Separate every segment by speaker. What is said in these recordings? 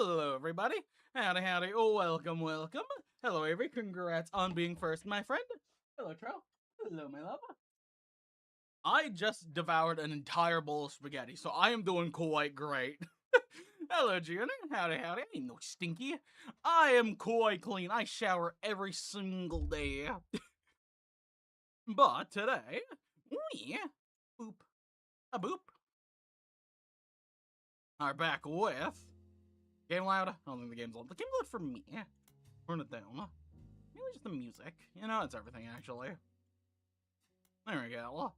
Speaker 1: Hello, everybody. Howdy, howdy. Oh, welcome, welcome. Hello, Avery. Congrats on being first, my friend. Hello, Tro. Hello, my love. I just devoured an entire bowl of spaghetti, so I am doing quite great. Hello, Gianna. Howdy, howdy. I ain't no stinky. I am quite clean. I shower every single day. But today, we, boop, a boop, are back with Game loud? I don't think the game's loud. The game's loud for me. Turn it down. Maybe just the music. You know, it's everything, actually. There we go.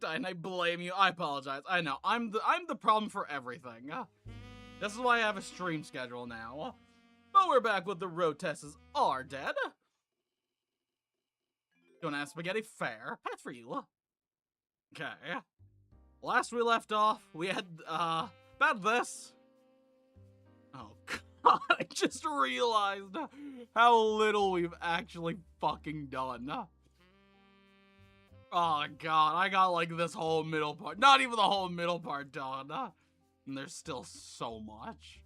Speaker 1: And I blame you. I apologize. I know. I'm the problem for everything. This is why I have a stream schedule now. But we're back with the Roottrees are dead. Don't ask spaghetti? Fair. That's for you. Okay. Last we left off, we had, about this. Oh, God, I just realized how little we've actually fucking done. Oh, God, I got, like, this whole middle part. Not even the whole middle part done. And there's still so much.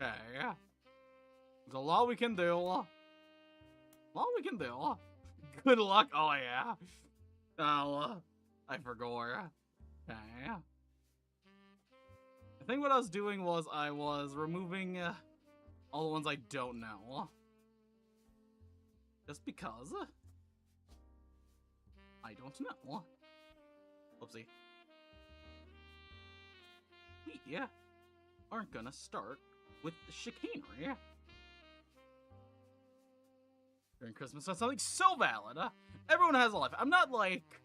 Speaker 1: Okay. There's a lot we can do. Good luck. Oh, yeah. Oh, I forgot. Okay. I think what I was doing was I was removing all the ones I don't know. Just because. I don't know. Whoopsie. We aren't gonna start with chicanery. During Christmas, that's something so valid. Everyone has a life. I'm not like...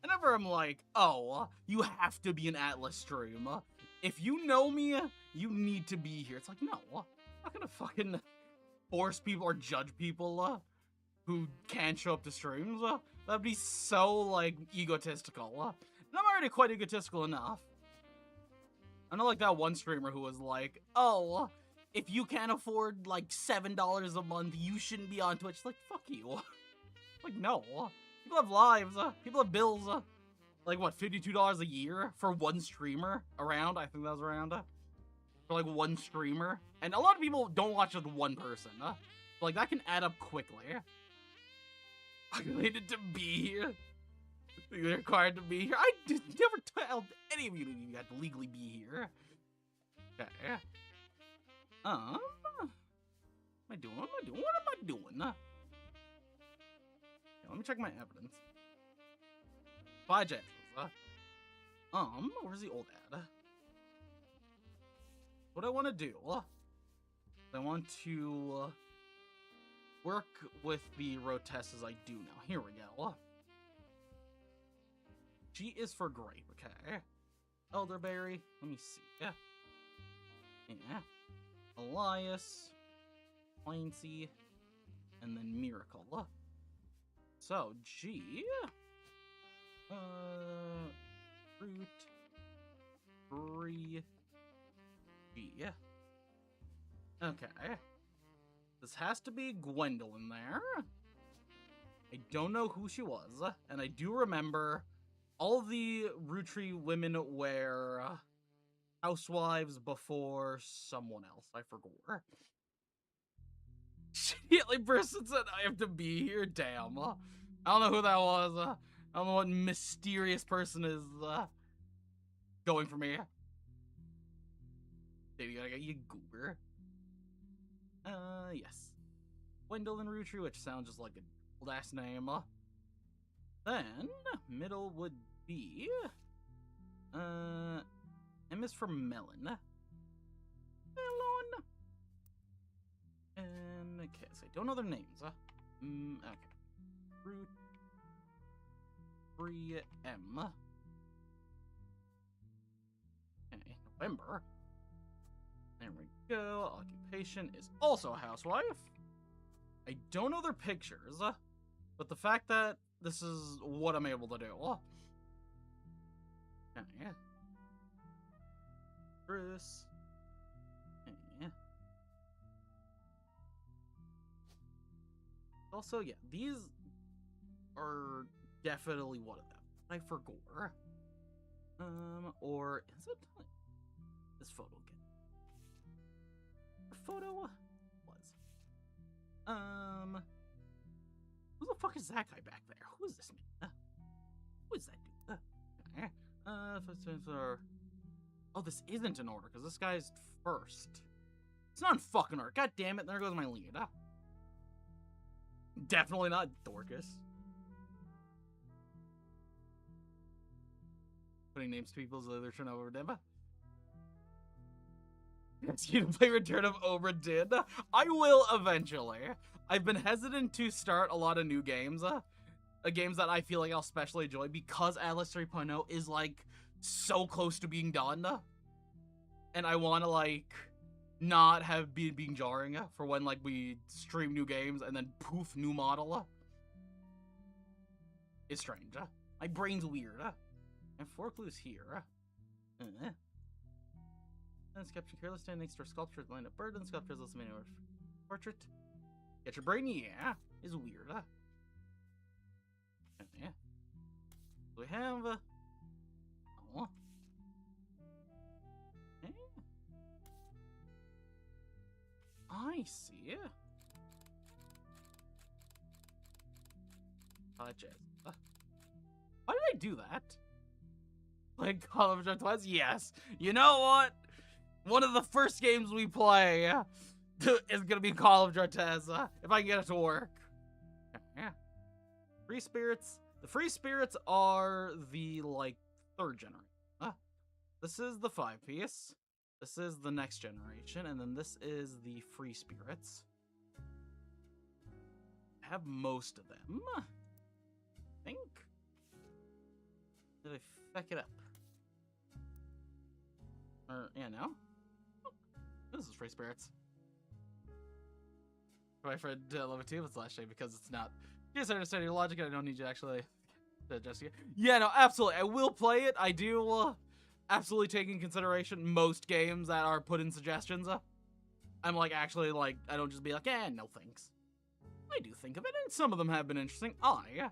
Speaker 1: Whenever I'm like, oh, you have to be an Atlas stream. If you know me, you need to be here. It's like, no, I'm not gonna fucking force people or judge people who can't show up to streams. That'd be so, like, egotistical. And I'm already quite egotistical enough. I'm not like that one streamer who was like, oh, if you can't afford, like, $7 a month, you shouldn't be on Twitch. Like, fuck you. Like, no. People have lives. People have bills. Like, what, $52 a year for one streamer around? I think that was around. For, like, one streamer. And a lot of people don't watch with one person. Like, that can add up quickly. I needed to be here. You're required to be here. I never told any of you you had to legally be here. Okay. What am I doing? What am I doing? Okay, let me check my evidence. 5 Jacksons. Where's the old ad? What I want to do, I want to work with the Roottrees as I do now. Here we go. G is for grape, okay. Elderberry, let me see. Yeah. Elias, Clancy, and then Miracle. So, G, Root, G. Okay. This has to be Gwendolyn there. I don't know who she was, and I do remember all the Roottrees women were housewives before someone else. I forgot. The only person said I have to be here. Damn. I don't know who that was. I don't know what mysterious person is going for me. Dude, you gotta get you goober. Yes. Gwendolyn Roottries, which sounds just like a last name. Then, middle would be, M is for melon. Melon. And, okay, so I don't know their names. Okay. Root. Free M. Okay, November. There we go. Occupation is also a housewife. I don't know their pictures, but the fact that this is what I'm able to do. Okay. Bruce. Okay. Also, yeah, these are definitely one of them. I forgot. Or is it this photo again? photo was. Who the fuck is that guy back there? Who is this man? Who is that dude? Oh, this isn't in order, because this guy's first. It's not in fucking order. God damn it, there goes my lead. Definitely not Dorcas. Putting names to people so they're trying to overdib. Ask you to play Return of Obra Dinn. I will eventually. I've been hesitant to start a lot of new games. Games that I feel like I'll especially enjoy because Atlas 3.0 is like so close to being done. And I want to like not have being jarring for when like we stream new games and then poof, new model. It's strange. My brain's weird. And 4 clues here. And sketching careless stand next to a sculpture with line of bird and sculptures also made of portrait. Get your brain, yeah, is weird. Yeah. We have oh. Yeah. I see. Jazz. Why did I do that? Like Call of Duty? Yes. You know what? One of the first games we play is gonna be Call of Duty if I can get it to work. Yeah. Free spirits. The free spirits are the like 3rd generation. This is the 5-piece. This is the next generation, and then this is the free spirits. I have most of them. I think. Did I fuck it up? Or yeah, no. This is free spirits. My friend level 2 was last day because it's not. Yes, I understand your logic. I don't need you actually to adjust it. Yeah, no, absolutely. I will play it. I do absolutely take in consideration most games that are put in suggestions. I'm like actually like I don't just be like, no thanks. I do think of it, and some of them have been interesting. I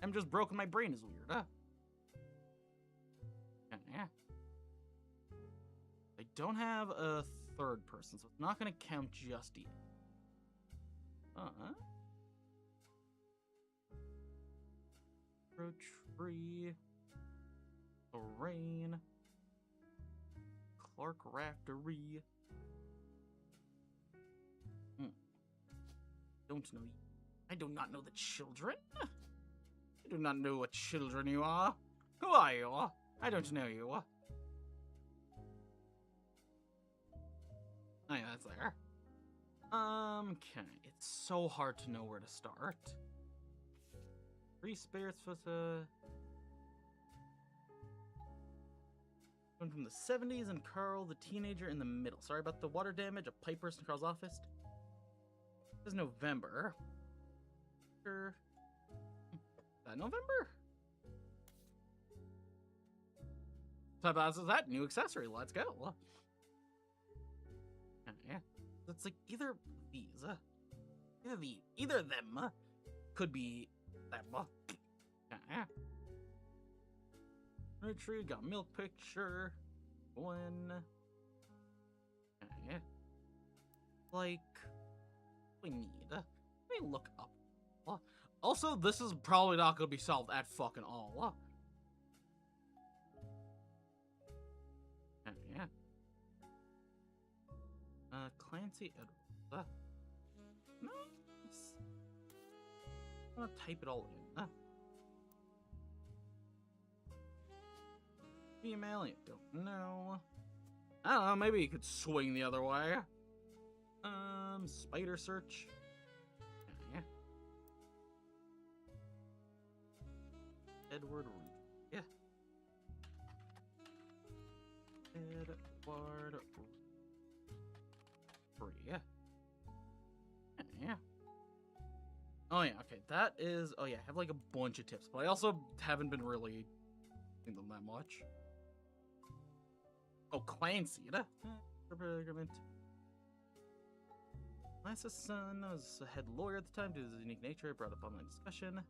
Speaker 1: am just broken. My brain is weird. Yeah. I don't have a 3rd person, so it's not gonna count just yet. Roottrees, Rain, Clark Raftery. Don't know you. I do not know the children. I do not know what children you are. Who are you? I don't know you. Oh yeah, that's there. Okay. It's so hard to know where to start. Free spirits was one from the 70s and Carl, the teenager, in the middle. Sorry about the water damage. A pipe burst in Carl's office. This is November. Is that November? So that's that new accessory. Let's go. Yeah. It's like either these. Either of them could be them. Yeah. Roottrees got milk picture. One. Yeah. Like we need. Let me look up. Also, this is probably not gonna be solved at fucking all. Yeah. Clancy Edwards. Nice. I'm gonna type it all in. Female, you don't know. I don't know, maybe you could swing the other way. Spider search. Yeah. Edward Reed. Yeah. Edward Reed. Yeah. Yeah. Oh yeah, okay, that is, oh yeah, I have like a bunch of tips, but I also haven't been really doing them that much. Oh, Clancy, agreement. Lance's son was a head lawyer at the time due to his unique nature, brought up online discussion.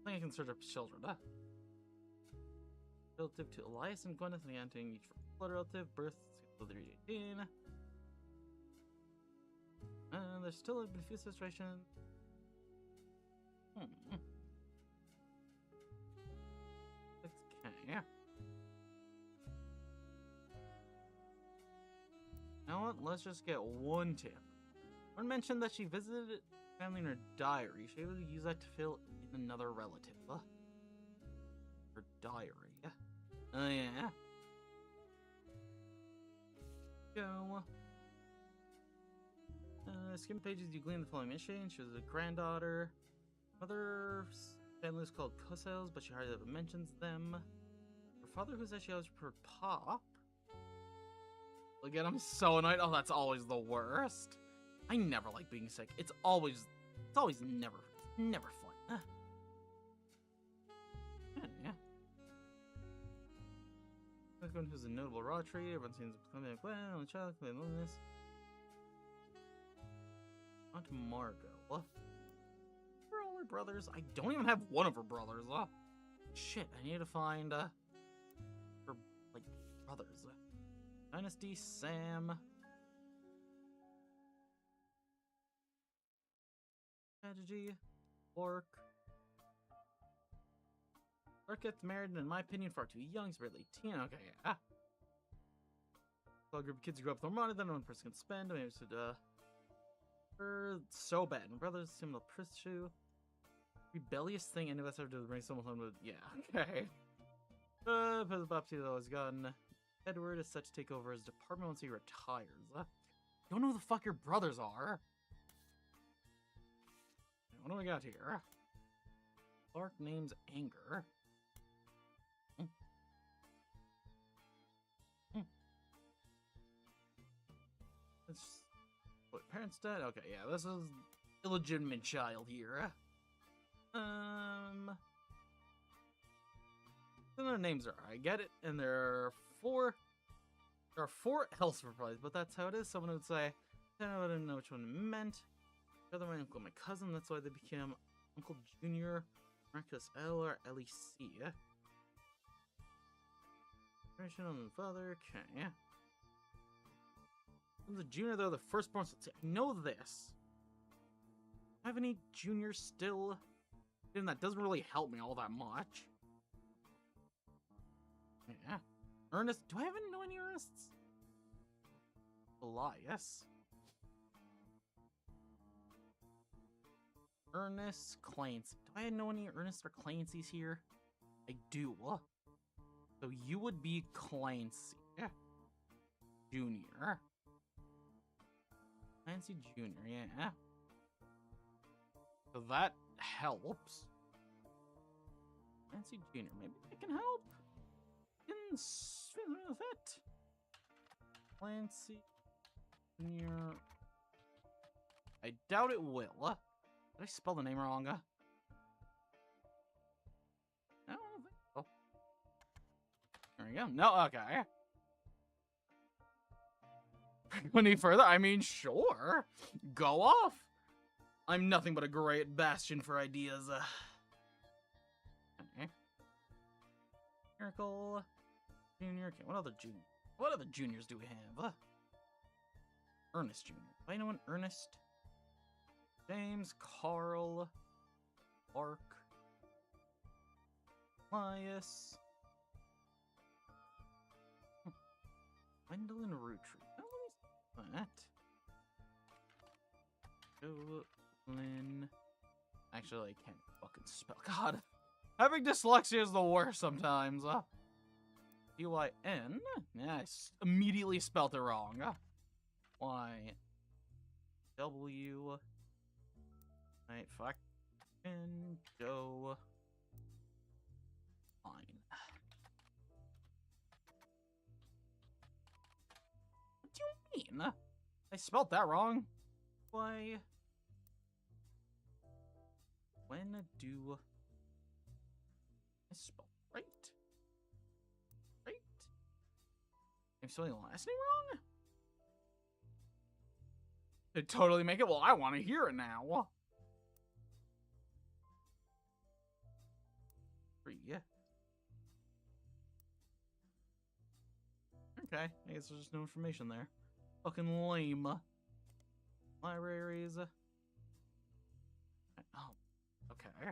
Speaker 1: I think I can search up children, Relative to Elias and Gwyneth, and each blood relative, birth, 318. There's still a few situations. Okay. You know what? Let's just get one tip. One mentioned that she visited family in her diary. She able to use that to fill in another relative. Her diary. Oh yeah. Go. Skim pages you glean the following mission. She was a granddaughter. Mother family is called Cosels, but she hardly ever mentions them. Her father, who said she always preferred Pop. Again, I'm so annoyed. Oh, that's always the worst. I never like being sick. It's always never fun. Yeah. Everyone who's a notable Roottrees. Everyone seems to be like, well, a child, loneliness. Aunt Margot. Her older brothers. I don't even have one of her brothers. Shit, I need to find her like brothers. Dynasty Sam. Strategy. Orc. Orc gets married, and in my opinion, far too young. He's barely 18. Okay, yeah. A group of kids who grew up with more money than one person can spend. Maybe it's so bad. My brother's similar pursue. Rebellious thing any of us ever do is bring someone home with. Yeah, okay. President Bobsy always gone. Edward is set to take over his department once he retires. Don't know who the fuck your brothers are. What do we got here? Clark names Anger. What, parents dead? Okay, yeah, this is illegitimate child here. Then their names are, I get it, and there are four else replies, but that's how it is. Someone would say, I didn't know which one meant. The other one, uncle, my cousin, that's why they became Uncle Junior, Marcus L, or LEC. Generation on the father, okay, yeah. The junior, though, the firstborn, so I know this. I have any juniors still? And that doesn't really help me all that much. Yeah. Ernest, do I even know any Ernests? Elias. Ernest Clancy. Do I know any Ernest or Clancy's here? I do. So you would be Clancy. Junior. Clancy Jr., yeah. So that helps. Clancy Jr., maybe I can help? In fit. Clancy Jr. I doubt it will. Did I spell the name wrong? I don't think so. There we go. No, okay. Any further? I mean, sure. Go off. I'm nothing but a great bastion for ideas. Okay. Miracle. Junior. Okay, what other juniors do we have? Ernest Jr. Do I know an Ernest? James, Carl, Mark, Elias, Gwendolyn Roottrees. That. Jolyn. Actually, I can't fucking spell. God. Having dyslexia is the worst sometimes. D-Y-N. Yeah, I immediately spelled it wrong. Y-W. Right, fucking go. Fine. What do you mean? I spelled that wrong. Why? When do I spell right? Right? I'm spelling the last name wrong? To totally make it? Well, I want to hear it now. Yeah. Okay, I guess there's just no information there. Fucking lame. Libraries. Oh, okay.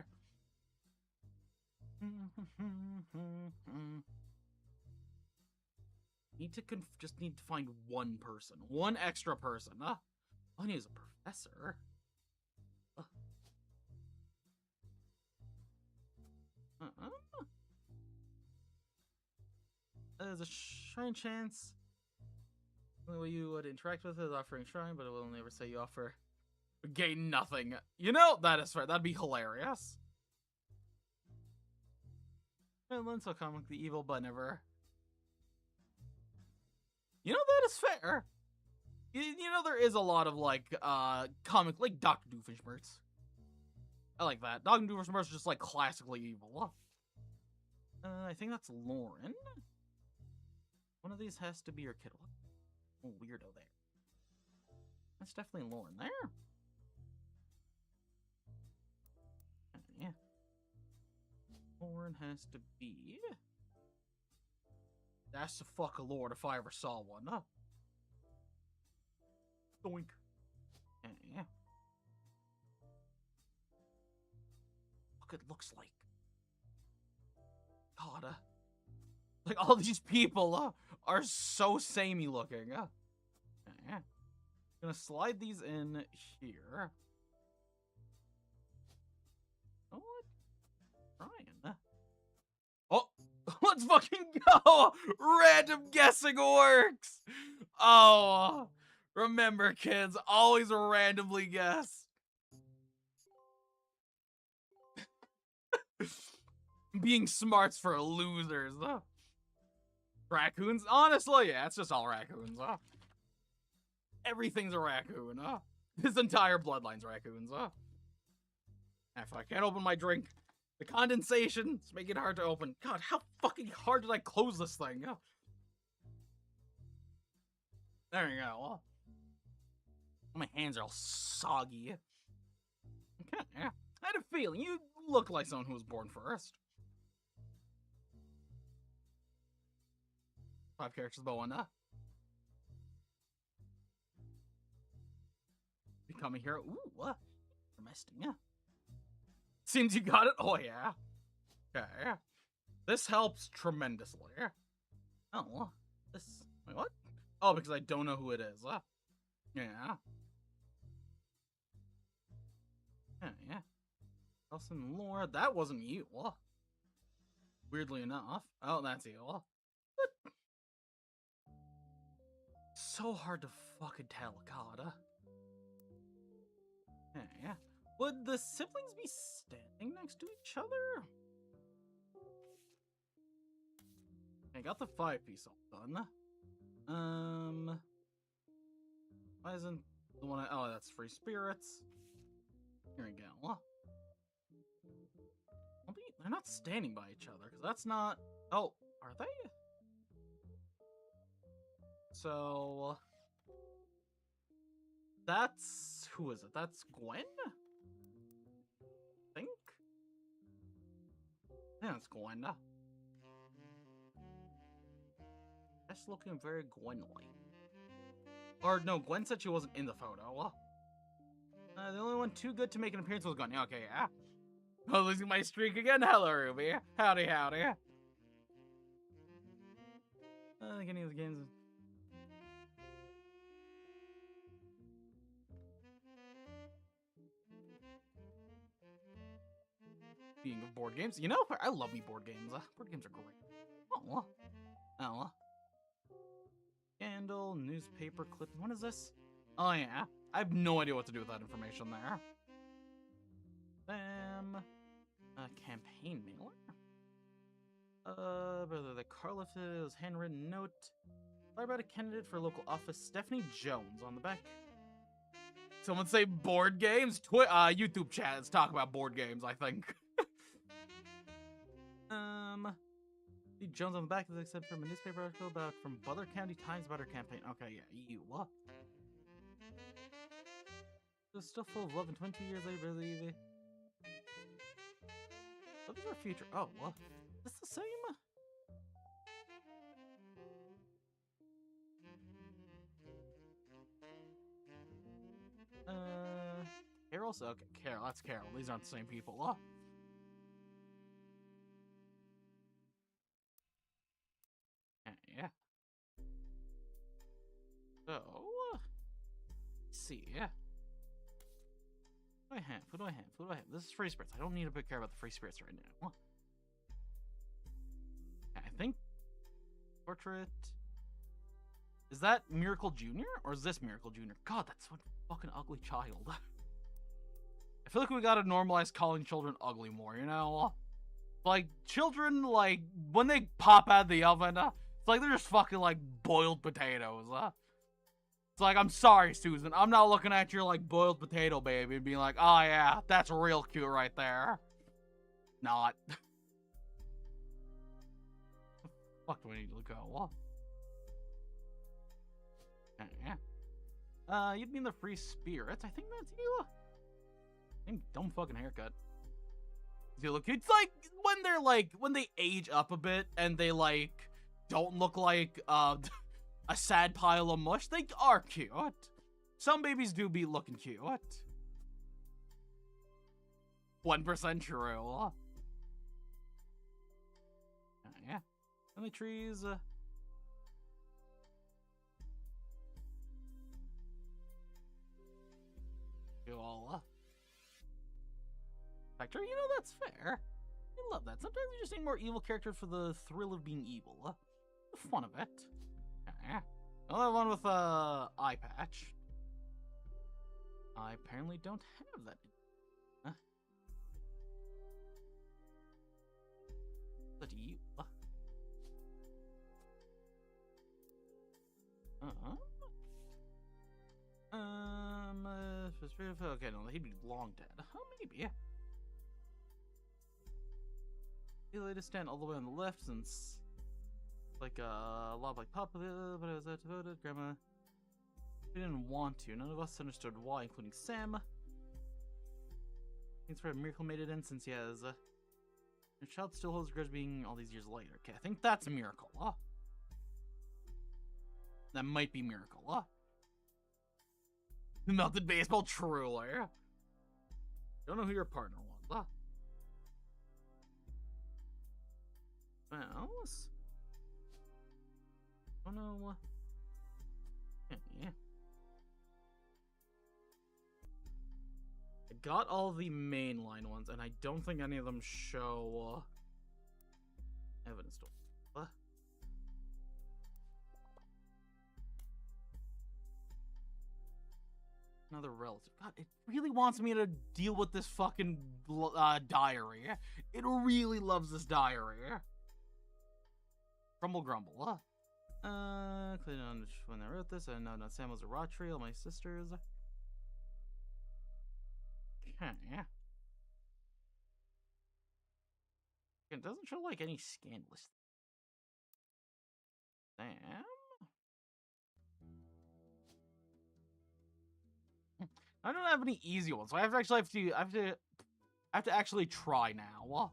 Speaker 1: Just need to find one person. One extra person. All I need is a professor. There's a shrine chance. The only way you would interact with it is offering shrine, but it will never say you offer. Gain nothing. You know, that is fair. That'd be hilarious. Finland, so comically evil, but never. You know, that is fair. You know, there is a lot of, like, comic, like Dr. Doofenshmirtz. I like that. Dr. Doofenshmirtz is just, like, classically evil. I think that's Lauren. One of these has to be your kid. Oh, weirdo there. That's definitely Lauren there. Yeah. Lauren has to be. That's the fucking Lord if I ever saw one. Huh? Doink. Yeah. Look, it looks like. God, like all these people are so samey looking. Yeah. Gonna slide these in here. Oh, what? Ryan. Oh, let's fucking go! Random guessing works! Oh, remember, kids, always randomly guess. Being smart's for losers. Raccoons? Honestly, yeah, it's just all raccoons. Everything's a raccoon. This entire bloodline's raccoons. If I can't open my drink, the condensation is making it hard to open. God, how fucking hard did I close this thing? There you go. My hands are all soggy. Okay, yeah. I had a feeling you look like someone who was born first. 5 characters about one. Become a hero. Ooh, interesting. Seems you got it. Oh yeah. Okay. This helps tremendously. Oh, this. Wait, what? Oh, because I don't know who it is. Yeah. Yeah. Nelson Laura, that wasn't you. Weirdly enough. Oh, that's you. So hard to fucking tell, God. Yeah. Would the siblings be standing next to each other? I got the 5-piece all done. Why isn't the one oh, that's free spirits. Here we go. They're not standing by each other, because that's not... Oh, are they? So... That's... Who is it? That's Gwen? I think? Yeah, it's Gwen. That's looking very Gwen-like. Or, no, Gwen said she wasn't in the photo. The only one too good to make an appearance was Gwen. Okay, yeah. I'm losing my streak again. Hello, Ruby. Howdy, howdy. Getting the games. Speaking of board games, you know, I love me board games. Board games are great. Oh. Scandal, newspaper clip. What is this? Oh, yeah. I have no idea what to do with that information there. Campaign mailer. Brother, the Carlif's handwritten note. Letter about a candidate for local office, Stephanie Jones, on the back. Someone say board games? YouTube chat, let's talk about board games, I think. Jones on the back is except from a newspaper article from Butler County Times about her campaign. Okay, yeah, you. It's still full of love and 22 years later, really. Looking for a future. Oh, what? Is this the same? Carol? So, okay, Carol. That's Carol. These aren't the same people. Oh. Yeah. So, let's see. Yeah. What do I have? What do I have? What do I have? This is free spirits. I don't need to care about the free spirits right now. I think portrait. Is that Miracle Jr. or is this Miracle Jr.? God, that's one fucking ugly child. I feel like we gotta normalize calling children ugly more, you know? Like, children, like, when they pop out of the oven, it's like they're just fucking, like, boiled potatoes. It's like, I'm sorry, Susan. I'm not looking at your, like, boiled potato baby and being like, oh, yeah, that's real cute right there. Not. Fuck do I need to go? Yeah. You'd mean the free spirits. I think that's you. Dumb fucking haircut. You look, it's like when they age up a bit and they like don't look like a sad pile of mush. They are cute. Some babies do be looking cute. 1% true. Yeah. Only trees. Cool. Factor, you know, that's fair. I love that. Sometimes you just need more evil characters for the thrill of being evil. The fun of it. Yeah. Another one with eye patch. I apparently don't have that. Huh? But you. Okay, no, he'd be long dead. Oh, maybe. He laid to stand all the way on the left since, like, a lot of, like, Papa, but I was devoted. Grandma, we didn't want to. None of us understood why, including Sam. Thanks for a miracle made it in since he has, your child still holds a grudge being all these years later. Okay, I think that's a miracle. That might be miracle. The melted baseball truler. Don't know who your partner was. Well, oh no. Yeah. I got all the mainline ones, and I don't think any of them show evidence to it. Another relative. God, it really wants me to deal with this fucking diary. It really loves this diary. Grumble, grumble. Clearly on when I wrote this, I know not Sam was a Roottrees, all my sisters. Okay. It doesn't show like any scandalous. Sam. I don't have any easy ones, so I have to actually try now.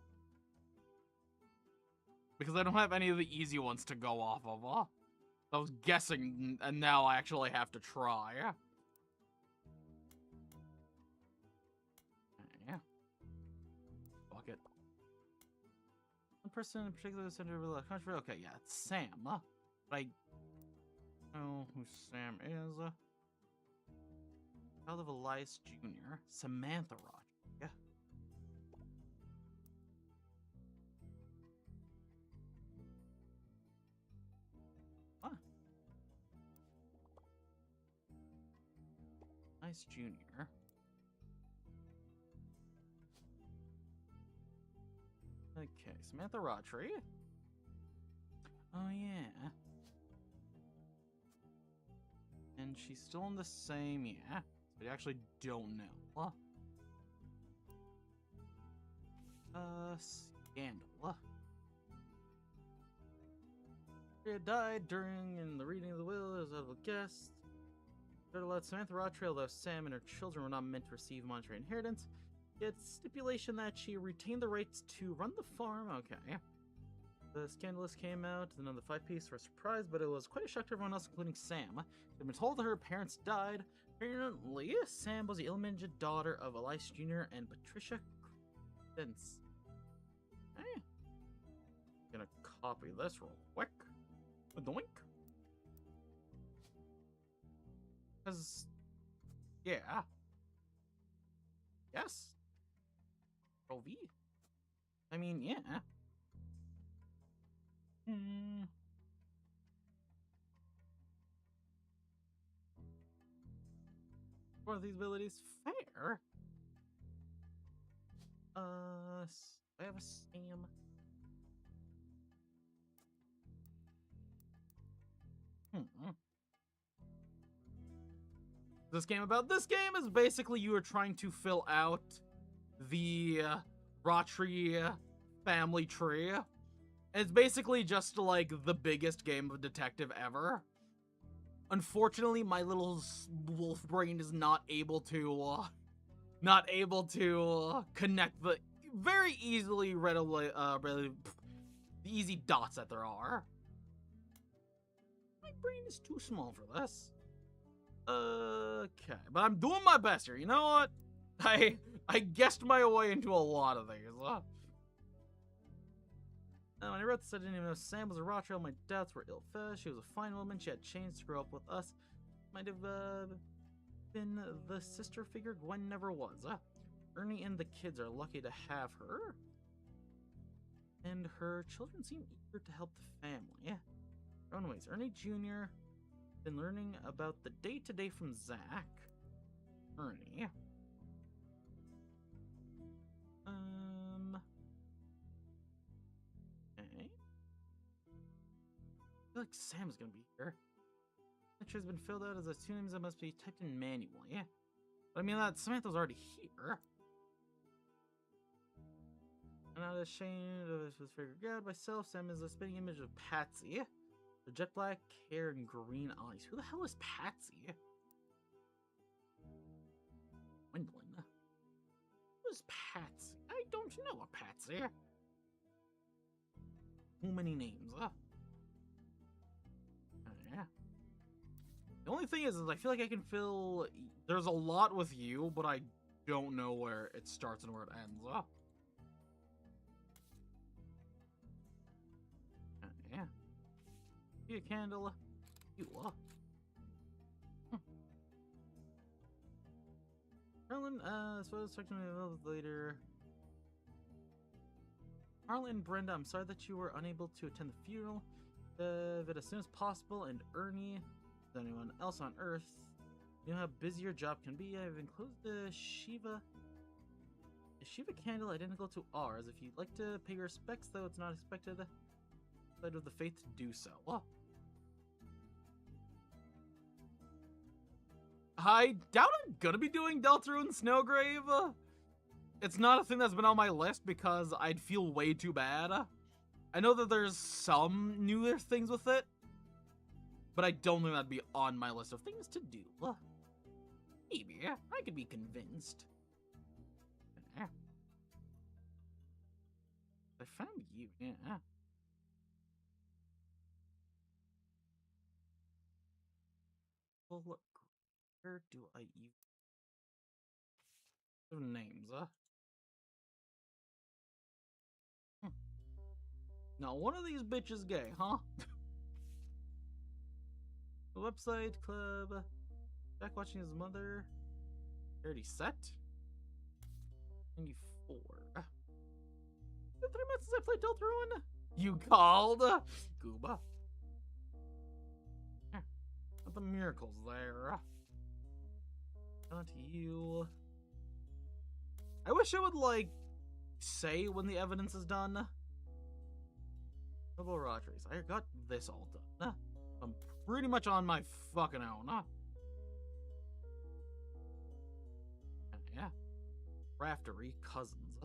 Speaker 1: Because I don't have any of the easy ones to go off of. I was guessing, and now I actually have to try. Yeah. Fuck it. One person in particular is center of the country. Okay, yeah, it's Sam. But I know who Sam is. Child of Elias Jr. Samantha Roger. Yeah. Elias Jr. Okay, Samantha Roottrees. Oh yeah. And she's still in the same, yeah. But I actually don't know. Scandal. She had died during the reading of the will as a guest. That allowed Samantha Roottrees, although Sam and her children were not meant to receive monetary inheritance. Yet stipulation that she retained the rights to run the farm. Okay. The scandalous came out, and then the 5-piece were surprised, but it was quite a shock to everyone else, including Sam. They'd been told that her parents died, Apparently, Sam was the illegitimate daughter of Elias Jr. and Patricia Vince. Hey. Gonna copy this real quick. Doink. Because, yeah. Yes. OV. I mean, yeah. One of these abilities fair. I have a Sam. This game is basically you are trying to fill out the Roottrees family tree. It's basically just like the biggest game of detective ever. Unfortunately, my little wolf brain is not able to connect the very easily readily the easy dots that there are. My brain is too small for this. Okay, but I'm doing my best here. You know what? I guessed my way into a lot of things. When I wrote this, I didn't even know Sam was a Rothschild. My doubts were ill-fed. She was a fine woman. She had changed to grow up with us. Might have been the sister figure Gwen never was. Ernie and the kids are lucky to have her. And her children seem eager to help the family. Her own ways. Ernie Jr. been learning about the day-to-day from Zach. Ernie. Okay. I feel like Sam's gonna be here. Picture has been filled out as soon as it must be typed in manually. But I mean, that Samantha's already here. I'm not ashamed of this figure God myself. Sam is a spitting image of Patsy. The jet black hair and green eyes. Who the hell is Patsy? Gwendolyn. Who's Patsy? I don't know a Patsy. Too many names, yeah. The only thing is I feel like I can feel there's a lot with you, but I don't know where it starts and where it ends, yeah. Be a candle. You, Harlan, so talk to me a little later. Harlan and Brenda, I'm sorry that you were unable to attend the funeral. But as soon as possible, and Ernie, than anyone else on Earth, you know how busy your job can be. I've enclosed the Shiva candle identical to ours. If you'd like to pay your respects, though it's not expected side of the faith to do so. I doubt I'm gonna be doing Deltarune Snowgrave. It's not a thing that's been on my list because I'd feel way too bad. I know that there's some newer things with it, but I don't think that'd be on my list of things to do. Maybe. I could be convinced. I found you, yeah. Well, look, where do I use names, Now, one of these bitches gay, huh? The website, club, Jack watching his mother. Already set? 94. 3 months since I played Deltarune. You called? Gooba. Not the miracles there. Not you. I wish it would, like, say when the evidence is done. Double Roottrees. I got this all done. I'm pretty much on my fucking own. Yeah. Raftery cousins.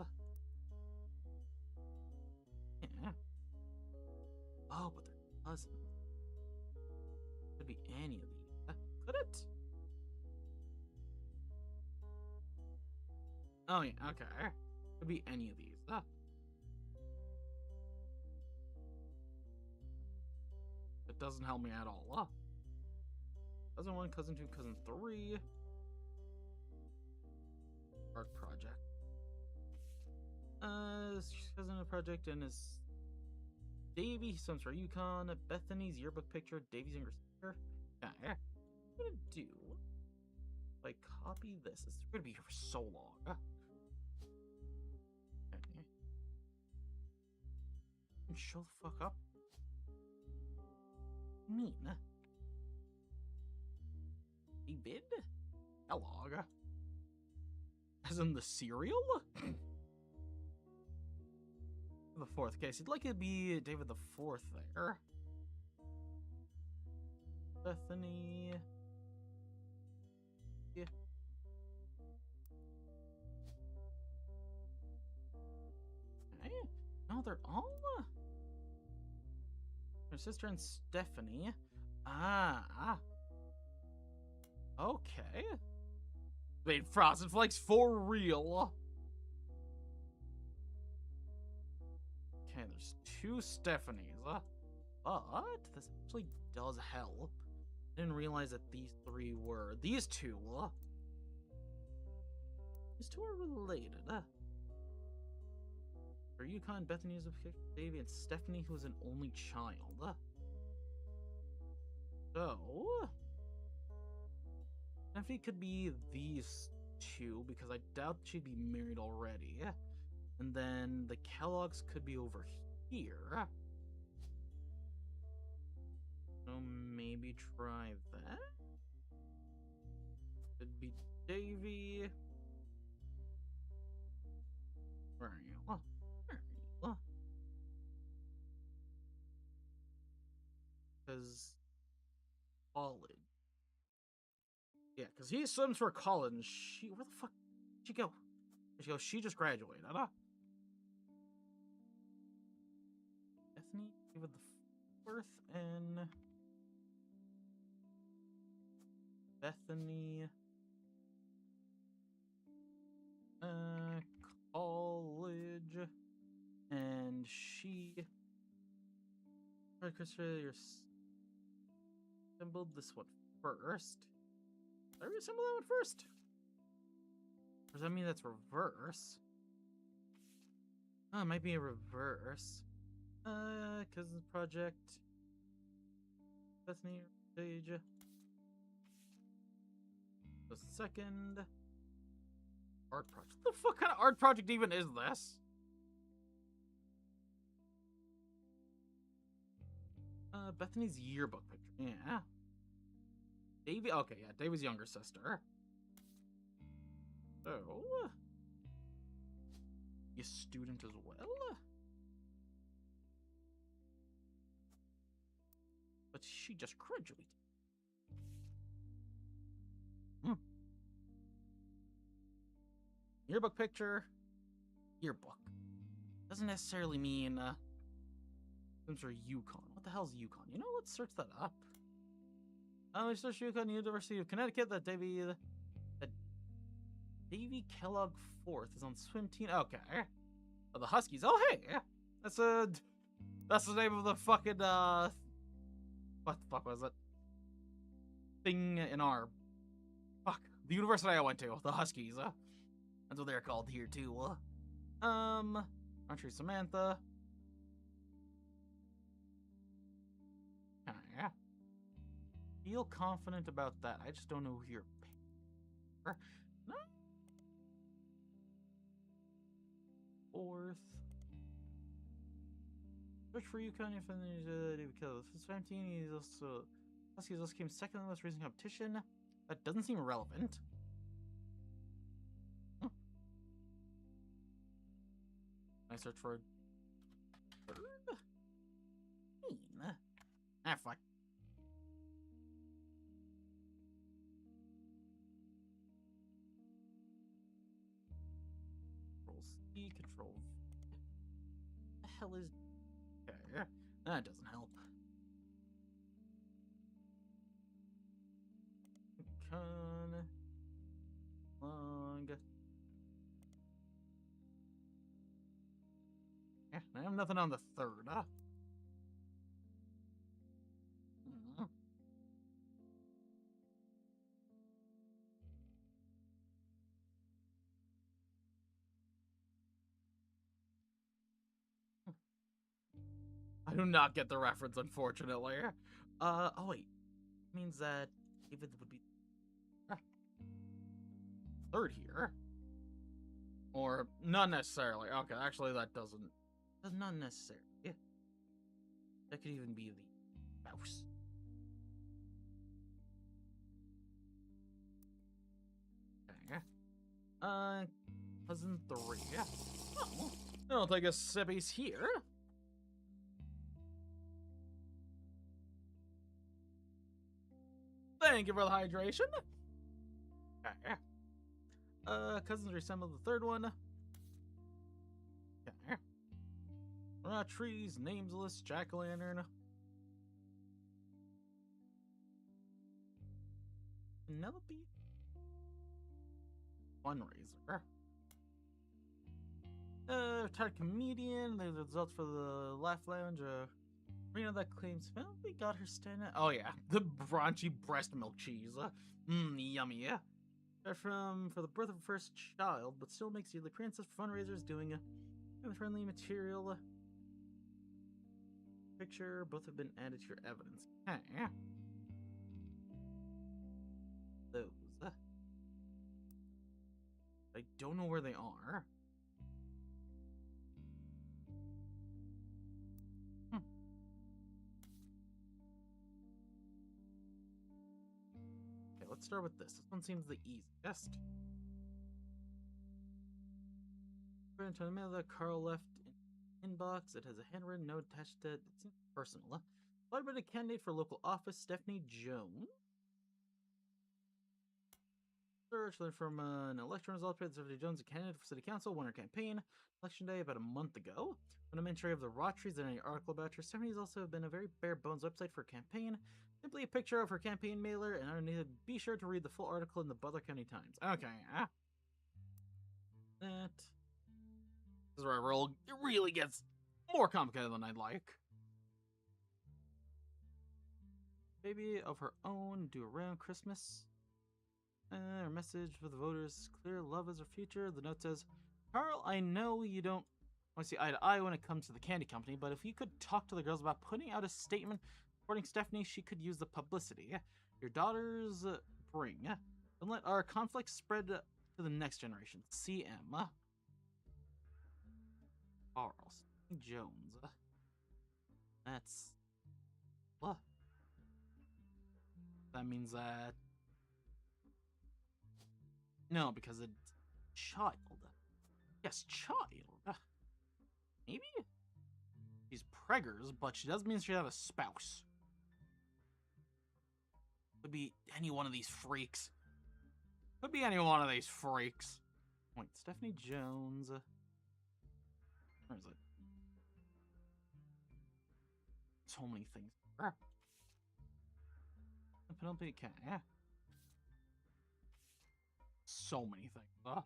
Speaker 1: Yeah. Oh, but they're cousins. Could be any of these. Could it? Oh, yeah, okay. Could be any of these. It doesn't help me at all. Cousin 1, cousin 2, cousin 3. art project. She has a project and is Davy, some for Yukon, Bethany's yearbook picture, Davy's younger sister. Okay, what I'm gonna do? If I copy this, it's gonna be here for so long. Okay. Show the fuck up. Mean. David? Kellogg? As in the cereal? The fourth case. You'd like it to be David the Fourth there. Bethany. Yeah. Okay. No, they're all. Her sister and Stephanie. Ah. Okay. Wait, Frosted Flakes for real. Okay, there's two Stephanies. But this actually does help. I didn't realize that these three were. These two are related. For Yukon, Bethany is a baby, and Stephanie, who is an only child. So, Stephanie could be these two, because I doubt she'd be married already. And then the Kellogg's could be over here. So maybe try that. Could be Davy. Where are you? Where are you? Because college. Yeah, because he swims for college. And she, where the fuck did she go? Where'd she go? She just graduated. Bethany with the fourth and Bethany. College. And she. Alright, Christopher, you're assembled this one first. Did I reassemble that one first? Or does that mean that's reverse? Oh, it might be a reverse. Cause the project. Bethany page. The second art project. What the fuck kind of art project even is this? Bethany's yearbook picture. Yeah. Davy. Okay, yeah, Davy's younger sister. So, you student as well? But she just graduated. Yearbook picture. Yearbook. Doesn't necessarily mean, Sims are Yukon. What the hell's Yukon? You know, let's search that up. We searched Yukon University of Connecticut. That Davy Kellogg Fourth is on swim team. Okay. Oh, the Huskies. Oh, hey. That's the name of the fucking, what the fuck was it? Thing in our, the university I went to. The Huskies. That's what they're called here, too. Aren't you Samantha? Yeah. Feel confident about that. I just don't know who you're paying. No. Fourth. Search for Yukon if David Kellogg's 17. He's also came second in the most recent competition. That doesn't seem relevant. I search for third. Ah, fuck. Control C, Control V. What the hell is? Okay, that doesn't help. Con. Long. Yeah, I have nothing on the third. I do not get the reference, unfortunately. Oh wait. Means that David would be third here. Or not necessarily. Okay, actually that doesn't. That's not necessary. Yeah. That could even be the mouse. Okay. Cousin 3. Oh. I'll take a sippies here. Thank you for the hydration. Okay. Cousins resemble the third one. Okay. Roottrees, Nameless, Jack-o'-lantern. Penelope? Fundraiser. Retired comedian. There's the results for the Laugh Lounge. Rena that claims Penelope got her stand at. Oh yeah, the raunchy breast milk cheese. Yummy. Yeah. For the birth of her first child, but still makes you the princess for fundraisers doing a friendly material. Picture. Both have been added to your evidence. Okay. Those. I don't know where they are. Okay, let's start with this. This one seems the easiest. According to the mail that Carl left in inbox, it has a handwritten note attached to it. It seems personal. Applied by the candidate for local office, Stephanie Jones. Search from an election result. Stephanie Jones, a candidate for city council, won her campaign election day about a month ago. An entry of the Roottrees in an article about her. Stephanie's also been a very bare bones website for her campaign. Simply a picture of her campaign mailer, and underneath, be sure to read the full article in the Butler County Times. Okay, that. This is where it really gets more complicated than I'd like. Baby of her own, due around Christmas. Her message for the voters is clear. Love is her future. The note says, Carl, I know you don't want to see eye to eye when it comes to the candy company, but if you could talk to the girls about putting out a statement supporting Stephanie, she could use the publicity your daughters bring. Don't let our conflict spread to the next generation. CM. Carl Jones. That's. What? That means that. No, because it's child. Yes, child. Maybe? She's preggers, but she doesn't mean she have a spouse. Could be any one of these freaks. Could be any one of these freaks. Wait, Stephanie Jones. Where is it? So many things. Penelope Cat. Yeah. So many things. But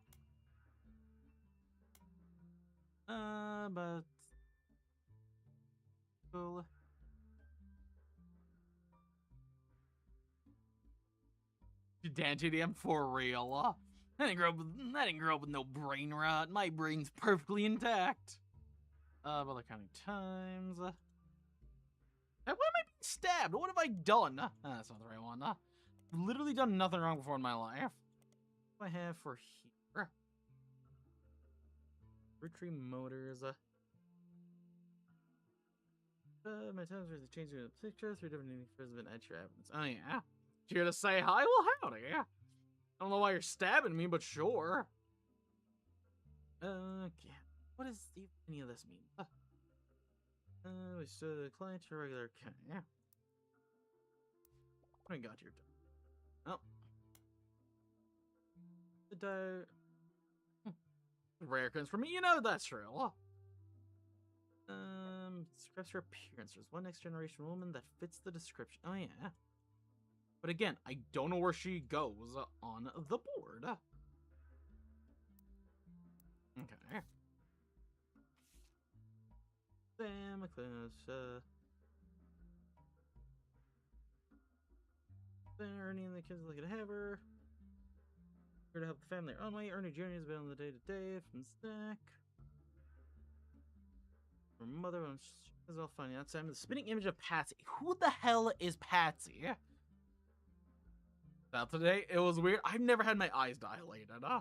Speaker 1: cool. Dan TDM for real. I didn't grow up with no brain rot. My brain's perfectly intact. Butler County Times. Why am I being stabbed? What have I done? That's not the right one. I've literally done nothing wrong before in my life. What do I have for here? Roottrees Motors. My times are changing the picture. 3 different pictures have been added to your evidence. Oh yeah. Here to say hi? Well, howdy. I don't know why you're stabbing me, but sure. Okay. What does any of this mean? We still the client to regular. Okay. Yeah. What I got here? Oh. The rare coins for me. You know that's true. Describes her appearance. There's one next generation woman that fits the description. Oh yeah. But again, I don't know where she goes on the board. Okay. Sam, Ernie and the kids are lucky to have her. Here to help the family their own way. Ernie Jr. has been on the day-to-day from Snack. Her mother is all funny. That's the spinning image of Patsy. Who the hell is Patsy? Now today, it was weird. I've never had my eyes dilated, huh?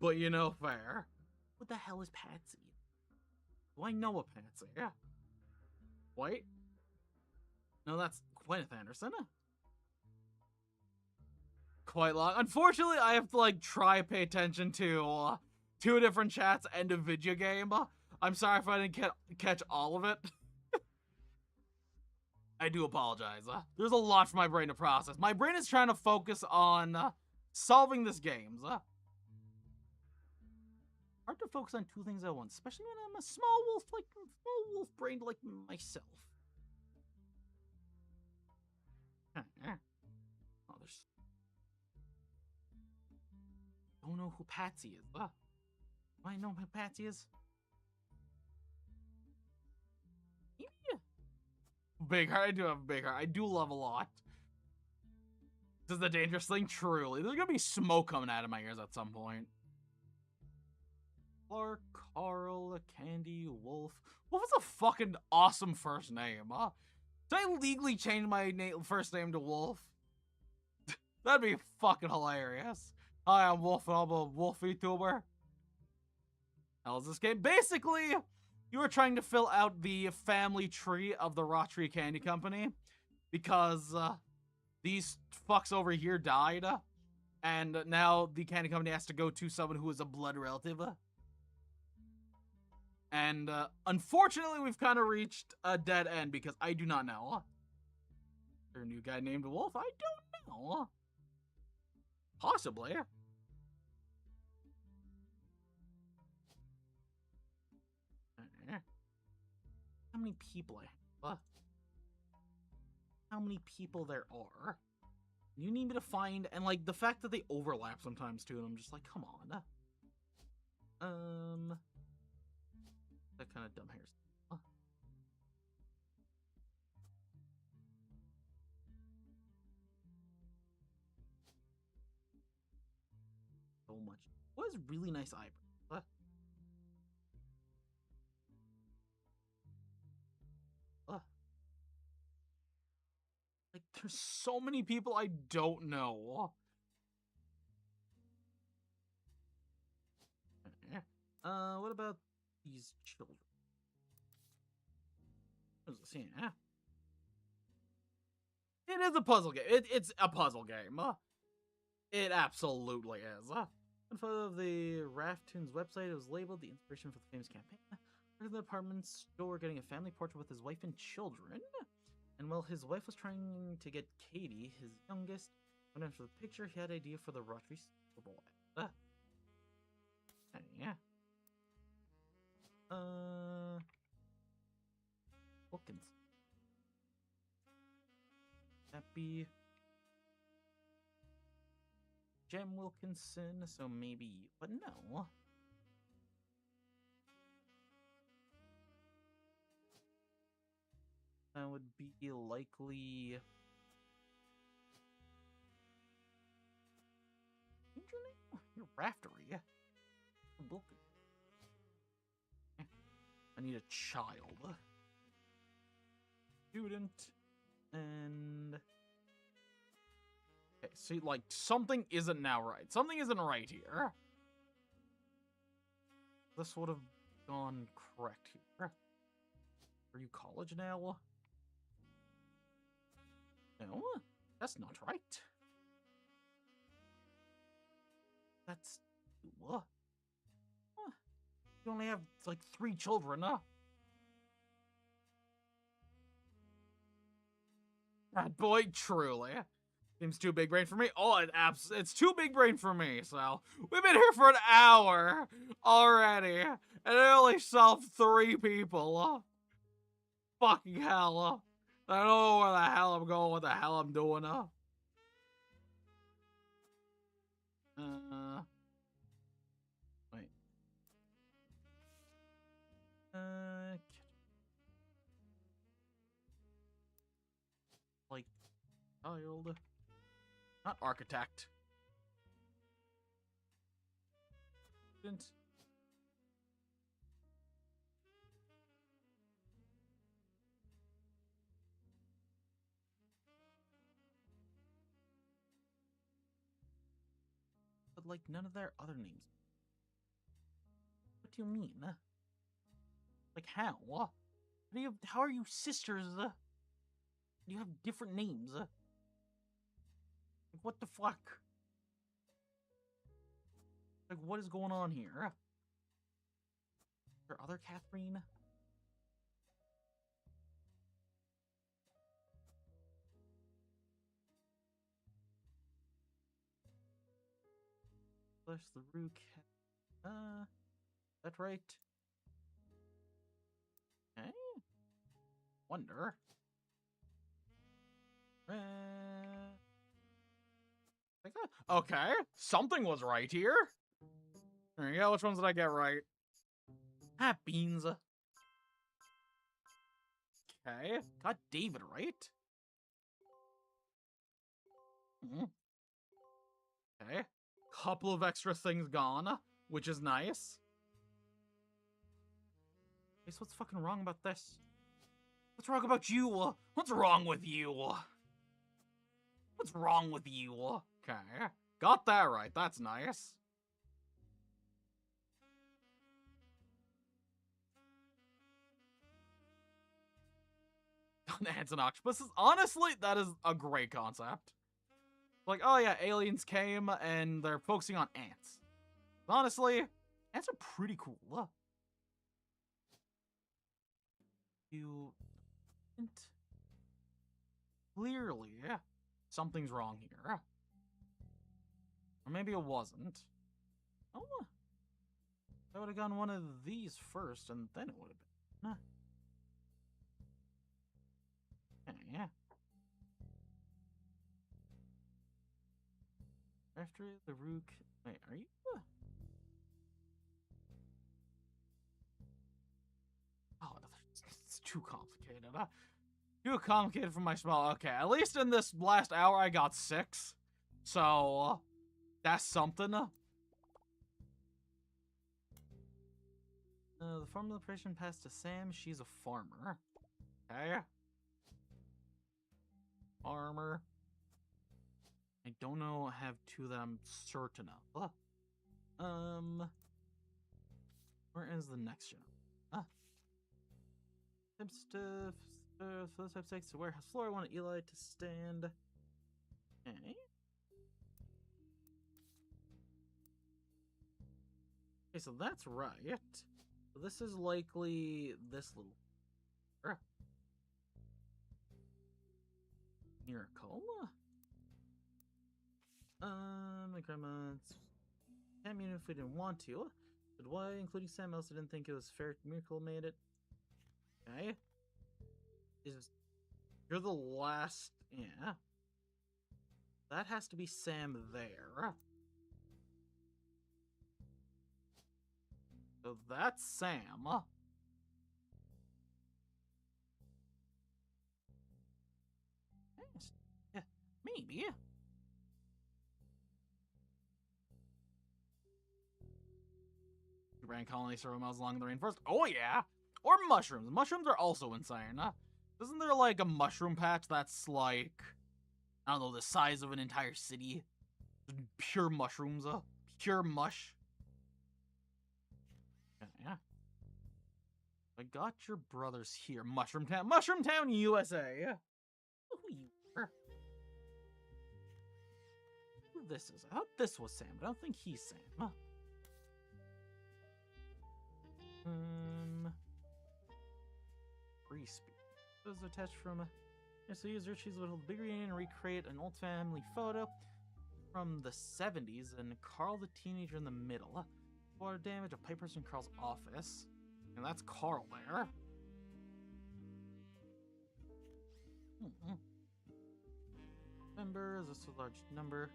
Speaker 1: But you know, fair. What the hell is Patsy? Do I know a Patsy? Yeah. Wait. No, that's Gwyneth Anderson. Quite long. Unfortunately, I have to like try pay attention to 2 different chats and a video game. I'm sorry if I didn't catch all of it. I do apologize. There's a lot for my brain to process. My brain is trying to focus on solving this game. Hard to focus on 2 things at once, especially when I'm a small wolf-brained like myself. Oh, there's... Don't know who Patsy is. Do I know who Patsy is? Yeah. Big heart. I do have a big heart. I do love a lot. This is the dangerous thing, truly. There's gonna be smoke coming out of my ears at some point. Clark, Carl, Candy, Wolf. Wolf is a fucking awesome first name, huh? Did I legally change my first name to Wolf? That'd be fucking hilarious. Hi, I'm Wolf, and I'm a Wolf YouTuber. How's this game? Basically, you are trying to fill out the family tree of the Roottrees Candy Company because these fucks over here died, and now the candy company has to go to someone who is a blood relative. And unfortunately, we've kind of reached a dead end because I do not know. Is there a new guy named Wolf? I don't know. Possibly. How many people I have? How many people there are? You need me to find, and like the fact that they overlap sometimes too, and I'm just like, come on. That kind of dumb hair. So much. What is really nice eyebrows? Like, there's so many people I don't know. What about these children? What is this? Yeah. It is a puzzle game. It's a puzzle game. It absolutely is. In front of the Raftoons website, it was labeled the inspiration for the famous campaign. In the apartment store, getting a family portrait with his wife and children. And while his wife was trying to get Katie, his youngest, went after the picture, he had an idea for the Roottrees Super Bowl ad. Yeah. Wilkins. Happy Jem Wilkinson, so maybe, but no. That would be likely. What's your name? You're Raftery. Wilkins. I need a child. Student. And. Okay, see, like, something isn't now right. Something isn't right here. This would have gone correct here. Are you college now? No, that's not right. That's... what? You only have, like, 3 children, huh? That boy, truly. Seems too big brain for me. Oh, it's too big brain for me, so... We've been here for an hour already, and I only solved 3 people. Fucking hell. I don't know where the hell I'm going, what the hell I'm doing. Wait. Like, child. Not architect. Student. but like none of their other names. What do you mean? Like how? How are you sisters? You have different names. Like, what the fuck? Like, what is going on here? Is there other Catherine? Flesh the Roo Cat. That right? Okay. Wonder. Okay, something was right here. There you go. Which ones did I get right? Ah, beans. Okay, got David right. Okay, couple of extra things gone, which is nice. Okay, so what's fucking wrong about this? What's wrong about you? What's wrong with you? What's wrong with you? Okay, got that right. That's nice. Ants and octopuses. Honestly, that is a great concept. Like, oh yeah, aliens came and they're focusing on ants. Honestly, ants are pretty cool. You didn't. Clearly, something's wrong here. Or maybe it wasn't. Oh, I would have gone one of these first, and then it would have been. Yeah. After the Rook. Wait, are you? Oh, it's too complicated. Too complicated for my small. Okay, at least in this last hour, I got 6. So, that's something. The formula operation passed to Sam. She's a farmer. Okay. Farmer. I don't know. I have 2 that I'm certain of. Where is the next one? Type stuff. For those type 6 to warehouse floor. I want Eli to stand. Okay. Okay, so that's right. So this is likely this little miracle. My grandma's can't mean if we didn't want to. But why, including Sam, also didn't think it was fair Miracle made it. Okay. You're the last. Yeah. That has to be Sam there. So that's Sam. Yeah, maybe. Grand colony servo miles along the rainforest. Oh yeah! Or mushrooms. Mushrooms are also insane. Isn't there like a mushroom patch that's like, I don't know, the size of an entire city? Pure mushrooms. Pure mush. Yeah. I got your brothers here. Mushroom Town, USA. Who you are? Who this is? I thought this was Sam, but I don't think he's Sam. Free speech. Those are attached from so use Roottrees with a big reunion and recreate an old family photo from the 70s and Carl the teenager in the middle. Water damage, a pipe burst in Carl's office. And that's Carl there. Members, this is a large number.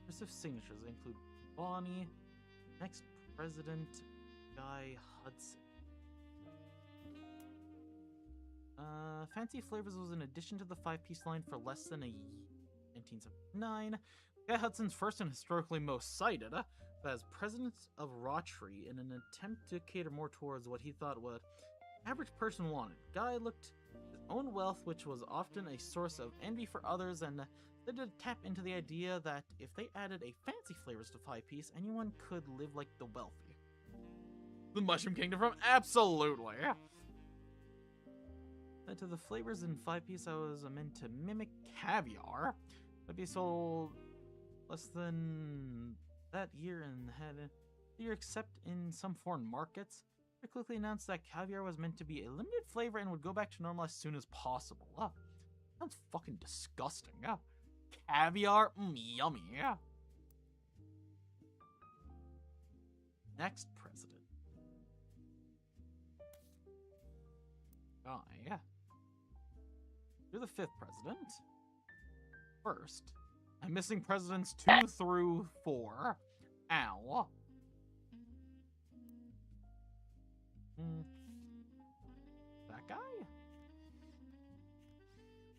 Speaker 1: Receive signatures. They include Bonnie, next president, Guy Hudson. Fancy Flavors was an addition to the 5-piece line for less than a year. 1979. Guy Hudson's first and historically most cited, but as president of Roottrees in an attempt to cater more towards what he thought what average person wanted. Guy looked his own wealth, which was often a source of envy for others, and
Speaker 2: They did tap into the idea that if they added a fancy flavors to 5-piece, anyone could live like the wealthy.
Speaker 1: The Mushroom Kingdom from absolutely.
Speaker 2: To the flavors in 5-piece, I was meant to mimic caviar. That'd be sold less than that year and had a year except in some foreign markets. They quickly announced that caviar was meant to be a limited flavor and would go back to normal as soon as possible. Sounds fucking disgusting. Caviar? Yummy. Next president. You're the 5th president. First, I'm missing presidents 2 through 4. Ow. That guy?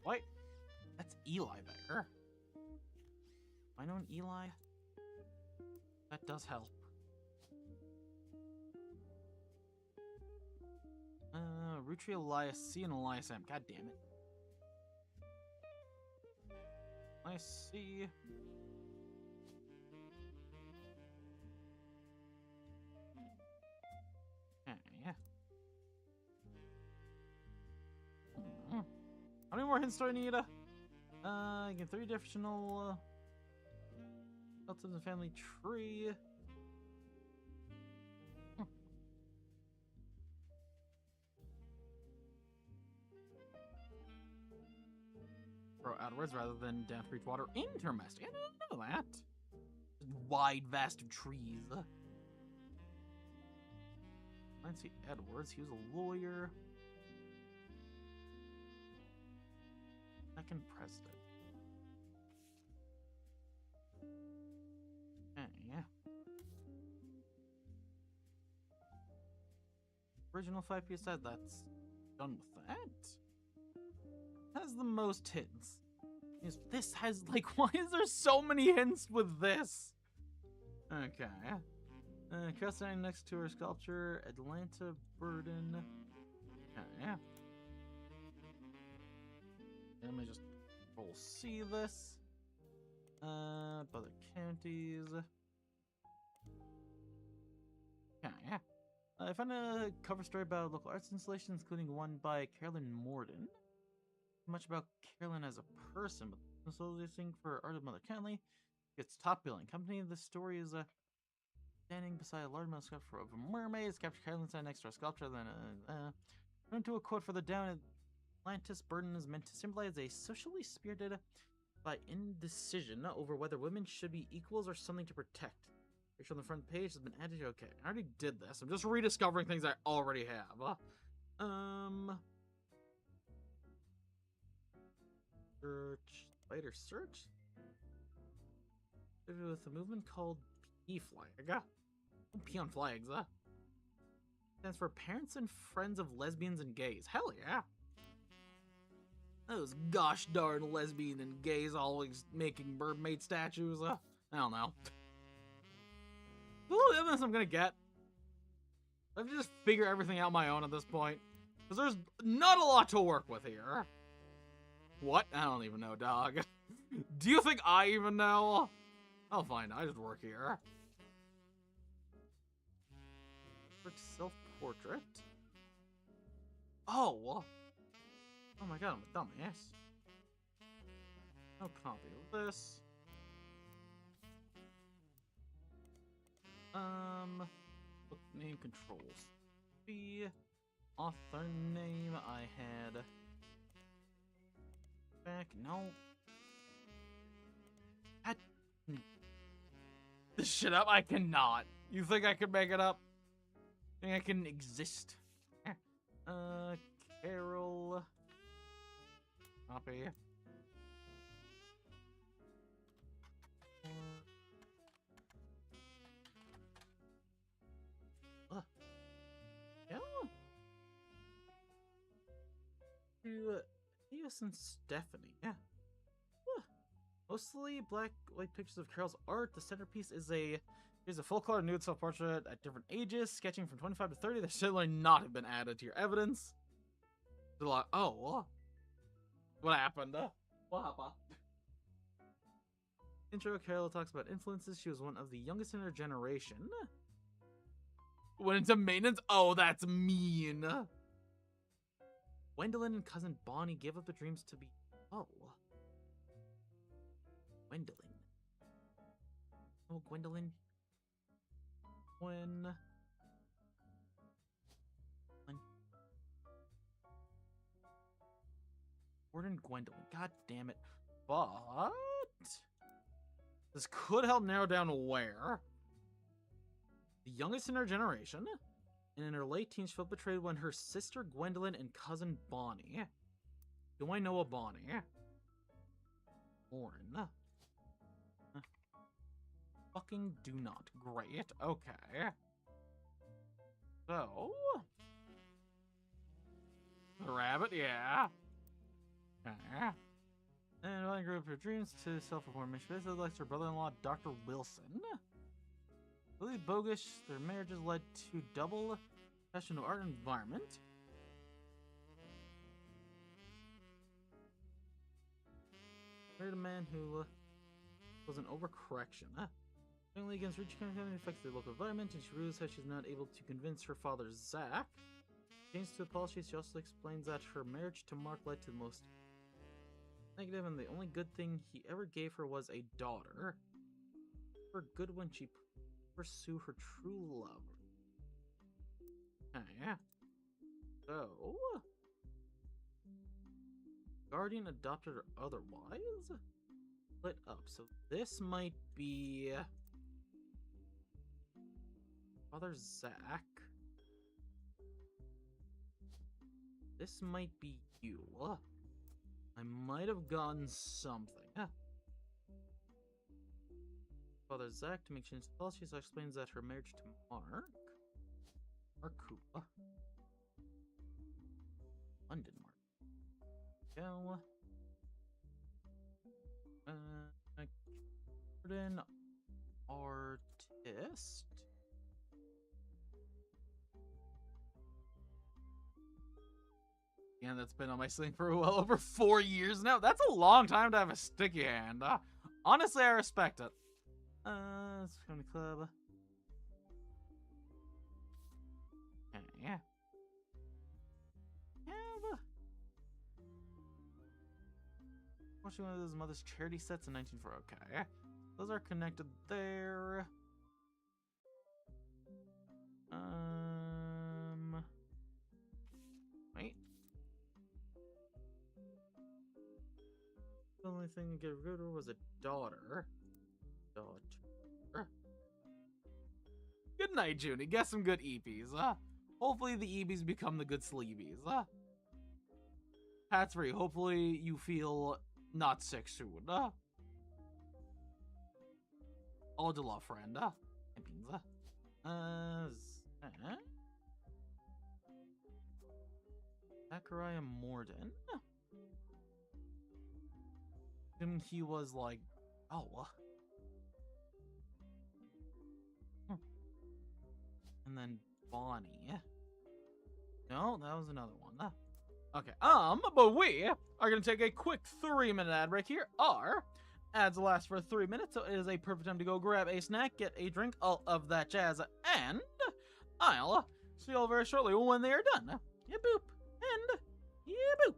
Speaker 2: What? That's Eli there. I know an Eli. That does help. Roottrees, Elias C and Elias M. God damn it. I see. Yeah. How many more hints do I need? I get 3 additional relatives and family tree. Throw outwards rather than down to reach water. Interesting. I didn't know that. Wide, vast of trees. Nancy Edwards, he was a lawyer. 2nd president. Yeah. Original 5-piece set, that's done with that. Has the most hints. This has, like, why is there so many hints with this? Okay. Cross standing next to her sculpture, Atlanta Burden. Okay. Let me just roll see this. Other counties. Okay. I found a cover story about local arts installations, including one by Carolyn Morden. Much about Carolyn as a person, but consulting for Art of Mother County. It's top billing company. The story is standing beside a large metal sculpture of a mermaid. Captured Carolyn standing next to a sculpture. Then went to a quote further down. Atlantis burden is meant to symbolize a socially spirited by indecision over whether women should be equals or something to protect. Picture on the front page has been added. Okay, I already did this. I'm just rediscovering things I already have. Search. Later search? With a movement called P-Flag. P on flags, Stands for Parents and Friends of Lesbians and Gays. Hell yeah. Those gosh darn lesbian and gays always making mermaid statues. I don't know. Ooh, evidence I'm gonna get. I have to just figure everything out my own at this point. Because there's not a lot to work with here. What? I don't even know, dog. Do you think I even know? I'll find out. I just work here. Self-portrait? Oh! Oh my god, I'm a dumbass. No copy of this. Book name controls. The author name I had. Back, no. This shit up? I cannot. You think I could make it up? Think I can exist? Carol. Copy. Yeah. To Theus and Stephanie. Yeah. Mostly black white pictures of Carol's art. The centerpiece is here's a full color nude self-portrait at different ages, sketching from 25 to 30. That should not have been added to your evidence. Oh, what happened? What happened? Intro, Carol talks about influences. She was one of the youngest in her generation.
Speaker 1: Went into maintenance? Oh, that's mean.
Speaker 2: Gwendolyn and cousin Bonnie gave up their dreams to be... Oh. Gwendolyn. Oh, Gwendolyn. When... Gordon Gwendolyn. God damn it.
Speaker 1: But... this could help narrow down where.
Speaker 2: The youngest in her generation, and in her late teens, she felt betrayed when her sister Gwendolyn and cousin Bonnie. Do I know a Bonnie? Lauren. Fucking do not.
Speaker 1: Great. Okay. So... the rabbit, yeah. Okay.
Speaker 2: And I grew up her dreams to self-reform. She basically likes her brother-in-law, Dr. Wilson. Really bogus, their marriages led to double professional art environment. Married a man who was an overcorrection. Finally, against reaching contamination affects the local environment, and she realizes how she's not able to convince her father, Zach. Changes to apologies, she also explains that her marriage to Mark led to the most negative, and the only good thing he ever gave her was a daughter. For good when she pursue her true love.
Speaker 1: Okay.
Speaker 2: So, guardian, adopted, or otherwise, split up. So this might be Father Zach. This might be you. I might have gotten something. Father Zach, to make changes to policy, so explains that her marriage to Mark. Markula. London Mark. Go. Gordon Artist.
Speaker 1: Yeah, that's been on my sling for well over 4 years now. That's a long time to have a sticky hand. Honestly, I respect it.
Speaker 2: It's from the club.
Speaker 1: Yeah.
Speaker 2: Watching one of his mother's charity sets in 1904. Okay. Those are connected there. Wait. The only thing to get rid of was a daughter.
Speaker 1: Good night, Junie. Get some good EPs. Hopefully the EPs become the good sleebies. That's free. Hopefully you feel not sick soon. All the love, friend.
Speaker 2: Zachariah Morden. Assumed he was like, oh. And then Bonnie. No, that was another one.
Speaker 1: Okay, but we are gonna take a quick 3-minute ad break here. Our ads last for 3 minutes, so it is a perfect time to go grab a snack, get a drink, all of that jazz, and I'll see you all very shortly when they are done. Yeah, boop, and yeah, boop.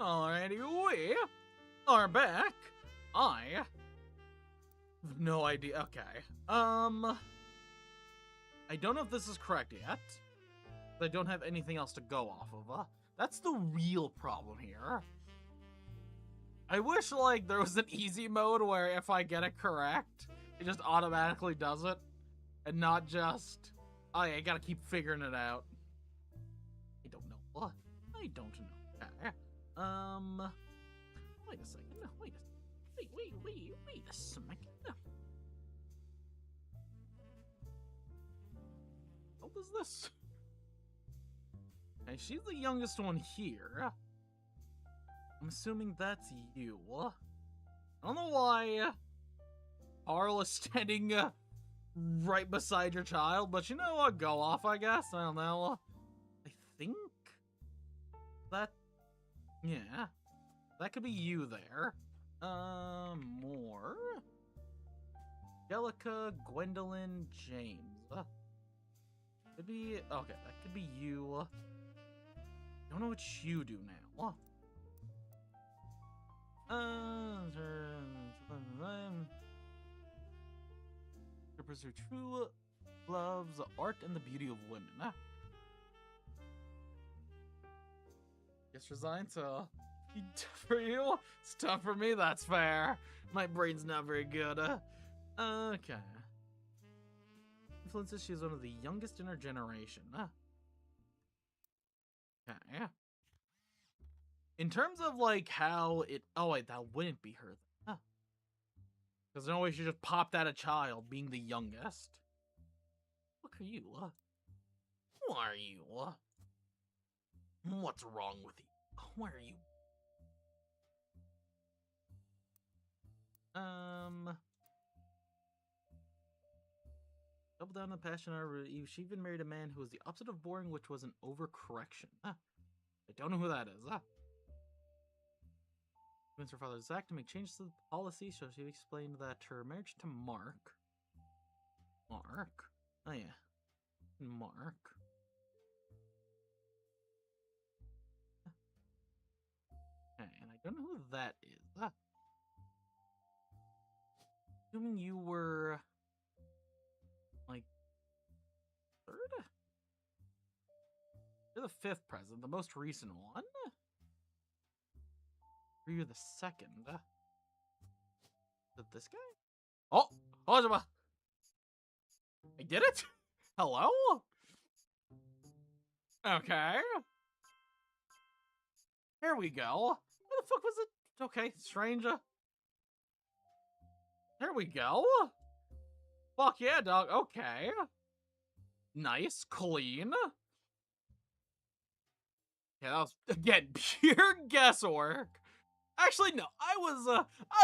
Speaker 1: Alrighty, we are back. I have no idea. Okay. I don't know if this is correct yet. I don't have anything else to go off of. That's the real problem here. I wish, like, there was an easy mode where if I get it correct, it just automatically does it. And not just, oh yeah, I gotta keep figuring it out. I don't know. I don't know. Okay. Wait a second. Wait a second. What is this? Okay, she's the youngest one here. I'm assuming that's you. I don't know why Carl is standing right beside your child, but you know what? Go off, I guess. I don't know. I think that, yeah, that could be you there. More. Angelica, Gwendolyn, James. Could be, okay, that could be you. Don't know what you do now. To pursue true loves, art, and the beauty of women. Guess resigned, so for you, it's tough for me. That's fair. My brain's not very good. Okay. Influences. She's one of the youngest in her generation. Okay. In terms of like how it, oh wait, that wouldn't be her. Because no way she just popped out a child being the youngest. Look at you. Who are you? What's wrong with you? Who are you? Double down on passion. She even married a man who was the opposite of boring, which was an overcorrection. I don't know who that is. Convinced her father Zach to make changes to the policy, so she explained that her marriage to Mark. Oh yeah. Mark. Okay, and I don't know who that is. Assuming you were like third? You're the fifth president, the most recent one? Or you're the second? Is it this guy? Oh! I did it? Hello? Okay. Here we go. Where the fuck was it? Okay, stranger. There we go. Fuck yeah, dog. Okay. Nice, clean. Yeah, that was, again, pure guesswork. Actually, no, I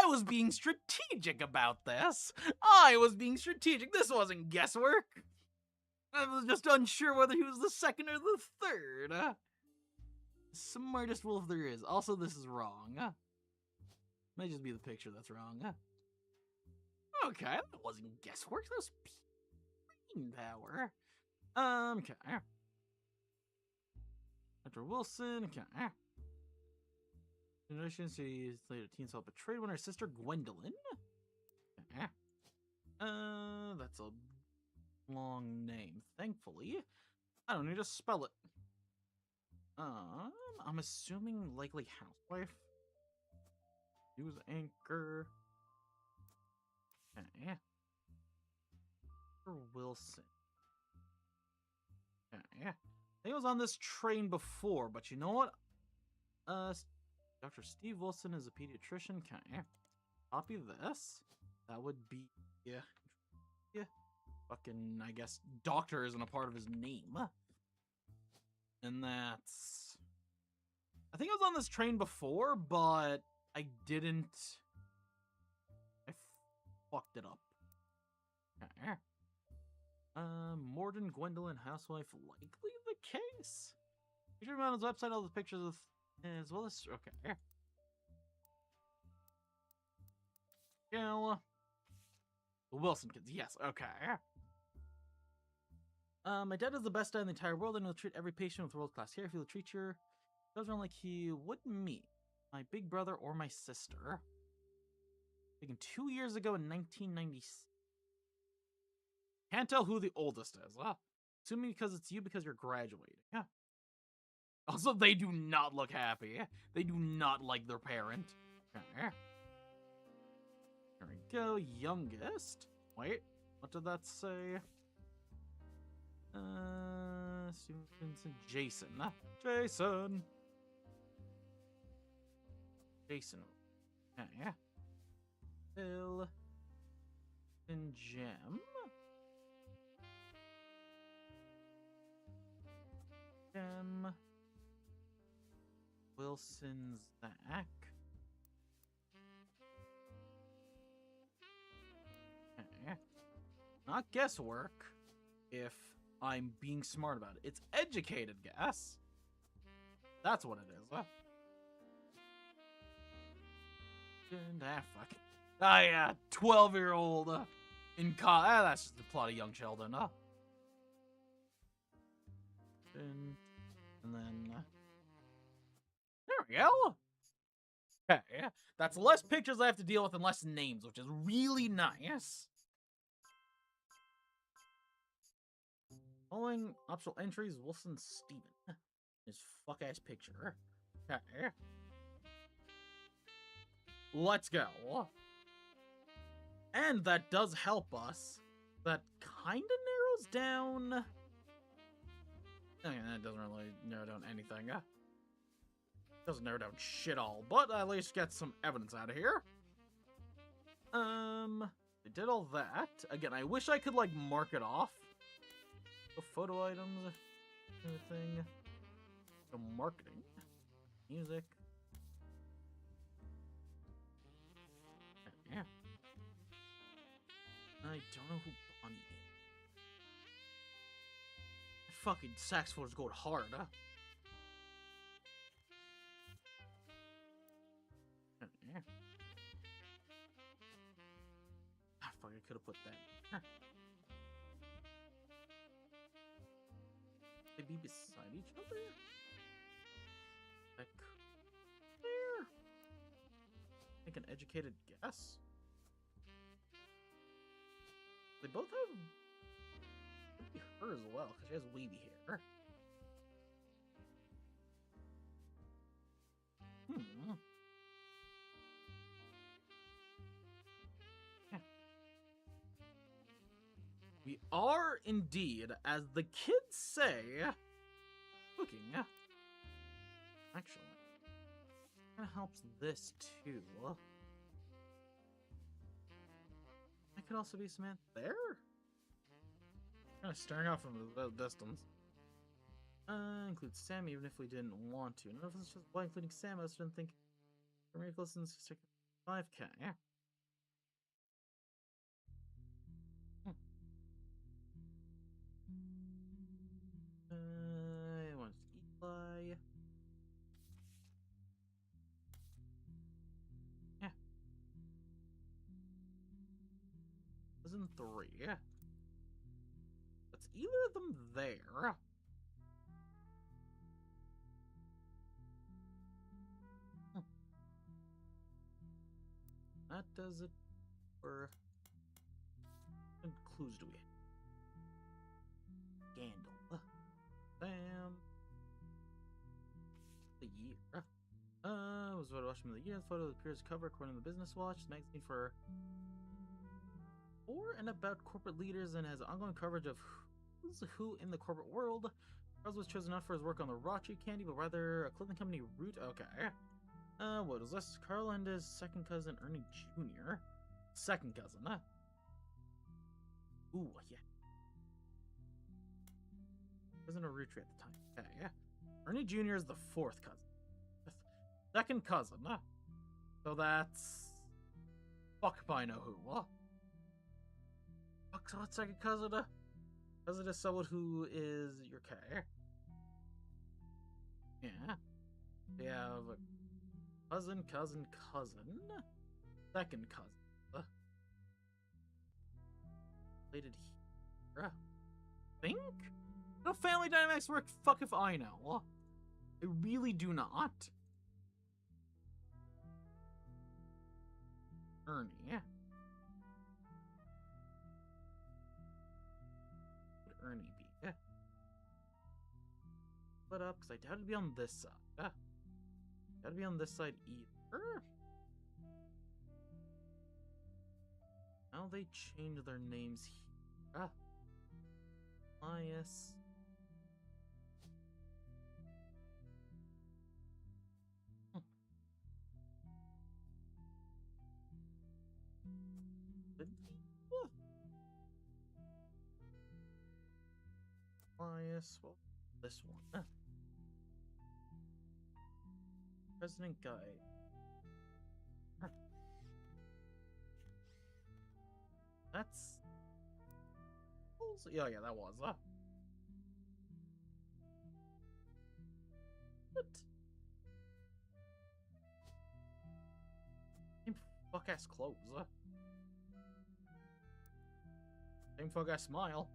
Speaker 1: was being strategic about this. I was being strategic. This wasn't guesswork. I was just unsure whether he was the second or the third. Smartest wolf there is. Also, this is wrong. Might just be the picture that's wrong. Okay, that wasn't guesswork. That was brain power. Okay. Dr. Wilson. Okay. Generation, she's later teen self betrayed when her sister Gwendolyn. Okay. That's a long name. Thankfully, I don't need to spell it. I'm assuming likely housewife. News anchor. Okay. Dr. Wilson. Okay. I think I was on this train before, but you know what? Dr. Steve Wilson is a pediatrician. Okay. Copy this. That would be, yeah. Fucking, I guess, doctor isn't a part of his name. And that's, I think I was on this train before, but I didn't, I fucked it up. Okay. Morden, Gwendolyn, housewife, likely the case? Picture on his website, all the pictures of, as well as, okay. Yeah, the Wilson kids, yes, okay. My dad is the best dad in the entire world, and he'll treat every patient with world-class care. If he'll treat your children like he would me.
Speaker 2: my big brother or my sister. Taken 2 years ago in 1996. Can't tell who the oldest is. Assuming because it's you because you're graduating. Yeah. Also, they do not look happy. They do not like their parent. Okay. There we go. Youngest. Wait, what did that say? Stevenson. Jason. Jason. Jason. Okay. Bill. And Gem. Gem. Wilson. Zach. Okay. Not guesswork. If I'm being smart about it. It's educated guess. That's what it is. Fuck. Ah, yeah. 12-year-old in college. That's just the plot of Young Sheldon. And then... there we go. Okay. That's less pictures I have to deal with and less names, which is really nice. Following optional entries, Wilson Steven. His fuck-ass picture. Okay. Let's go. And that does help us. That kind of narrows down... I mean, that doesn't really narrow down anything. Doesn't narrow down shit all, but at least get some evidence out of here. They did all that. Again, I wish I could, like, mark it off. The photo items, everything. So marketing, music. Yeah. I don't know who Bonnie is. Fucking saxophone's going hard, huh? Yeah. Ah, fuck, I could have put that. They be beside each other? Like, there? Make an educated guess? They both have... could be her as well, because she has wavy hair. We are indeed, as the kids say, cooking. Actually, kind of helps this too. I could also be Samantha there. Kind of staring off from the distance. Include Sam, even if we didn't want to. None of us just why including Sam. I just didn't think. For miracles and 5K. I want Eli. Yeah. Wasn't 3. That's either of them there. That does it for... what clues do we have? Scandal. Sam. The year. Was voted Watchman of the Year. The photo appears cover according to the Business Watch. Magazine for and about corporate leaders and has ongoing coverage of who's who in the corporate world. Charles was chosen not for his work on the Roottrees candy, but rather a clothing company Root. Okay. What is this? Carl and his second cousin Ernie Jr. Second cousin, huh? Ooh, yeah. Wasn't a Roottrees at the time. Okay, yeah. Ernie Jr. is the fourth cousin. Second cousin, huh? So that's... fuck if I know who, huh? Fuck, so what second cousin, Cousin is someone who is your care. Yeah. We have a cousin. Second cousin. Related here. Think? No family dynamics work, fuck if I know. I really do not.
Speaker 1: Ernie. Would Ernie be? Split up, because I doubt it'd be on this side. Doubt it'd be on this side either. Now they change their names here. Elias. Elias, well, this one. President Guy. That's... Yeah, that was. What? Same fuck-ass clothes. Same fuck-ass smile.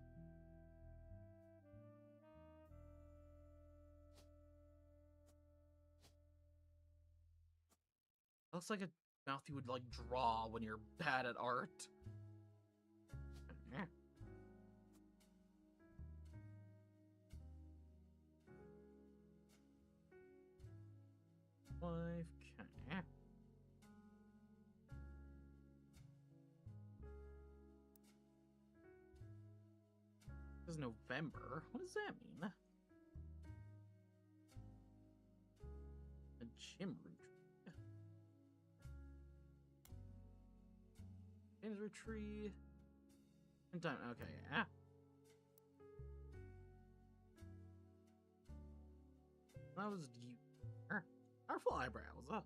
Speaker 1: Looks like a mouth you would, like, draw when you're bad at art. 5K. This is November. What does that mean? A gym retreat. Games retreat. In time. Okay. Yeah. That was you. Powerful eyebrows.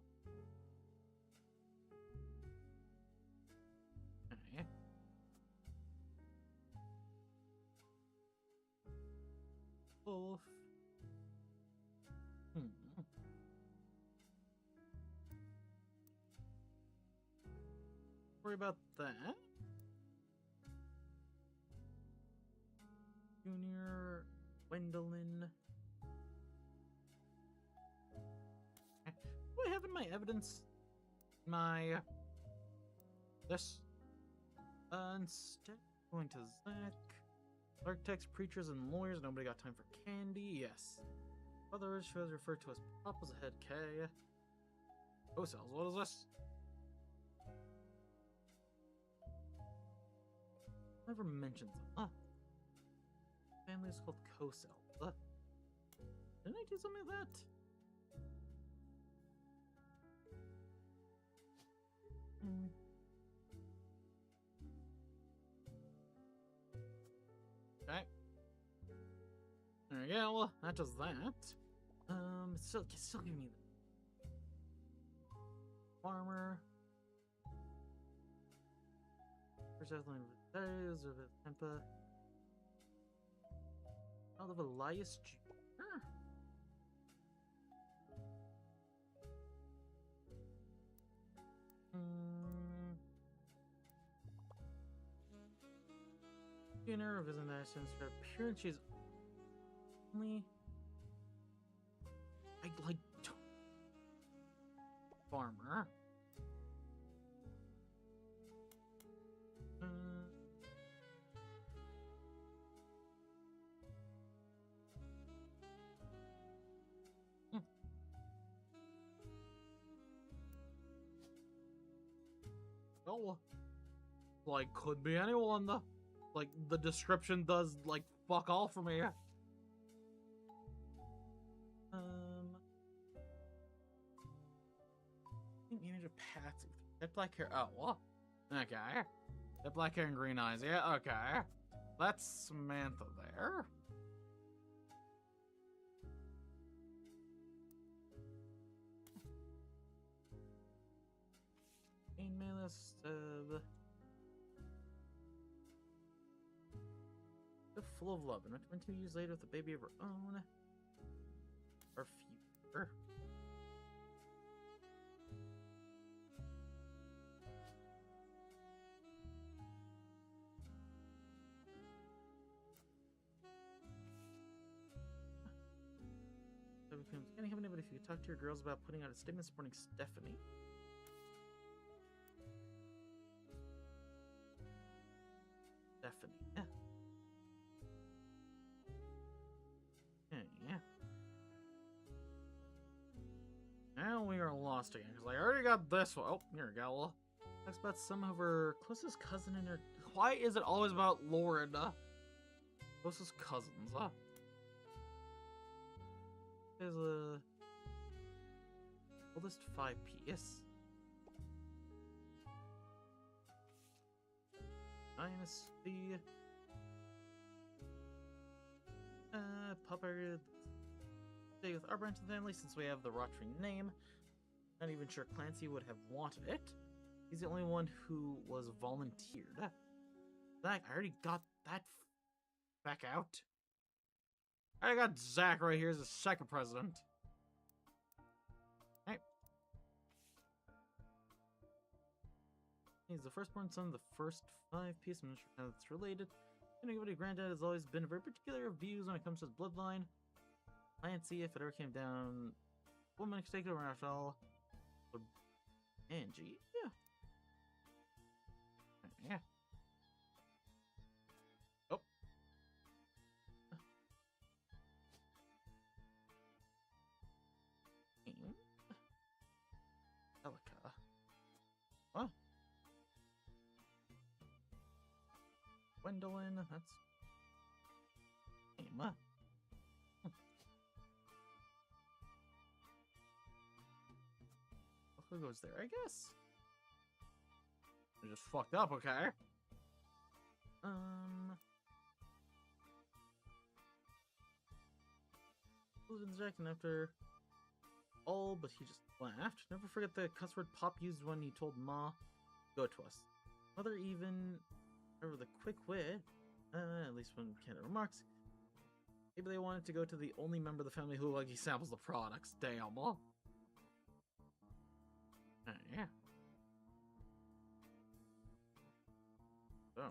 Speaker 1: Okay. Wolf. Worry about that. Junior, Gwendolyn. Do I have in my evidence? This? Instead, going to Zach. Architects, preachers, and lawyers. Nobody got time for candy. Yes. Other shows referred to as Papa's Head K. Co-cells. What is this? Never mentions them. Family is called co-cells. Didn't I do something like that? Okay. There we go. Well, that does that. Still give me the farmer. First outline of the days of Tempa. Out of Elias Jr. Dinner of his innocence. Her appearance, she's only. I like. Farmer. Oh, like, could be anyone, though. Like, the description does, like, fuck all for me. Manager Patsy. Jet black hair. Oh, what? Okay. Jet black hair and green eyes. Yeah, okay. That's Samantha there. Email us of full of love, and 22 years later with a baby of her own. Our future. Can't have anybody if you could talk to your girls about putting out a statement supporting Stephanie.
Speaker 2: Stephanie. Yeah. Yeah. Now we are lost again, because I already got this one. Oh, here we go. Talks about some of her closest cousin in her... Why is it always about Lauren? Closest cousins, There's a... oldest 5-piece. Dynasty. Pupper. Stay with our branch of the family since we have the Roottrees name. Not even sure Clancy would have wanted it. He's the only one who was volunteered. Zach, I already got that back out. I got Zach right here as the second president. Hey. He's the firstborn son of the first 5-piece. I'm not sure how that's related. Anybody, granddad has always been very particular views when it comes to his bloodline. Clancy, if it ever came down, woman could take it over after all. But Angie, yeah. Yeah. Oh. Elika. What? Gwendolyn, that's... Name. Who goes there, I guess? I just fucked up, okay? Living Jack, and after all, but he just laughed. Never forget the cuss word Pop used when he told Ma, go to us. Mother even, over the quick wit, at least when Canada remarks, maybe they wanted to go to the only member of the family who, like, he samples the products. Damn, Ma. Yeah. So,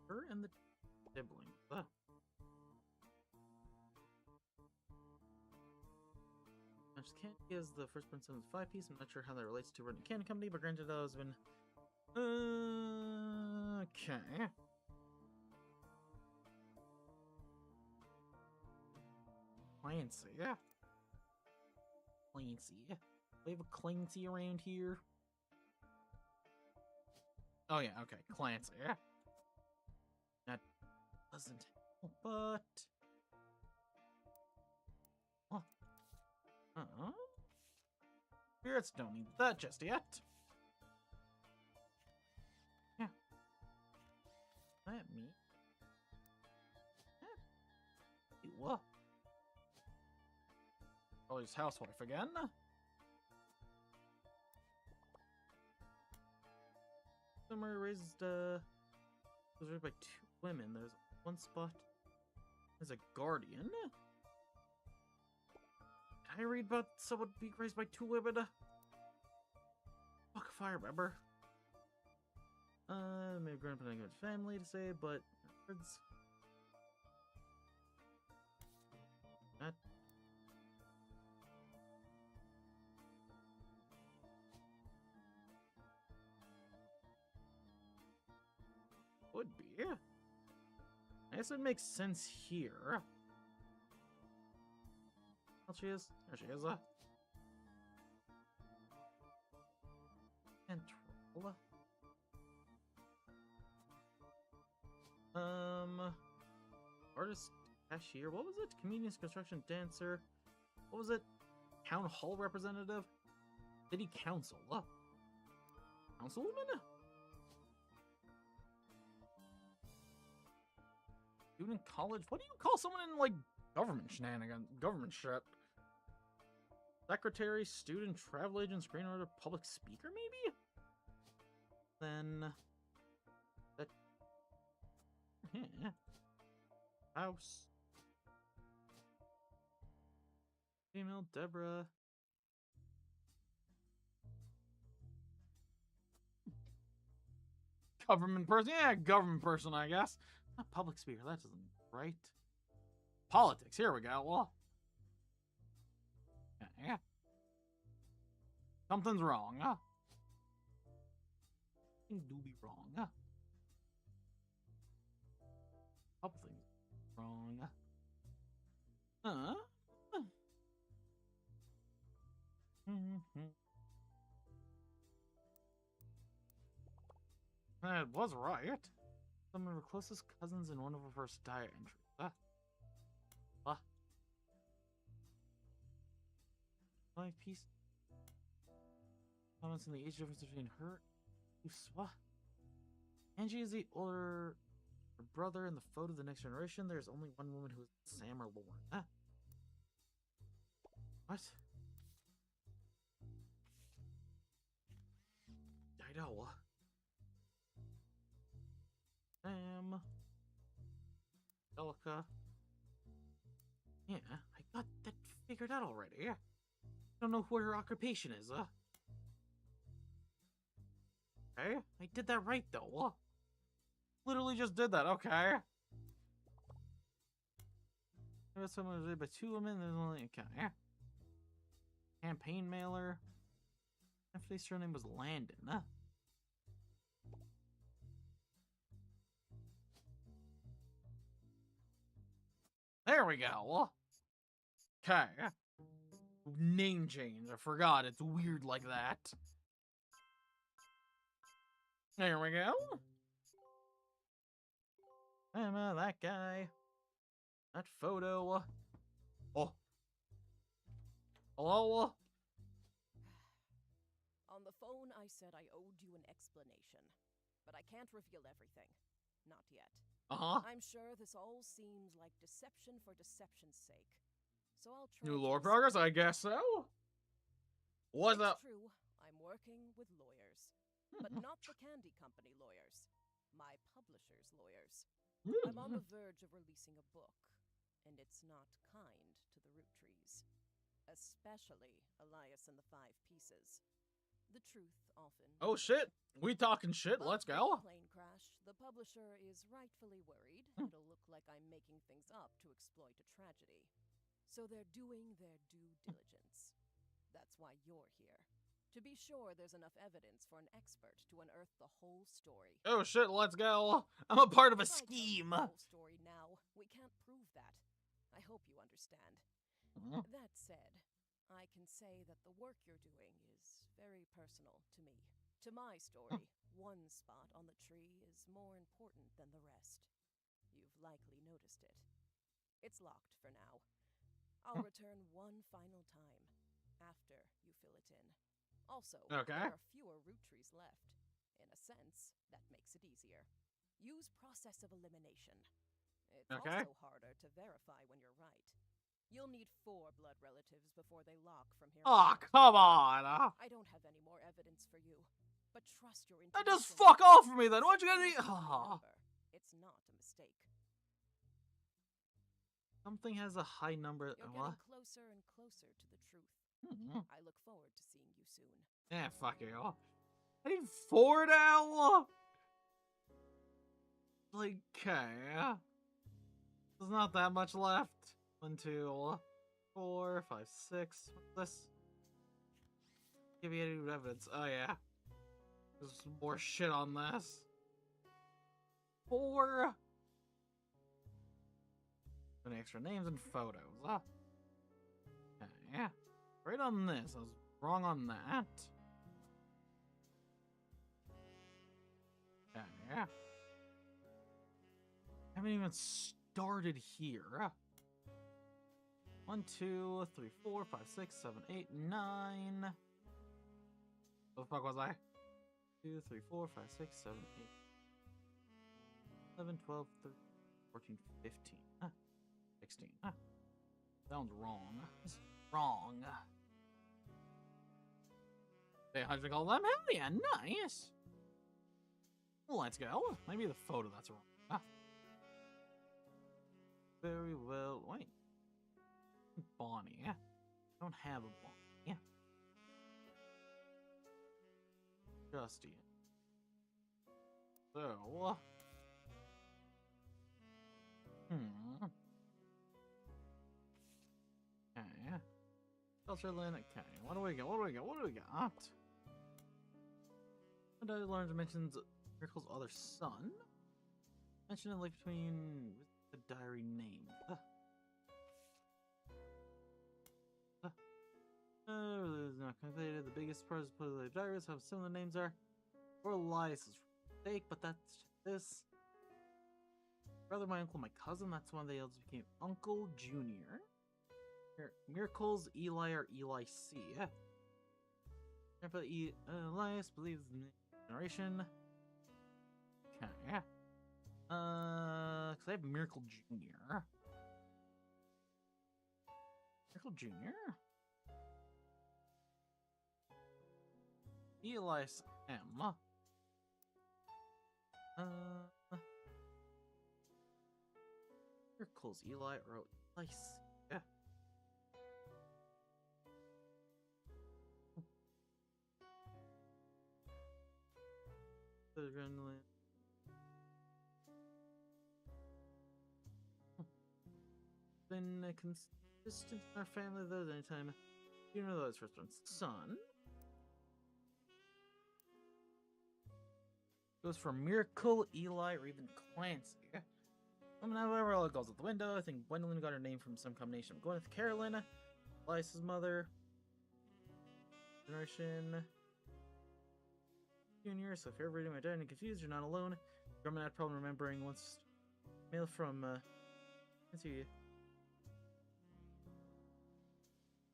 Speaker 2: her and the siblings. I just can't as the first prince of the 5-piece. I'm not sure how that relates to running a candy company, but granted, that has been okay. Clancy, yeah. Clancy. We have a Clancy around here. Oh yeah, okay, Clancy. Yeah. That doesn't help, but spirits don't need that just yet. Yeah. That me. What? Oh, his housewife again. Summer raised was raised by 2 women. There's one spot. There's a guardian. Did I read about someone being raised by 2 women? Fuck if I remember. Maybe grandpa didn't have a family to say, but words. That. Would be. I guess it makes sense here. Oh, she is. There she is. Control. Artist, cashier. What was it? Comedians, construction, dancer. What was it? Town hall representative. City council. Councilwoman. Student college? What do you call someone in, like, government shenanigans? Government shit. Secretary, student, travel agent, screenwriter, public speaker, maybe? Then... that... Yeah. House. Female, Deborah. Government person? Yeah, government person, I guess. Not public speaker, that doesn't right. Politics, here we go. Well, yeah. Something's wrong, huh? Things do be wrong. Couple things wrong. Huh? It was right. Some of her closest cousins in one of her first diary entries. Ah. 5 piece. Comments on the age difference between her. Angie is the older brother in the photo of the next generation. There's only one woman who is Sam or Lauren. What? I know. Sam. Delica. Yeah, I got that figured out already. I don't know what her occupation is. Okay, I did that right though. Literally just did that. Okay. There was someone read by 2 women. There's only okay. Campaign mailer. Anthony's surname was Landon. There we go. Okay. Name change. I forgot. It's weird like that. There we go. Emma, that guy. That photo. Oh. Hello?
Speaker 3: On the phone, I said I owed you an explanation. But I can't reveal everything. Not yet.
Speaker 2: Uh-huh.
Speaker 3: I'm sure this all seems like deception for deception's sake. So I'll try.
Speaker 1: New lore progress? I guess so. What's up?
Speaker 3: It's true. I'm working with lawyers. But not the candy company lawyers. My publisher's lawyers. I'm on the verge of releasing a book. And it's not kind to the Roottrees. Especially Elias and the 5 Pieces. The truth often.
Speaker 1: Oh shit! We talking shit. Let's go.
Speaker 3: Plane crash. The publisher is rightfully worried it'll look like I'm making things up to exploit a tragedy. So they're doing their due diligence. That's why you're here. To be sure, there's enough evidence for an expert to unearth the whole story.
Speaker 1: Oh shit! Let's go. I'm a part of a
Speaker 3: If I tell you
Speaker 1: scheme.
Speaker 3: the whole story now, we can't prove that. I hope you understand. That said, I can say that the work you're doing is very personal to me. To my story, one spot on the tree is more important than the rest. You've likely noticed it. It's locked for now. I'll return one final time, after you fill it in. Also,
Speaker 1: Okay.
Speaker 3: there are fewer Roottrees left. In a sense, that makes it easier. Use process of elimination. It's
Speaker 1: Okay.
Speaker 3: also harder to verify when you're right. You'll need 4 blood relatives before they lock from here
Speaker 1: Aw,
Speaker 3: on out.
Speaker 1: come on.
Speaker 3: I don't have any more evidence for you, but trust your
Speaker 1: That
Speaker 3: intuition.
Speaker 1: just fuck off from me then. What you gonna do?
Speaker 3: Remember, it's not a mistake.
Speaker 2: Something has a high number.
Speaker 3: You're
Speaker 2: What?
Speaker 3: getting closer and closer to the truth.
Speaker 2: Mhm.
Speaker 3: I look forward to seeing you soon.
Speaker 1: Yeah, fuck you. I need 4 now. Like, okay. There's not that much left. 1, 2, 4, 5, 6. What's this? Give me any evidence. Oh yeah. There's some more shit on this. 4. Any extra names and photos. Okay. Right on this. I was wrong on that. Okay. Haven't even started here. 1, 2, 3, 4, 5, 6, 7, 8, 9. What the fuck was I? 2, 3, 4, 5, 6, 7, 8, 11, 12, 13, 14, 15. 16. Sounds wrong. It's wrong. Hey, how'd you call them? Hell yeah, nice. Let's go. Maybe the photo that's wrong. Very well. Wait. Bonnie. I don't have a Bonnie. Justy. So. Okay. Culture Lynn. Okay. What do we got? What do we got? What do we got?
Speaker 2: Diary Lawrence mentions Miracle's other son. Mention it like between the diary name. It's not calculated. The biggest part of the diaries how similar names are. Or Elias is fake, but that's this. Brother, my uncle, my cousin. That's when they also became Uncle Junior. Miracles, Eli, or Eli C. Grandpa Elias believes in generation. Okay. Cause I have Miracle Junior. Miracle Junior. Elias M. Miracles Eli or Eli C. Yeah. Adrenaline. Been consistent in our family though. Anytime you know those first one's son goes for Miracle, Eli, or even Clancy. However, all it goes out the window. I think Gwendolyn got her name from some combination of Gwyneth, Carolyn, Elias's mother, Generation Junior. So if you're ever reading my diary and confused, you're not alone. Grandma had problem remembering once mail from let's see.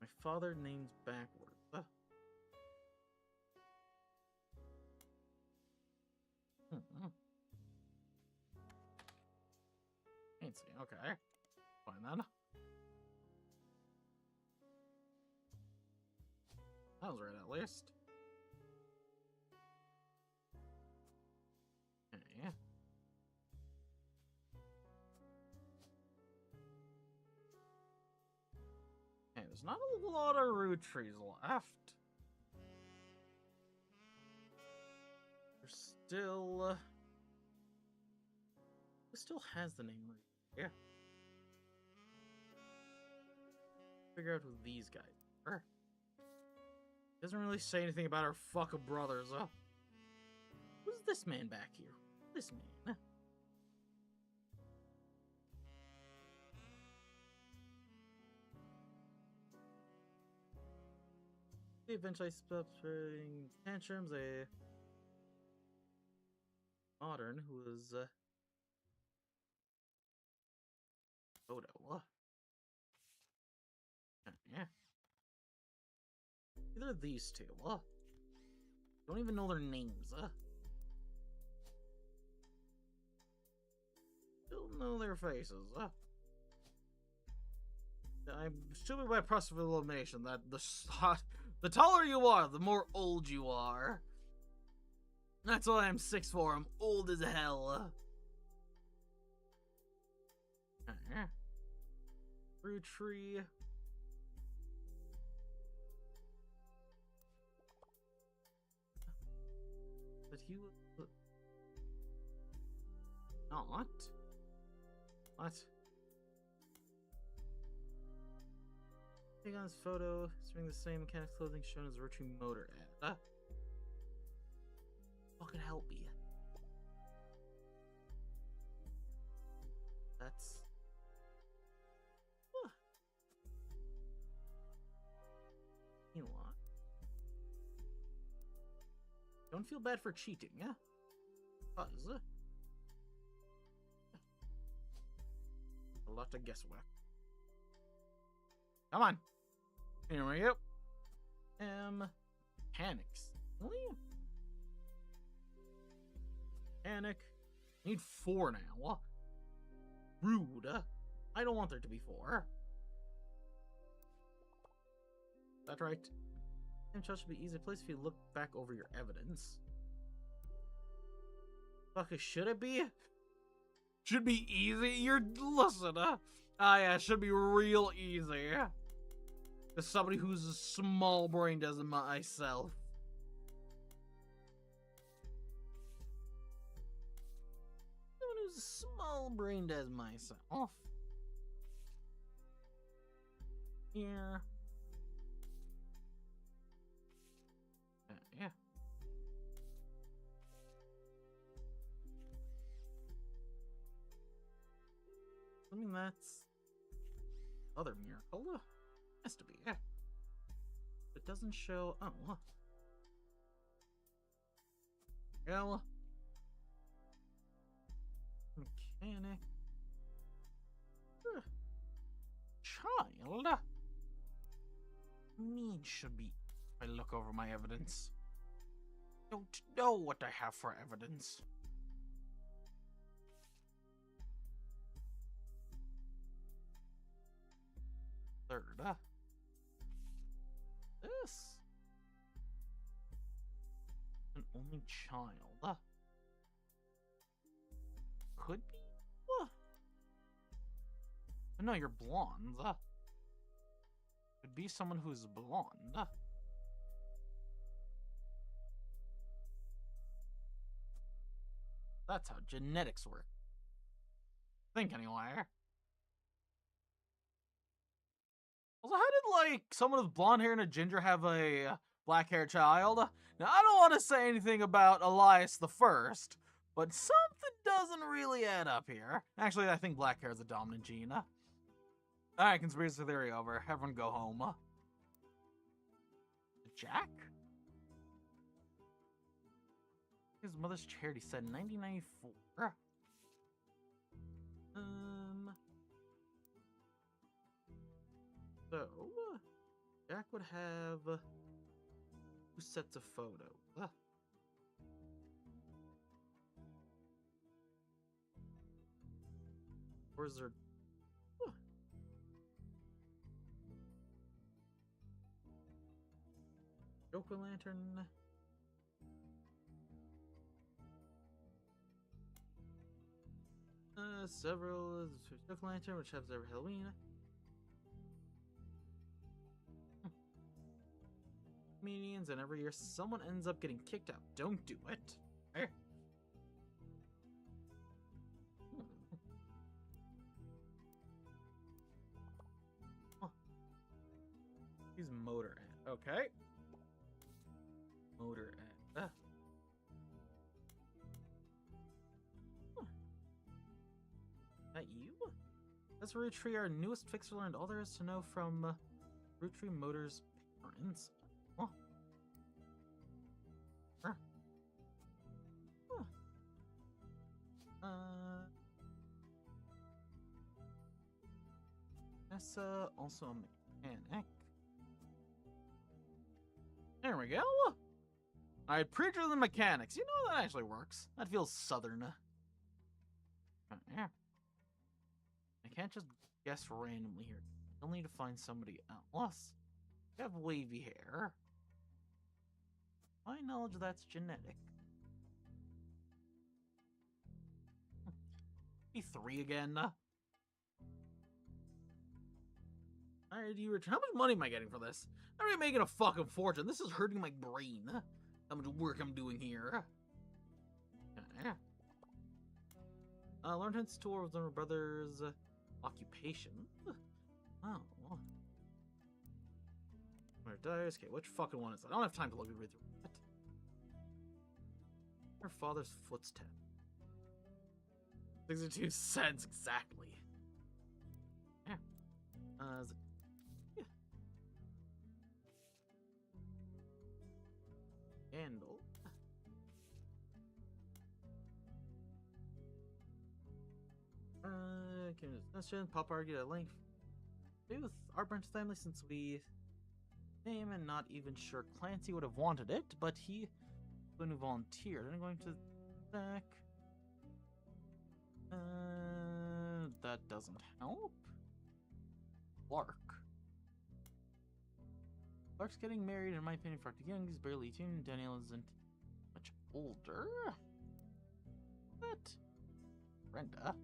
Speaker 2: My father names backwards. Fancy, okay. Fine then. That was right at least. Okay. Okay, there's not a lot of Roottrees left. There's still it still has the name right. Yeah. Figure out who these guys are. Doesn't really say anything about our fucking brothers. Who's this man back here? This man. He eventually stops throwing tantrums. A modern who was photo. Yeah. Either of these two. Don't even know their names. Don't know their faces. I'm assuming by process of elimination that the taller you are, the more old you are. That's why I'm 6'4". I'm old as hell. Roottrees. But he was not. What? Take on his photo, he's wearing the same mechanic clothing shown as Rotary Motor ad. Fucking help me. That's you know what? Don't feel bad for cheating, yeah? Buzz. A lot of guesswork. Come on. Here we go. Panics. Really? Panic. Need 4 now. Rude. I don't want there to be 4. That's right. Trial should be easy place if you look back over your evidence. Fuck, should it be? Should be easy? You're listen, yeah, it should be real easy. As somebody who's as small-brained as myself. Someone who's as small-brained as myself. Yeah. Yeah. that's other miracle. Has to be. It doesn't show. Oh. Well. Mechanic. Child. Need should be. I look over my evidence. Don't know what I have for evidence. Third. This. An only child. Could be. No, you're blonde. Could be someone who's blonde. That's how genetics work. Think anyway. Also, how did, like, someone with blonde hair and a ginger have a black-haired child? Now, I don't want to say anything about Elias the First, but something doesn't really add up here. Actually, I think black hair is a dominant gene. Alright, conspiracy theory over. Everyone go home. Jack? His mother's charity said 1994. So, Jack would have 2 sets of photos. Where's there? Joker Lantern. Several Joker Lantern, which has every Halloween. Comedians, and every year someone ends up getting kicked out. Don't do it. There. He's Motor Ant. Okay. Motor Ant. That you? That's Roottrees, our newest fixer, learned all there is to know from Roottrees Motor's parents. Huh. Nessa, also a mechanic. There we go. Alright, preacher than mechanics. You know, that actually works. That feels southern. Yeah. I can't just guess randomly here. I'll need to find somebody else. You have wavy hair. My knowledge that's genetic. Be 3 again. Alright, you return. How much money am I getting for this? I'm already making a fucking fortune. This is hurting my brain. How much work I'm doing here. Okay. Learn hints tour with my brother's occupation. Oh. Where dies? Okay, which fucking one is that? I don't have time to look through it. Her father's footstep. 62 cents exactly. Yeah. Candle. Discussion. Pop argued at length. With our branch family since we name and not even sure Clancy would have wanted it, but he going to volunteer. I'm going to back. That doesn't help. Clark's getting married, in my opinion, Clark the Young is barely 18. Daniel isn't much older. But Brenda.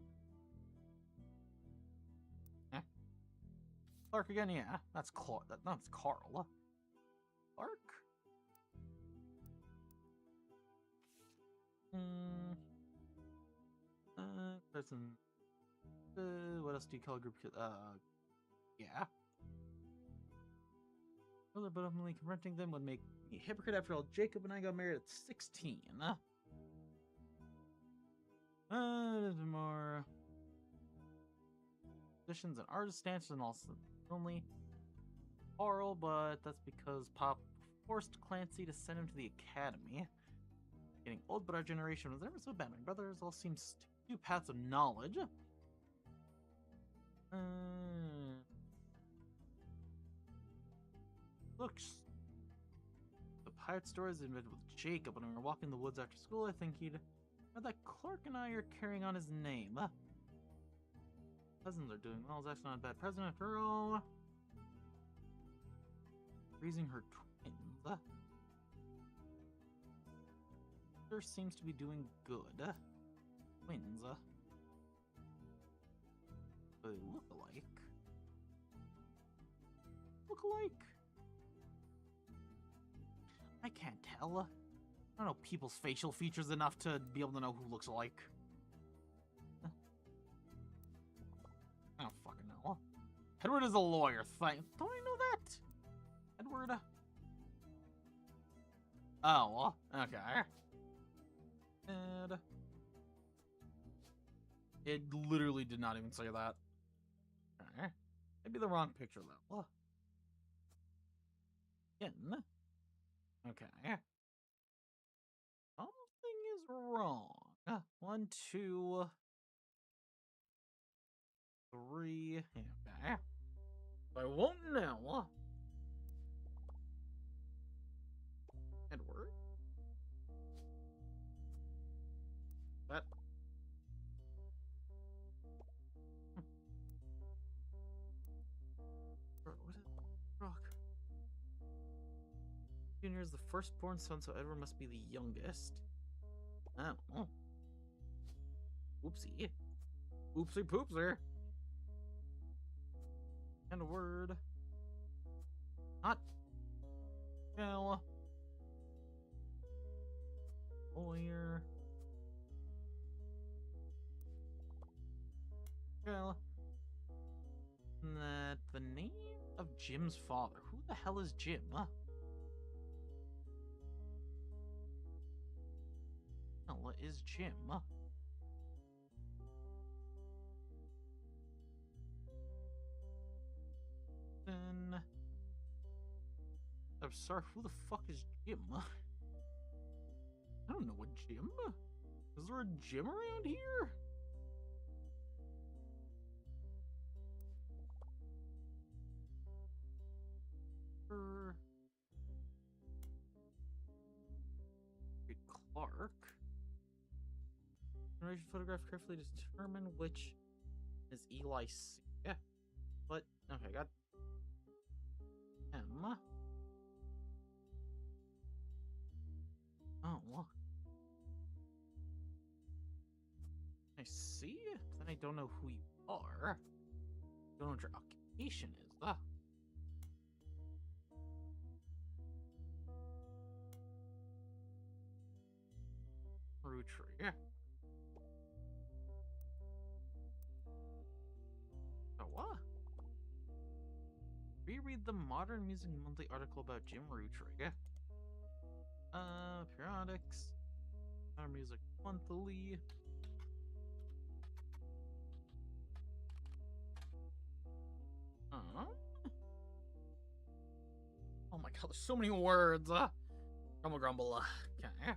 Speaker 2: Clark again, yeah. That's Clark. That's Carl. Clark? Person. What else do you call a group? Yeah. But I'm only confronting them would make me a hypocrite. After all, Jacob and I got married at 16. More. musicians and artists dancers and also only Carl, but that's because Pop forced Clancy to send him to the academy. Getting old, but our generation was never so bad. My brothers all seem to two paths of knowledge. Looks. The pirate story is invented with Jacob. When we were walking the woods after school, I think he'd heard that Clark and I are carrying on his name. Cousins are doing well. Is actually not a bad present after all. Raising her twins. Sister seems to be doing good. Twins. They look alike. Look alike. I can't tell. I don't know people's facial features enough to be able to know who looks alike. I don't fucking know. Edward is a lawyer. Don't I know that? Edward. Oh, okay. And it literally did not even say that. Okay. Maybe the wrong picture though. Again. Okay. Something is wrong. 1, 2, 3. Okay. I won't know. Edward. That. What is it? Rock. Junior is the firstborn son, so Edward must be the youngest. Oh. Oopsie. Oopsie poopser. And a word. Not. No. Lawyer. Well. That the name of Jim's father. Who the hell is Jim? What is Jim? Then I'm sorry, who the fuck is Jim? I don't know a Jim. Is there a Jim around here? Clark. Generation photograph carefully to determine which is Eli C. Yeah. But okay, got M. Oh. I see. Then I don't know who you are. Don't know what your occupation is. Roottrees. Oh, what? Reread the Modern Music Monthly article about Jim Roottrees. Periodics. Modern Music Monthly. Oh my god, there's so many words. Grumble. Okay.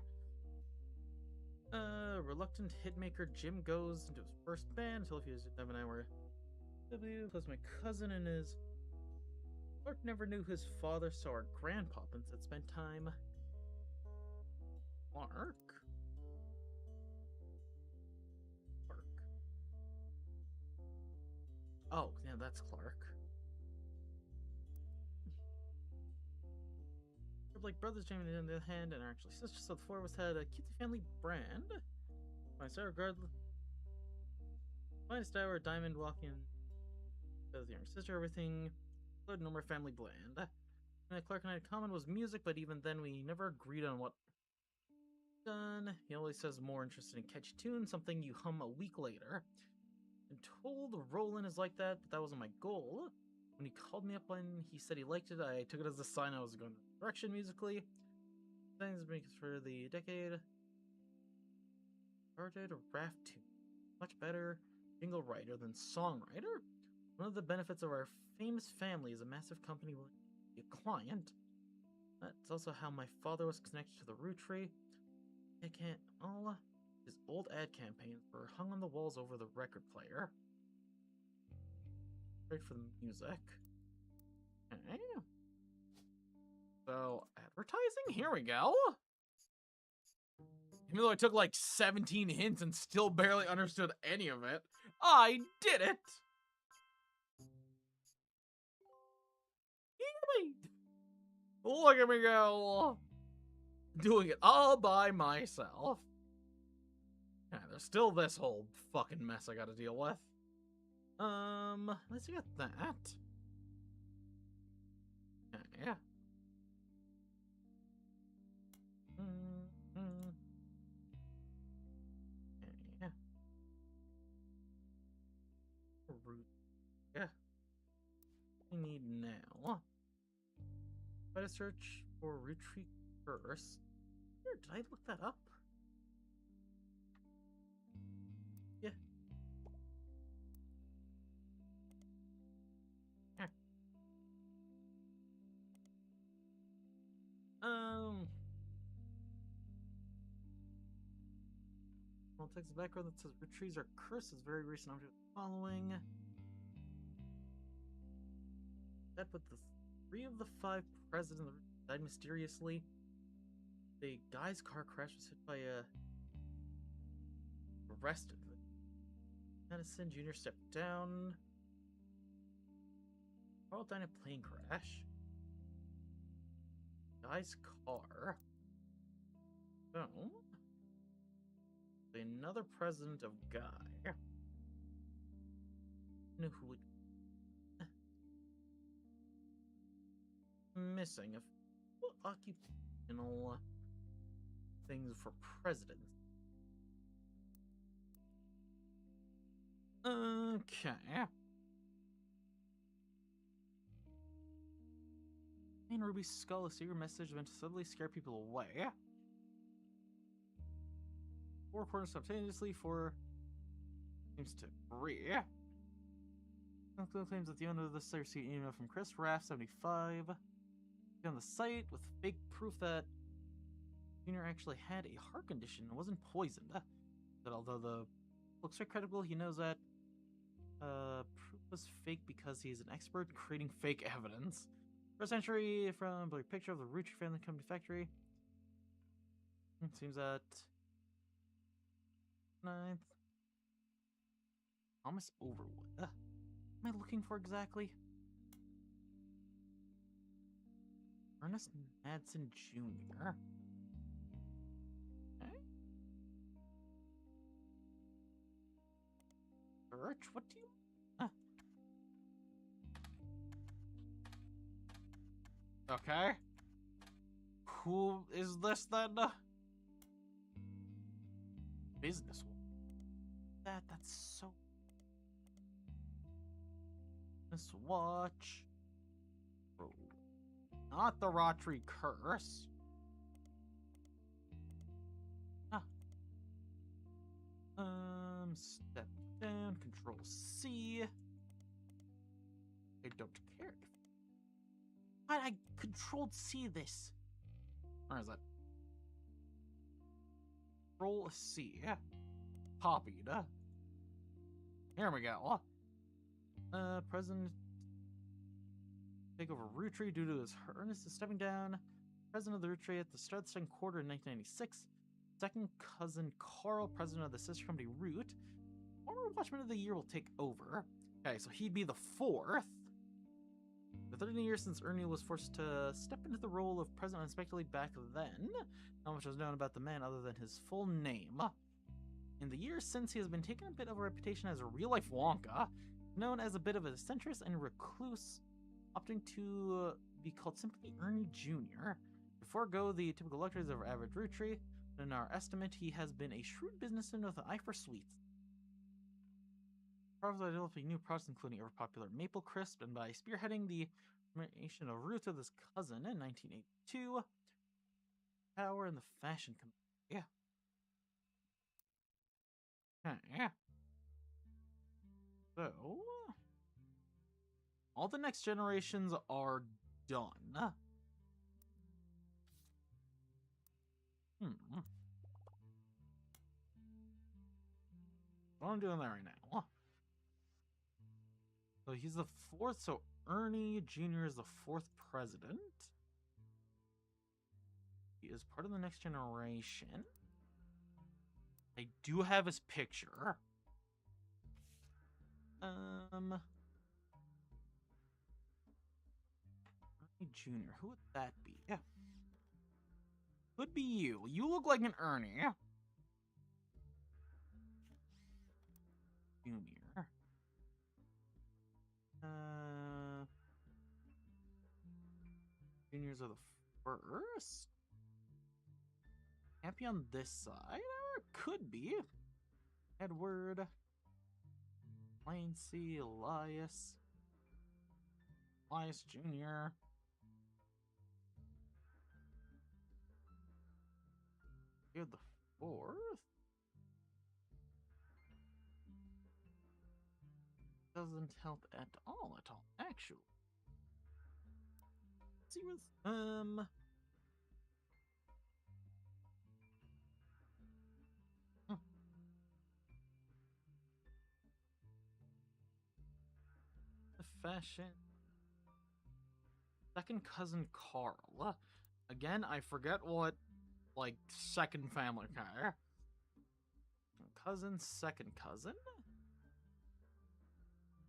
Speaker 2: Reluctant hitmaker Jim goes into his first band until he was Dev and I were W plus my cousin and his Clark never knew his father, so our grandpapa had spent time. Clark? Oh, yeah, that's Clark. We're like brothers, Jamie on the other hand, and are actually sisters, so the four of us had a cutesy family brand. My star regardless. Finest hour, diamond walking. With the younger sister, everything. Good, no more family bland. And Clark and I had in common was music, but even then we never agreed on what done. He always says more interested in catchy tunes, something you hum a week later. I'm told Roland is like that, but that wasn't my goal. When he called me up when he said he liked it, I took it as a sign I was going in the direction musically. Things for the decade. Started a raft tune. Much better jingle writer than songwriter. One of the benefits of our famous family is a massive company will be a client. That's also how my father was connected to the Roottrees. All his old ad campaigns were hung on the walls over the record player. Great for the music. Okay. So, advertising? Here we go. Even though I took like 17 hints and still barely understood any of it, I did it! Look at me go! Doing it all by myself. Yeah, there's still this whole fucking mess I gotta deal with. Let's get that. Yeah. Yeah. Yeah. We need now. Try to search for retreat first. Here, did I look that up? Yeah. Here. Well, it takes a background that says Roottrees are cursed. It's very recent object following. That but the 3 of the 5 presidents died mysteriously. The guy's car crash was hit by a arrested. Madison Jr. stepped down. Carl died in a plane crash. Guy's car. So, another president of Guy. Knew who would missing a occupational things for presidents. Okay. In Ruby's skull, a secret message meant to subtly scare people away. 4 corners simultaneously for seems to agree. Claims that the owner of this site received an email from Chris Raff 75 on the site with fake proof that Junior actually had a heart condition and wasn't poisoned. That although the looks very credible, he knows that proof was fake because he's an expert in creating fake evidence. First entry from a picture of the Roottrees family company factory. It seems that 9th. Thomas Overwood. What am I looking for exactly? Ernest Madsen Jr. Okay. Search? What do you... Okay. Who is this then? Business. That's so... Let's watch. Not the Roottrees curse. Step down, Control C. I don't care. I Controlled C this. Where is it? Control C. Copied. Here we go. President take over Roottrees due to his Ernest is stepping down. President of the Roottrees at the start of the second quarter in 1996. Second cousin Carl, president of the sister company Root. Former Watchman of the Year will take over. Okay, so he'd be the 4th. The 13 years since Ernie was forced to step into the role of president unexpectedly back then. Not much was known about the man other than his full name. In the years since, he has been taking a bit of a reputation as a real-life Wonka, known as a bit of a eccentric and recluse, opting to be called simply Ernie Jr. To forego the typical luxuries of our average Roottrees, in our estimate, he has been a shrewd businessman with an eye for sweets. Probably developing new products, including ever-popular Maple Crisp, and by spearheading the formation of Roots with his cousin in 1982, power in the fashion community. Yeah. So, All the next generations are done. What I'm doing that right now. So he's the fourth, so Ernie Jr. is the fourth president. He is part of the next generation. I do have his picture. Ernie Jr., who would that be? Yeah. Could be you. You look like an Ernie. Junior. Juniors are the first. Can't be on this side, or it could be. Edward. Clancy, Elias. Elias Jr. You're the fourth. Doesn't help at all, actually. Let's see with the fashion. Second cousin Carl. Again, I forget what, like, second family car. Cousin, second cousin.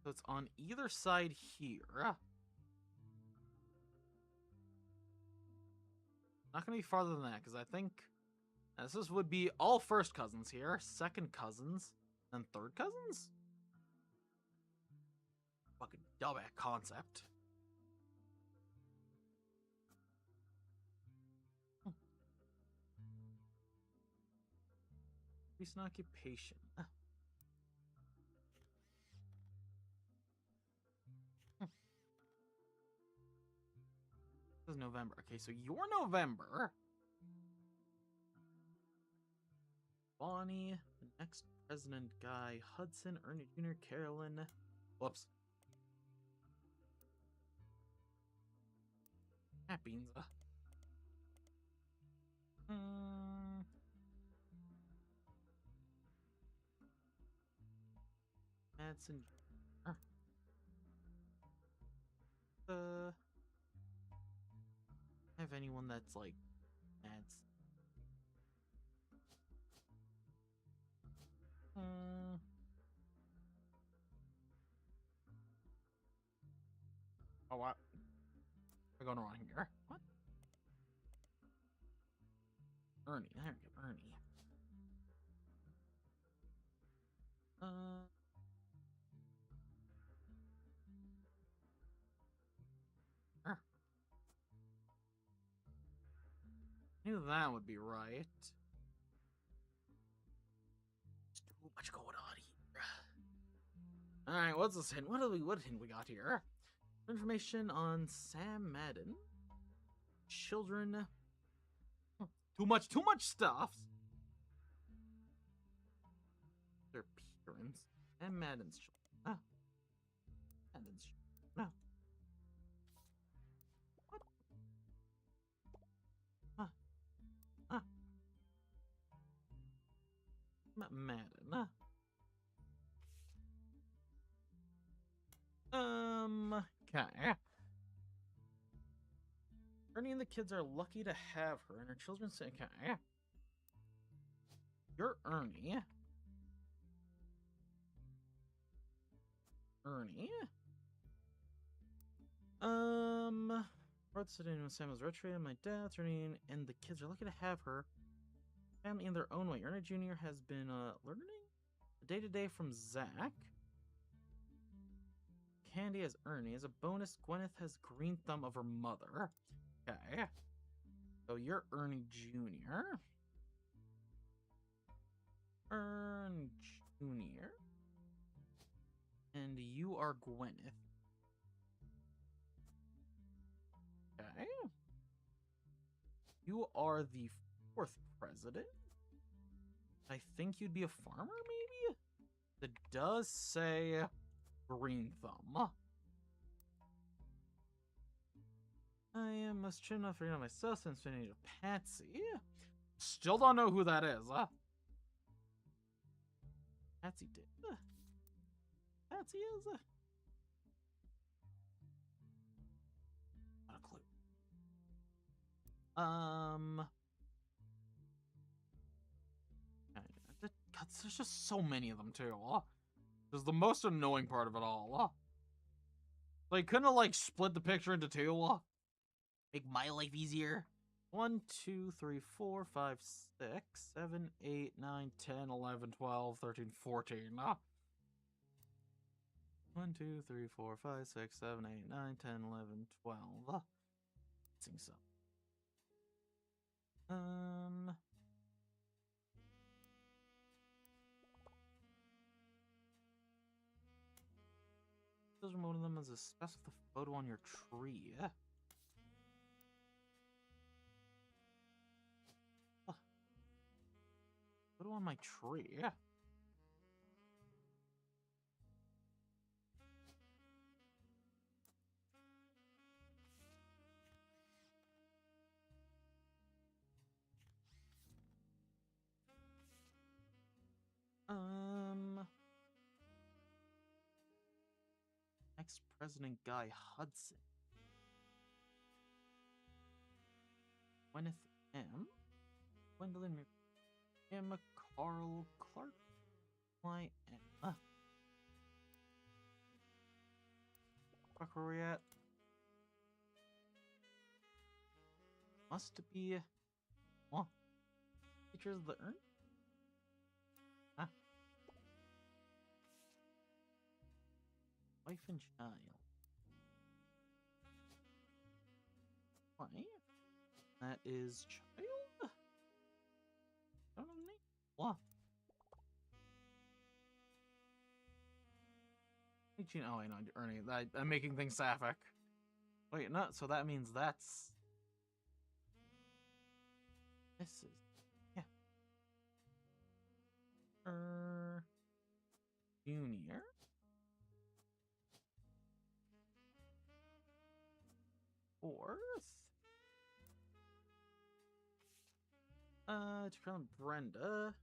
Speaker 2: So it's on either side here. Not gonna be farther than that, because I think this would be all first cousins here, second cousins, and third cousins? Fucking dumbass concept. Recent occupation. This is November. Okay, so you're November. Bonnie, the next president guy, Hudson, Ernie Jr., Carolyn. Whoops. Beans. Madsen. Have anyone that's like Mads? Oh, what? We're going wrong here. What? Ernie. There we go. Ernie. Knew that would be right. There's too much going on here. Alright, what's this hint? What hint we got here? Information on Sam Madden. Children. Too much stuff. Their parents. Sam Madden's children. Madden's children. No. Madden. Okay. Ernie and the kids are lucky to have her, and her children say, okay. You're Ernie. What's it in when Sam was retrograde? My dad's Ernie, and the kids are lucky to have her. Family in their own way. Ernie Jr. has been learning day-to-day from Zach. Candy as Ernie. As a bonus, Gwyneth has green thumb of her mother. Okay. So you're Ernie Jr. Ernie Jr. And you are Gwyneth. Okay. You are the fourth president. I think you'd be a farmer, maybe? That does say green thumb. I am must try not forget myself since finding a Patsy. Still don't know who that is. Patsy did. Patsy is. Not a clue. God, there's just so many of them too. This is the most annoying part of it all. Like, couldn't have like split the picture into two? Make my life easier. 1, 2, 3, 4, 5, 6, 7, 8, 9, 10, 11, 12, 13, 14. 1, 2, 3, 4, 5, 6, 7, 8, 9, 10, 11, 12. I think so. Those are one of them as a specify the photo on your tree. Photo on my tree. Ex-President Guy Hudson. Gwyneth M. Gwendolyn M. Carl Clark. Y. M. Fuck, where we at? Must be. What? Pictures of the urn? Huh? Wife and child. Why? That is child? I don't know the name. What? Oh, wait, no, Ernie. I'm making things sapphic. Wait, no, so that means that's. This is. Yeah. Junior. Fourth. To crown Brenda.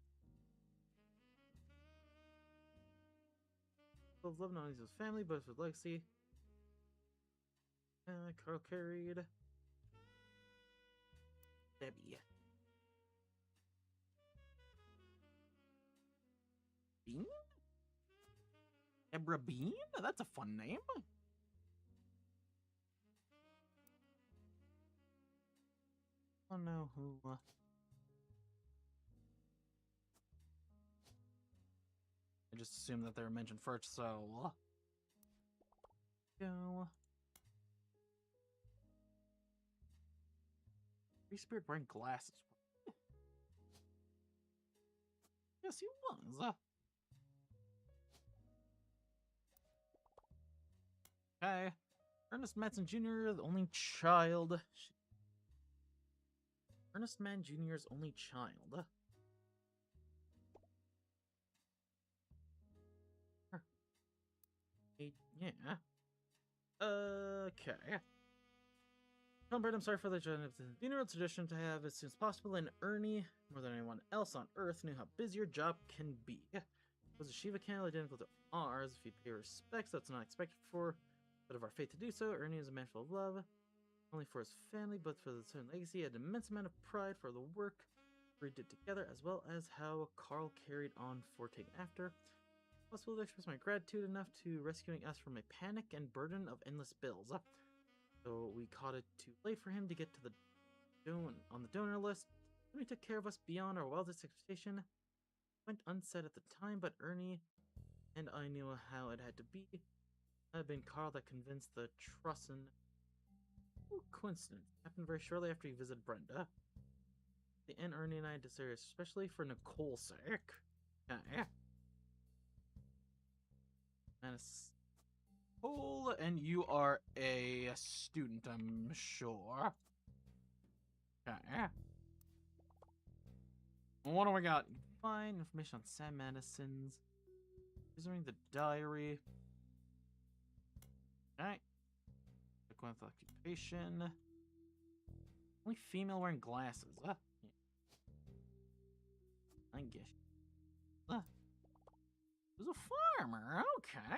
Speaker 2: Of love not only his family, but his legacy. Carl carried. Debbie. Bean? Deborah Bean? That's a fun name. I don't know who. I just assumed that they were mentioned first, so. Go. Free Spirit wearing glasses. Yes, he was. Okay. Ernest Madsen Jr., the only child. Ernest Mann Jr.'s only child. Yeah. Okay. Brett, I'm sorry for the funeral tradition to have as soon as possible, and Ernie, more than anyone else on Earth, knew how busy your job can be. It was a Shiva candle identical to ours. If you pay respects, that's not expected for, but of our fate to do so. Ernie is a man full of love, not only for his family, but for the certain legacy. He had an immense amount of pride for the work we did together, as well as how Carl carried on forting after. Possible to express my gratitude enough to rescuing us from a panic and burden of endless bills. So we caught it too late for him to get to the on the donor list. Ernie took care of us beyond our wildest expectation. Went unsaid at the time, but Ernie and I knew how it had to be. It had been Carl that convinced the Trusson. Ooh, coincidence. Happened very shortly after he visited Brenda. The end, Ernie and I had to serious, especially for Nicole's sake. Yeah. Nicole, and you are a student, I'm sure. Okay. What do we got? Find information on Sam Madison's. Resuming the diary. Okay. Click with occupation. Only female wearing glasses. Yeah. I guess. Who's a farmer? Okay.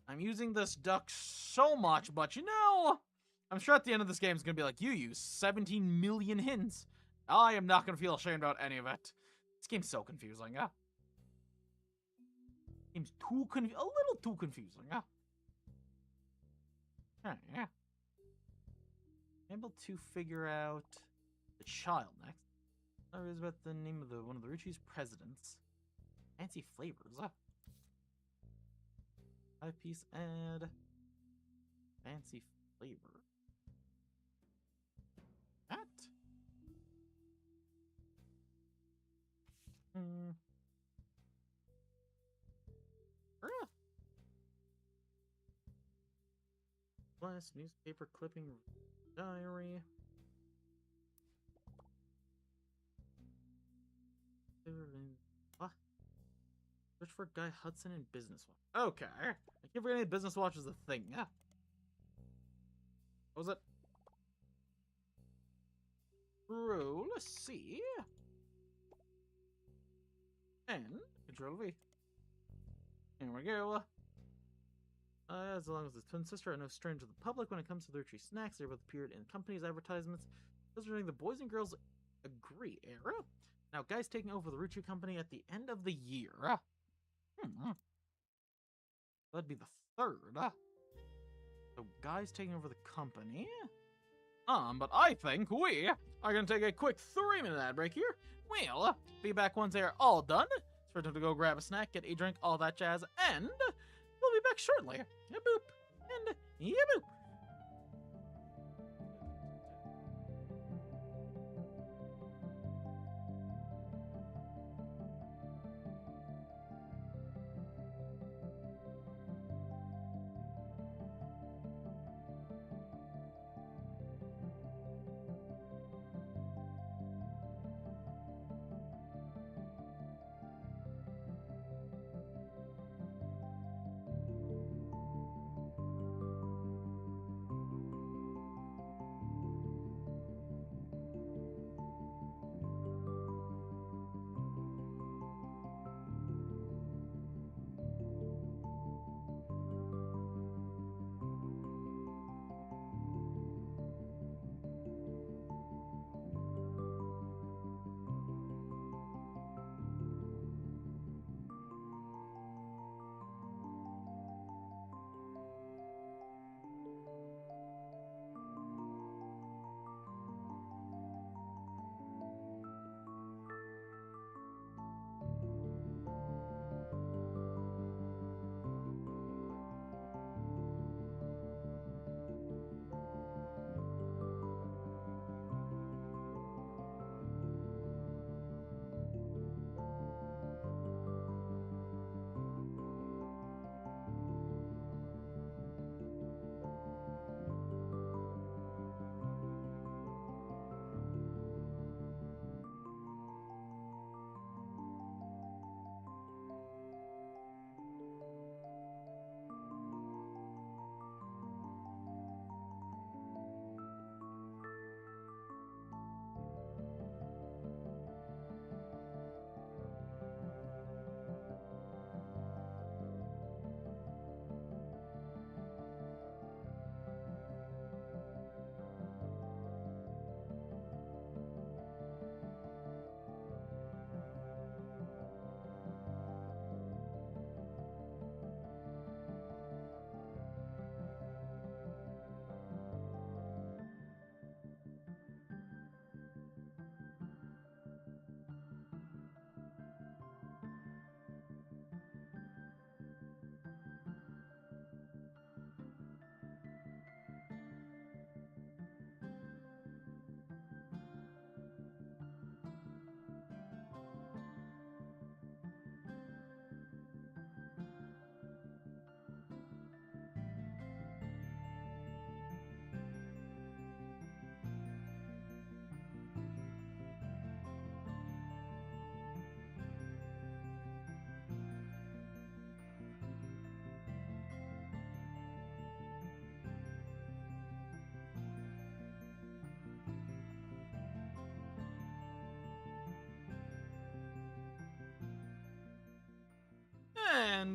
Speaker 2: I'm using this duck so much, but you know, I'm sure at the end of this game it's gonna be like, you use 17 million hints. I am not gonna feel ashamed about any of it. This game's so confusing, yeah. Game's a little too confusing, yeah. Yeah. Able to figure out the child next. That is about the name of one of the Roottrees presidents. Fancy flavors, huh? 5-piece ad. Fancy flavor. That. Glass, newspaper clipping, diary. What? Search for Guy Hudson and Business Watch. Okay. I keep forgetting Business Watch is a thing. Yeah. What was it? True. Let's see. And Control V. Here we go. As long as the twin sister are no stranger to the public when it comes to their tree snacks, they both appeared in companies' advertisements. Illustrating the boys and girls agree era. Now, Guy's taking over the Roottrees company at the end of the year. That'd be the 3rd. So, Guy's taking over the company. But I think we are going to take a quick 3-minute ad break here. We'll be back once they are all done. It's for them to go grab a snack, get a drink, all that jazz, and we'll be back shortly. Boop and boop.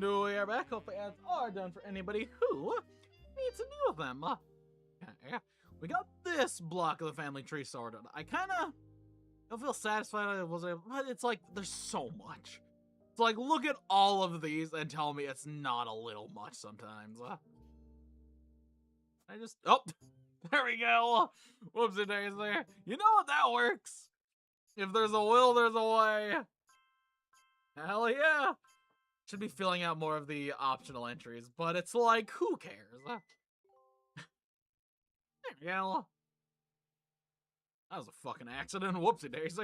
Speaker 1: And we are back. Hopefully ads are done for anybody who needs to deal with them. Okay. We got this block of the family tree sorted. I kind of don't feel satisfied with it, but it's like, there's so much. It's like, look at all of these and tell me it's not a little much sometimes. Oh, there we go. Whoopsie daisy. You know what that works. If there's a will, there's a way. Hell yeah. Should be filling out more of the optional entries, but it's like, who cares? There we go. That was a fucking accident. Whoopsie daisy.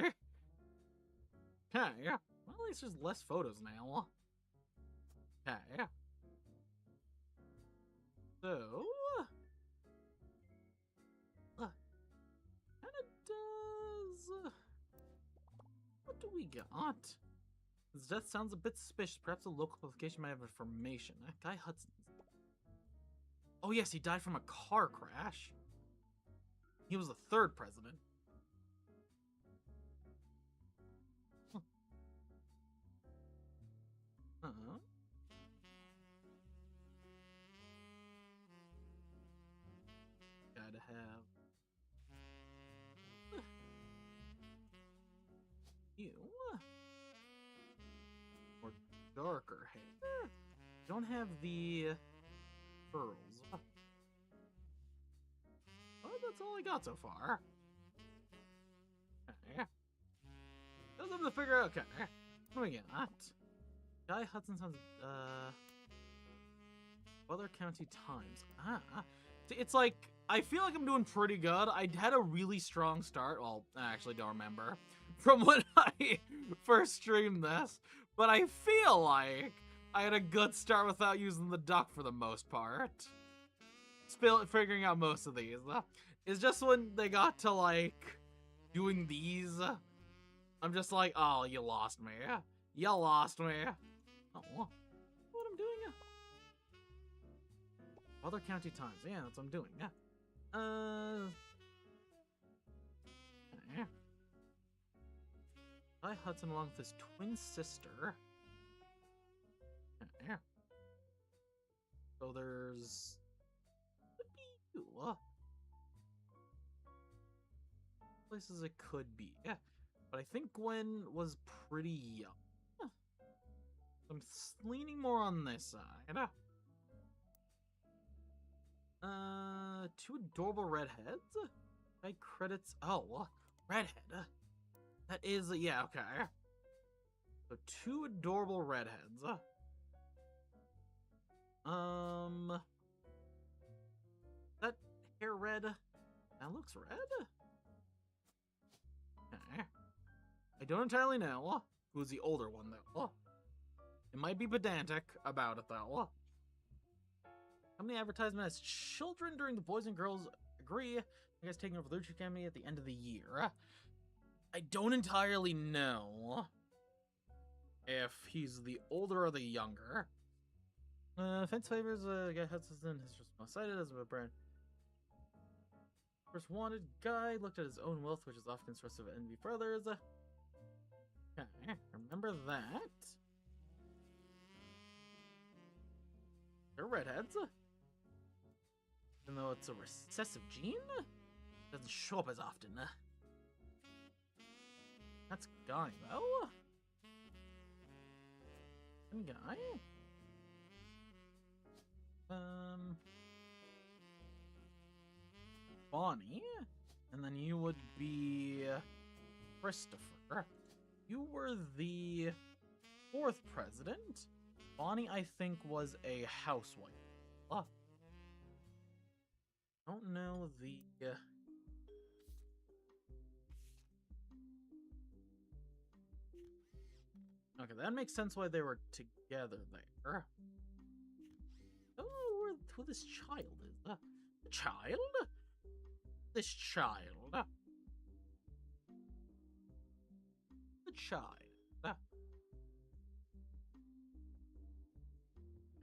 Speaker 1: Okay, yeah. Well, at least there's less photos now. Okay, yeah. So, kinda does. What do we got? His death sounds a bit suspicious. Perhaps a local location might have information. That guy Hudson. Oh yes, he died from a car crash. He was the third president. Uh-huh. Gotta have you. Or darker hair. Don't have the pearls. Well, that's all I got so far. Okay. Does have to figure out. Okay. What do we got? Guy Hudson sounds. Other County Times. It's like, I feel like I'm doing pretty good. I had a really strong start. Well, I actually don't remember from when I first streamed this, but I feel like I had a good start without using the duck for the most part. Figuring out most of these. It's just when they got to, like, doing these, I'm just like, oh, you lost me. You lost me. Oh, what I'm doing? Other County Times. Yeah, that's what I'm doing. Yeah. Yeah. Guy Hudson along with his twin sister. Yeah. So there's places it could be. Yeah. But I think Gwen was pretty young. I'm leaning more on this side. Two adorable redheads. Guy credits. Oh, redhead. That is, yeah, okay. So two adorable redheads. That hair red? That looks red? Okay. I don't entirely know who's the older one, though. It might be pedantic about it, though. Company advertisement has children during the Boys and Girls Agree. I guess taking over the Roottrees Academy at the end of the year. I don't entirely know if he's the older or the younger. Fence favors guy Hudson has just been cited as a brand. First wanted guy looked at his own wealth, which is often a source of envy for others. Okay, remember that. They're redheads. Even though it's a recessive gene, doesn't show up as often. That's Guy, though. And Guy. Bonnie. And then you would be Christopher. You were the fourth president. Bonnie, I think, was a housewife. Don't know the... Okay, that makes sense why they were together there. Oh, who this child is. The child? This child. The child.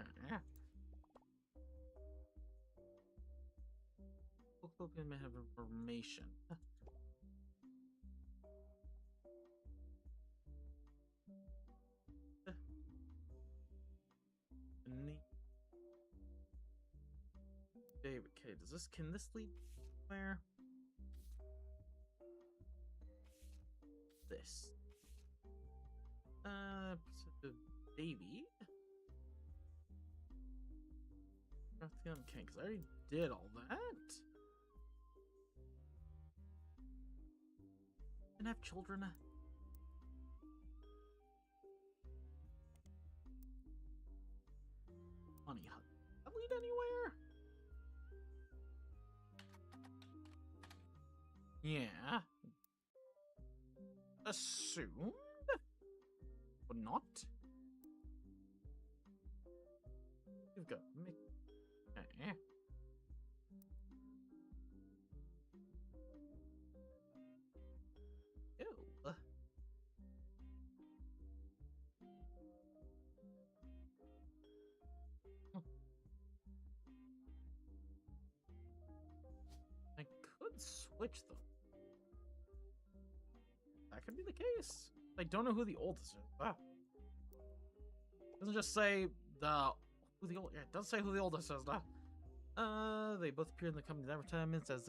Speaker 1: Okay. Looks like may have information.
Speaker 2: Okay, can this lead where? This. So the baby. Okay, because I already did all that. And have children. Honey hut. That lead anywhere? Yeah. Assumed? But not. You've got me. Okay. Ew. I could switch them. That could be the case. I don't know who the oldest is. Ah. Doesn't just say it does say who the oldest is. They both appear in the company's advertisements as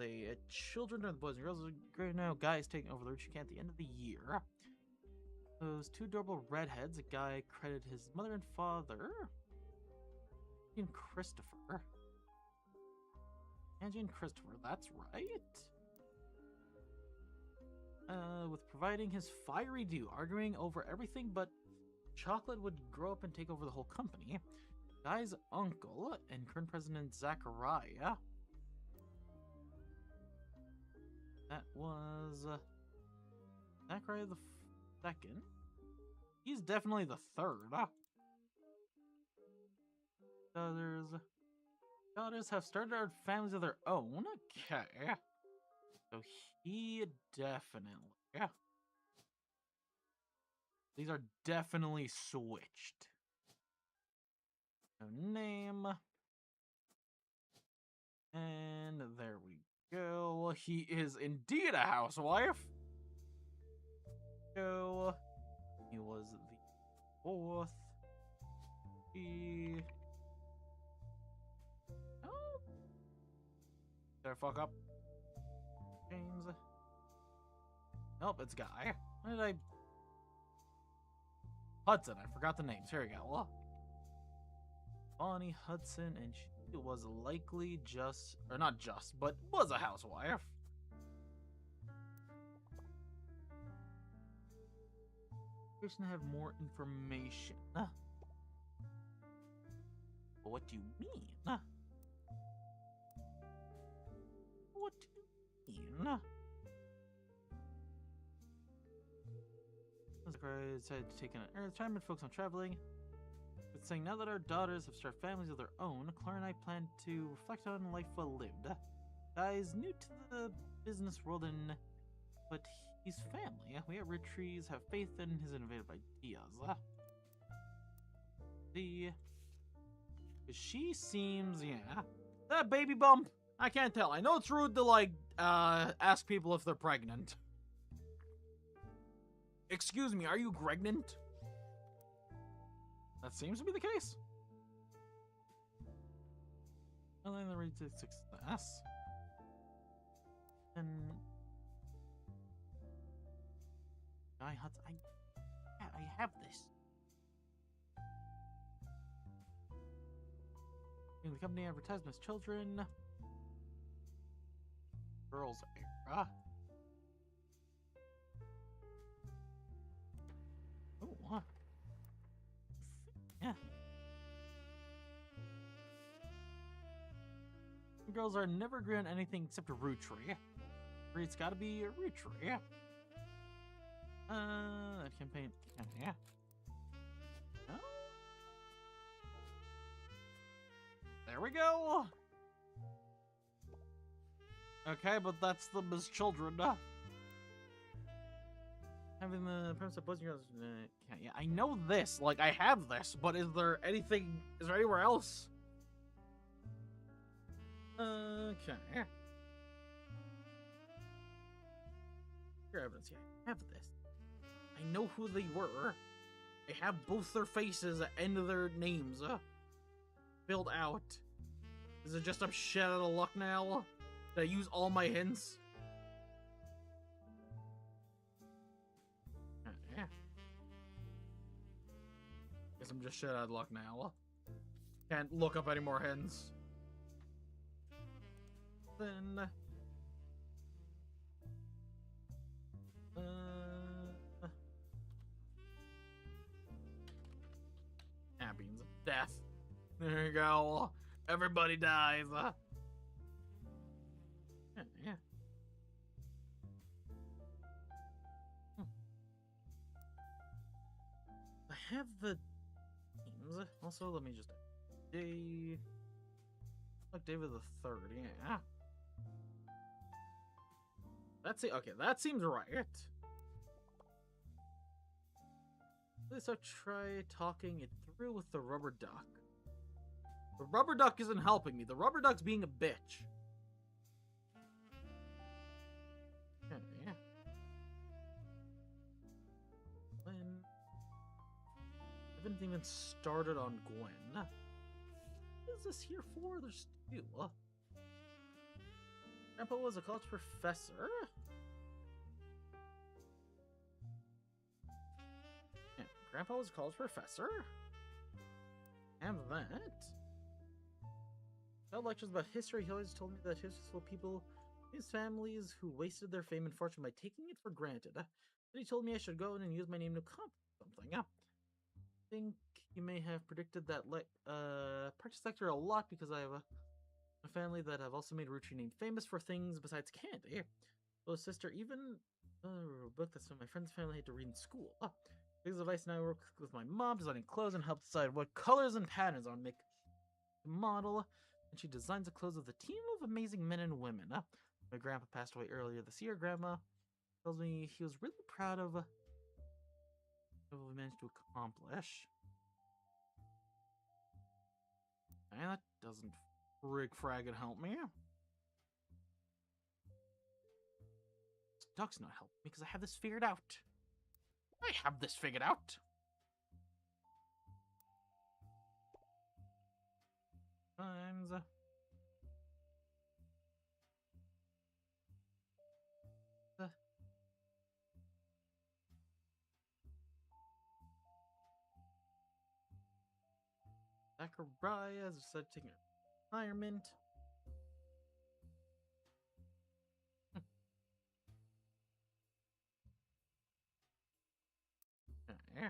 Speaker 2: children during the boys and girls are great now. Guys taking over the Roottrees camp at the end of the year. Those two adorable redheads. A guy credited his mother and father. And Christopher. Angie and Christopher. That's right. With providing his fiery due, arguing over everything but chocolate would grow up and take over the whole company. Guy's uncle and current president Zachariah. That was Zachariah the second. He's definitely the third. Daughters have started our families of their own. Okay. So he definitely. Yeah. These are definitely switched. So name. And there we go. He is indeed a housewife. So he was the fourth. He. Oh. Did I fuck up? James. Nope, it's Guy. Why did I? Hudson. I forgot the names. Here we go. Bonnie Hudson, and she was likely just, or not just, but was a housewife. Person have more information. But what do you mean? What do you mean? I decided to take an early time and focus on traveling. But saying now that our daughters have started families of their own, Clara and I plan to reflect on life well lived. Guy's new to the business world, but he's family. We at Roottrees have faith in his innovative ideas. She seems, yeah. That baby bump? I can't tell. I know it's rude to, like, ask people if they're pregnant. Excuse me, are you pregnant? That seems to be the case. And then the read to success. And I have this. In the company advertisements, children. Girls era. Oh, yeah. Girls are never agree on anything except a Roottrees. It's gotta be a Roottrees. That campaign. Yeah. Oh. There we go. Okay, but that's them as children. Having the premise of boys and girls. Yeah, I know this. Like, I have this, but is there anything? Is there anywhere else? Okay. Your evidence. Yeah, I have this. I know who they were. I have both their faces and their names filled out.
Speaker 1: Is it just I'm shit out of luck now? Did I use all my hints? Yeah. Guess I'm just shit out of luck now. Can't look up any more hints. Then... beans of death. There you go. Everybody dies. Yeah. I have the names. Also, let me just day. Like David the Third. Yeah. That's it. Okay, that seems right. So try talking it through with the rubber duck. The rubber duck isn't helping me. The rubber duck's being a bitch. Yeah. When I haven't even started on Gwen. What is this here for? There's two. Grandpa was a college professor. Grandpa was a college professor. And that. Held lectures about history. He always told me that history is full of people, his families, who wasted their fame and fortune by taking it for granted. Then he told me I should go in and use my name to accomplish something. I think he may have predicted that practice sector a lot because I have a family that have also made Roottrees name famous for things besides candy. Well, sister, even a book that some of my friends' family had to read in school. Because advice now I work with my mom, designing clothes and help decide what colors and patterns I want to make a model. And she designs the clothes of the team of amazing men and women. My grandpa passed away earlier this year. Grandma tells me he was really proud of what we managed to accomplish. And that doesn't fraggin' help me. This duck's not helping me because I have this figured out. I have this figured out. Times. Zachariah has decided to take retirement. Okay.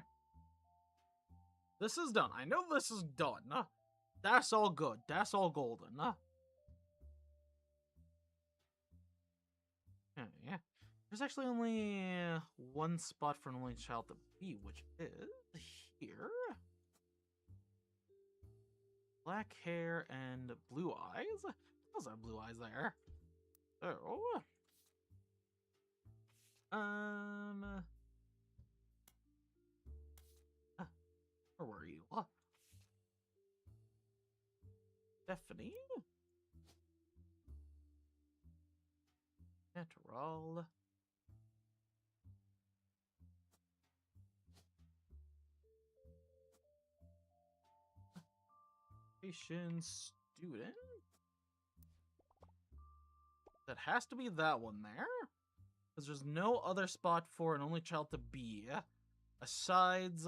Speaker 1: This is done. I know this is done. That's all good. That's all golden. Okay. There's actually only one spot for an only child to be, which is here. Black hair and blue eyes? Those are blue eyes there. Oh. Where were you? Stephanie? Natural. Patient student? That has to be that one there. Because there's no other spot for an only child to be. Besides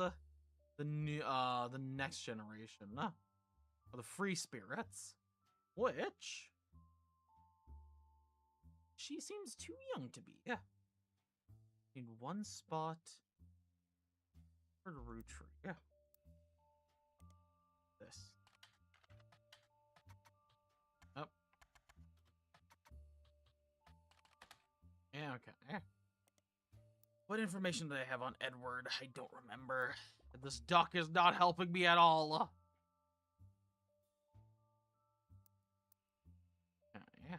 Speaker 1: the new the next generation. Or the free spirits. Which she seems too young to be. Need one spot for the Roottrees. This. Oh. Yeah, okay. What information do I have on Edward? I don't remember. This duck is not helping me at all. Yeah.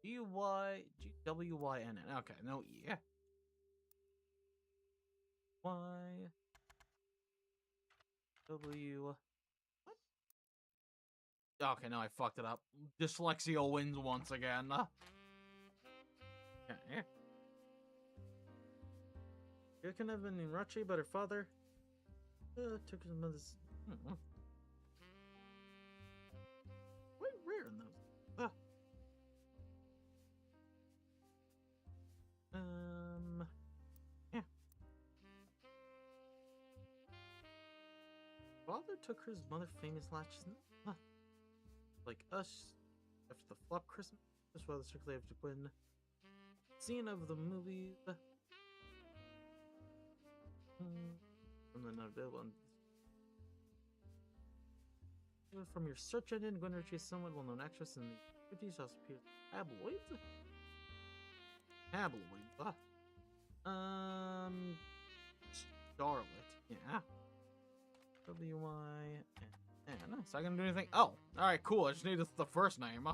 Speaker 1: G-W-Y-N-N. Okay, no E. Y. W. What? Okay, no, I fucked it up. Dyslexia wins once again. Okay.
Speaker 2: You can have been named Rachi, but her father took his mother's. Quite rare in those. Yeah. Father took her mother famous latches. Like us, after the flop Christmas, that's why the strictly have to win. Scene of the movies. And then available on. From your search engine, Gwen Ritchie is somewhat well-known actress in the 50s, also appears in tabloids. Tabloids. Starlet. Yeah. W-Y-N. So I gonna do anything? Oh, alright, cool. I just need the first name.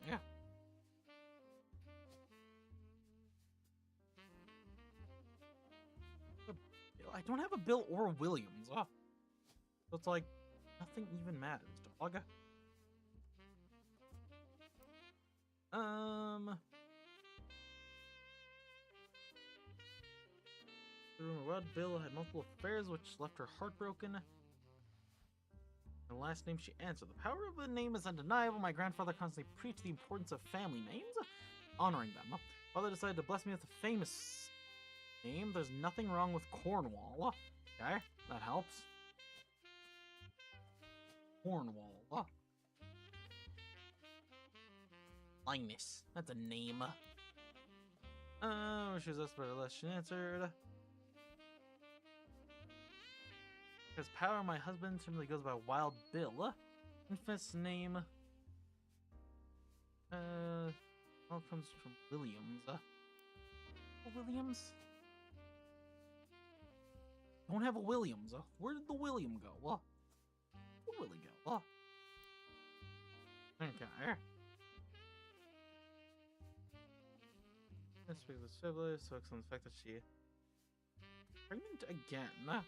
Speaker 2: Yeah. I don't have a Bill or Williams. So it's like nothing even matters. Dog. The rumor was Bill had multiple affairs, which left her heartbroken. The last name she answered. The power of the name is undeniable. My grandfather constantly preached the importance of family names, honoring them. Father decided to bless me with a famous name. There's nothing wrong with Cornwall. Okay, that helps. Cornwall. Linus. That's a name. She was asked about her last. She answered. Because power, my husband simply goes by Wild Bill. Infamous name. All comes from Williams. Williams? Don't have a Williams. Where did the William go? Where will he go? Okay. Let's speak of the siblings. So on the fact that she pregnant again.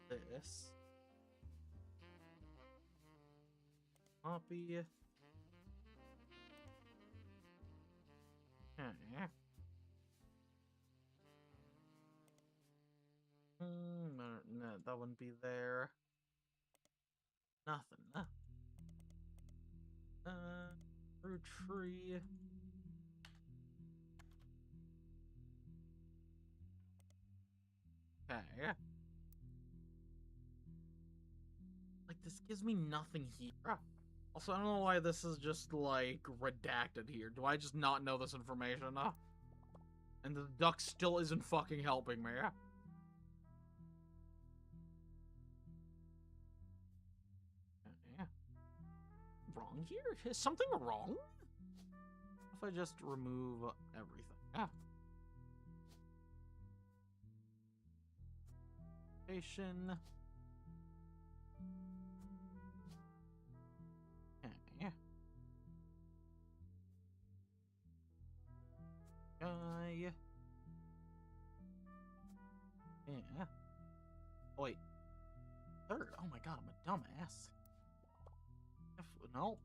Speaker 2: This copy. Okay. No, that wouldn't be there. Nothing. Roottrees. Okay. Like, this gives me nothing here. Also, I don't know why this is just, like, redacted here. Do I just not know this information? And the duck still isn't fucking helping me. Okay. Wrong here? Is something wrong? If I just remove everything. Patient. Okay. Guy. Yeah. Oh, wait. Third. Oh my god, I'm a dumbass. No.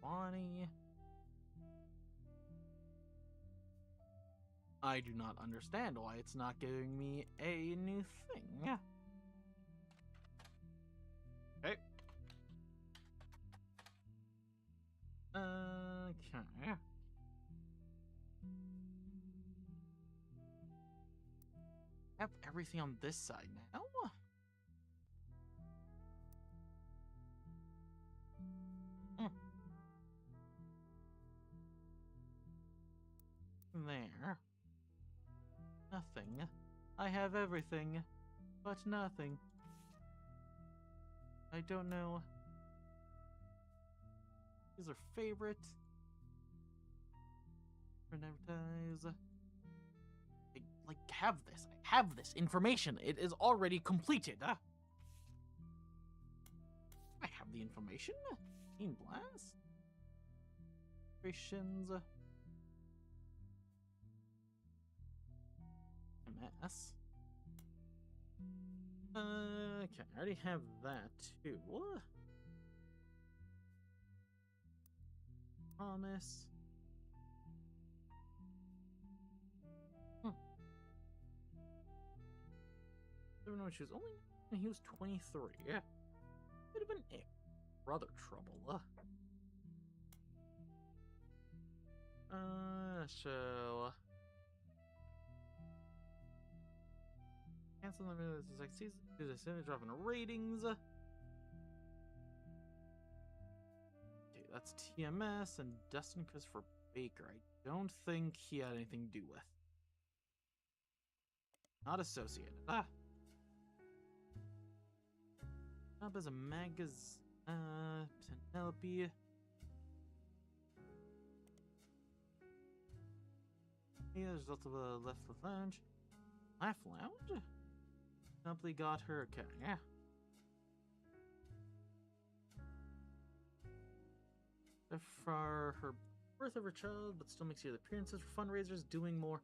Speaker 2: Bonnie. I do not understand why it's not giving me a new thing. Okay. Okay. I have everything on this side now. There. Nothing. I have everything, but nothing. I don't know. These are favorite. Advertise. I have this. I have this information. It is already completed. I have the information. In blast. Operations. MS. Okay, I already have that too. Promise. Even though she was only when he was 23. Yeah. Could have been a brother trouble. So cancel the next season. Do this in drop in ratings. Okay, that's TMS and Dustin Christopher Baker. I don't think he had anything to do with. Not associated. Up as a Penelope. Yeah, as a result of a left lounge. Laugh lounge? Penelope got her. Okay, yeah. For her birth of her child, but still makes the appearances for fundraisers, doing more.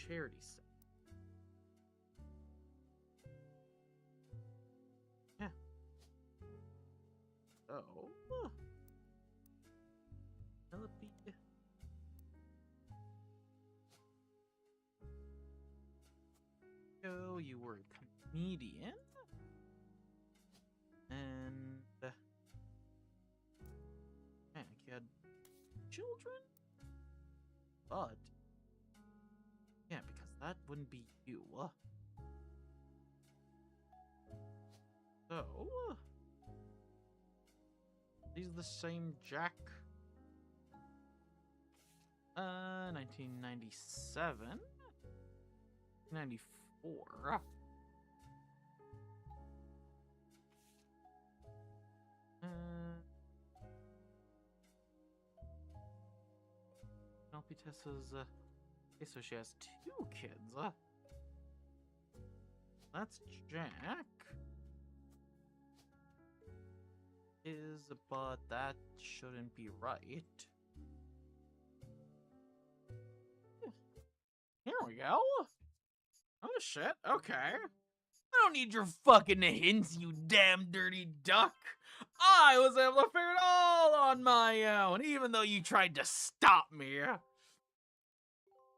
Speaker 2: Charity set. Yeah. So, Penelope. So you were a comedian, and you had children, but yeah, because that wouldn't be you. So these are the same Jack. 1997, 94. Penelope Tessa's, okay, so she has 2 kids. That's Jack. But that shouldn't be right. Here we go. Oh shit, okay. I don't need your fucking hints, you damn dirty duck. I was able to figure it all on my own, even though you tried to stop me.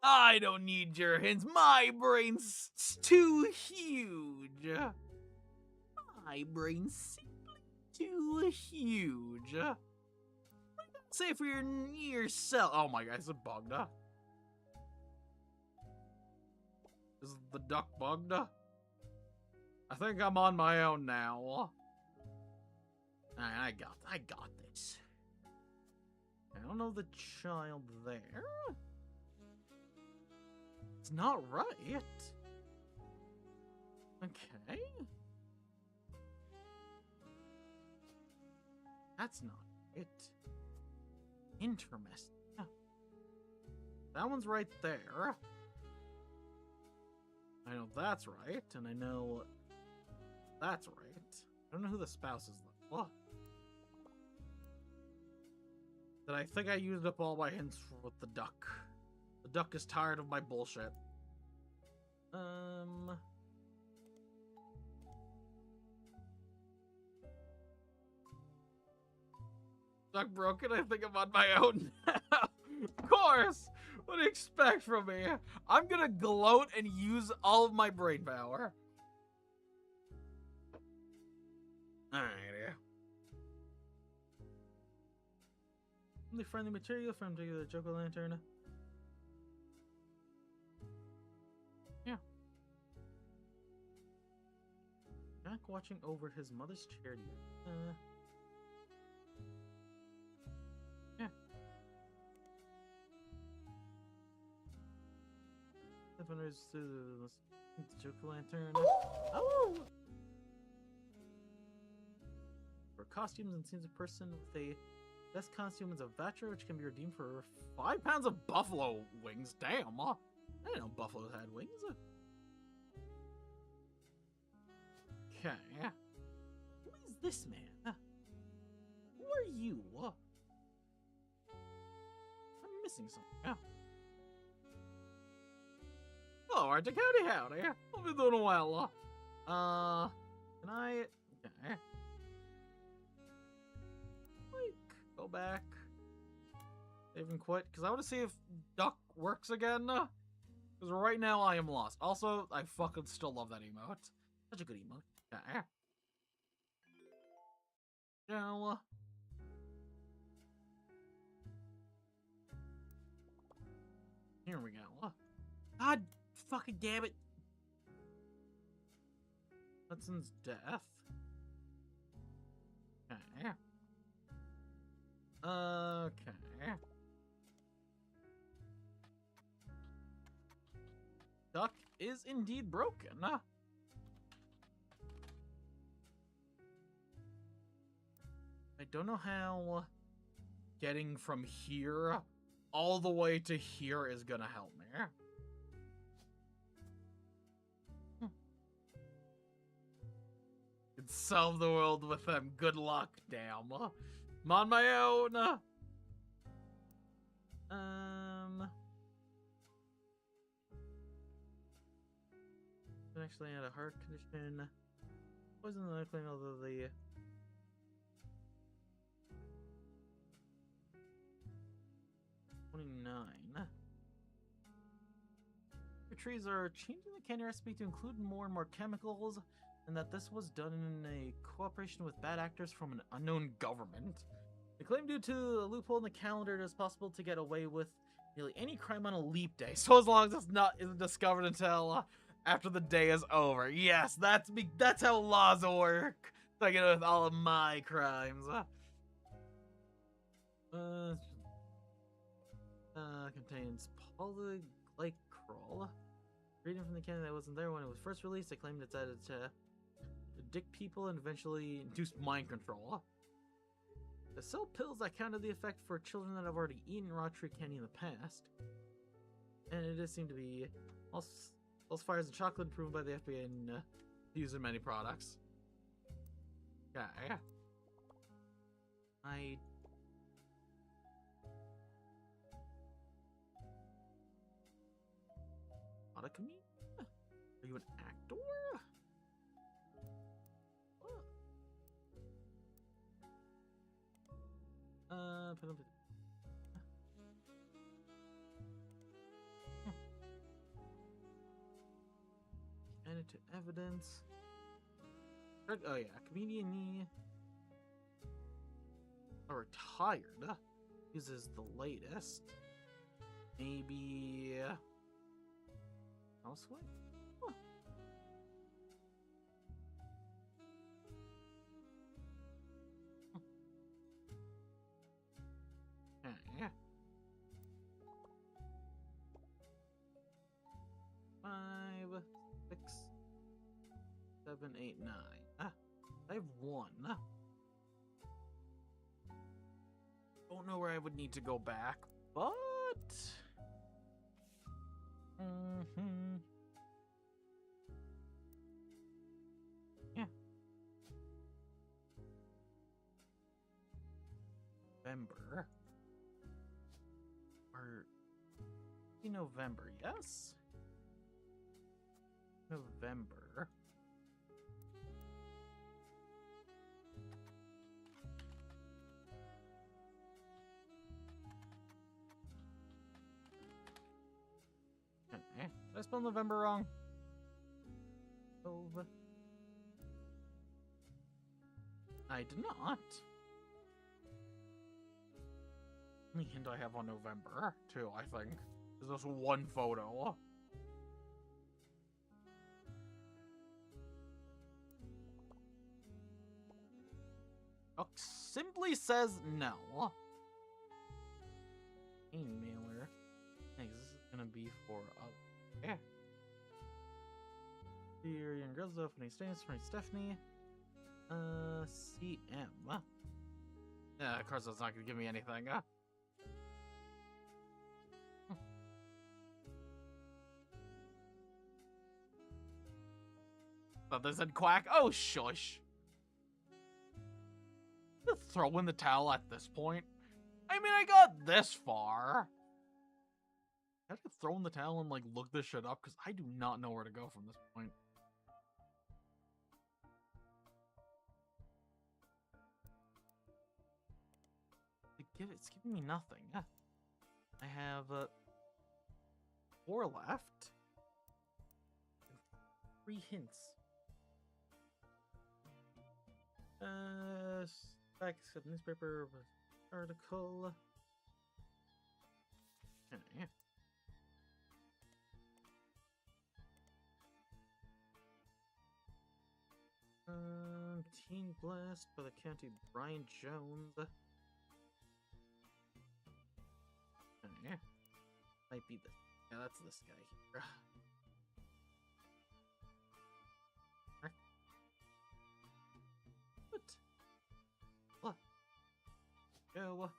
Speaker 2: I don't need your hints. My brain's too huge. My brain's simply too huge. Say for yourself. Oh my god, it's a bugged. Is the duck bugged? I think I'm on my own now. I got this. I don't know the child there. It's not right. Okay. That's not it. Interesting. That one's right there. I know that's right, and I know that's right. I don't know who the spouse is though. What? Did I think I used up all my hints with the duck? The duck is tired of my bullshit. Duck broken, I think I'm on my own now. Of course! What do you expect from me? I'm gonna gloat and use all of my brain power. Alright, yeah. Only friendly material from the Joker Lantern. Yeah. Jack watching over his mother's charity. Yeah. Defenders to the Joker Lantern. Oh! For costumes and scenes, a person with a best costume is a voucher which can be redeemed for 5 pounds of buffalo wings. Damn, I didn't know buffaloes had wings. Okay. Who is this man? Who are you? missing something. Yeah.
Speaker 1: Hello, Arctic. Howdy. Hope you're doing well.
Speaker 2: Can I... Okay.
Speaker 1: Like, go back. Save and quit, because I want to see if duck works again. Because right now I am lost. Also, I fucking still love that emote. Such a good emote. Okay. Now, here we go. God fucking damn it.
Speaker 2: Hudson's death.
Speaker 1: Okay. Okay.
Speaker 2: Duck is indeed broken.
Speaker 1: I don't know how getting from here all the way to here is gonna help me. Can solve the world with them. Good luck, damn. I'm on my own.
Speaker 2: Actually had a heart condition. Wasn't likely, although the Roottrees are changing the candy recipe to include more and more chemicals, and that this was done in a cooperation with bad actors from an unknown government. They claim due to a loophole in the calendar it is possible to get away with nearly any crime on a leap day, so as long as it's isn't discovered until after the day is over. Yes, that's how laws work. So I get it with all of my crimes. Contains polyglycerol. Reading from the canon that wasn't there when it was first released, they claimed it's added to addict people and eventually induce mind control. They sell pills that counter the effect for children that have already eaten raw tree candy in the past. And it does seem to be falsifiers and chocolate proven by the FBI and used in many products.
Speaker 1: Okay.
Speaker 2: Not a comedian? Are you an actor? Added to evidence. Oh yeah, comedian retired. Uses the latest. Maybe housewife? Huh.
Speaker 1: Okay.
Speaker 2: 5, 6, 7, 8, 9. I have 1.
Speaker 1: Don't know where I would need to go back, but
Speaker 2: yeah. November. Or November, yes? November.
Speaker 1: did I spell November wrong?
Speaker 2: Over. I did not.
Speaker 1: Only hint I have on November, too, I think. There's just one photo.
Speaker 2: Simply says no. Mailer. Thanks, this is gonna be for
Speaker 1: yeah.
Speaker 2: Dear young girls, opening statements from Stephanie. CM.
Speaker 1: Yeah, of course that's not gonna give me anything. But they said quack. Oh, shush. Throw in the towel at this point. I mean, I got this far.
Speaker 2: I have to throw in the towel and like look this shit up because I do not know where to go from this point. It's giving me nothing. I have 4 left. 3 hints. Back newspaper article. Okay. Teen Blast by the County Brian Jones. Okay. Might be this. Yeah, that's this guy here. What? Go.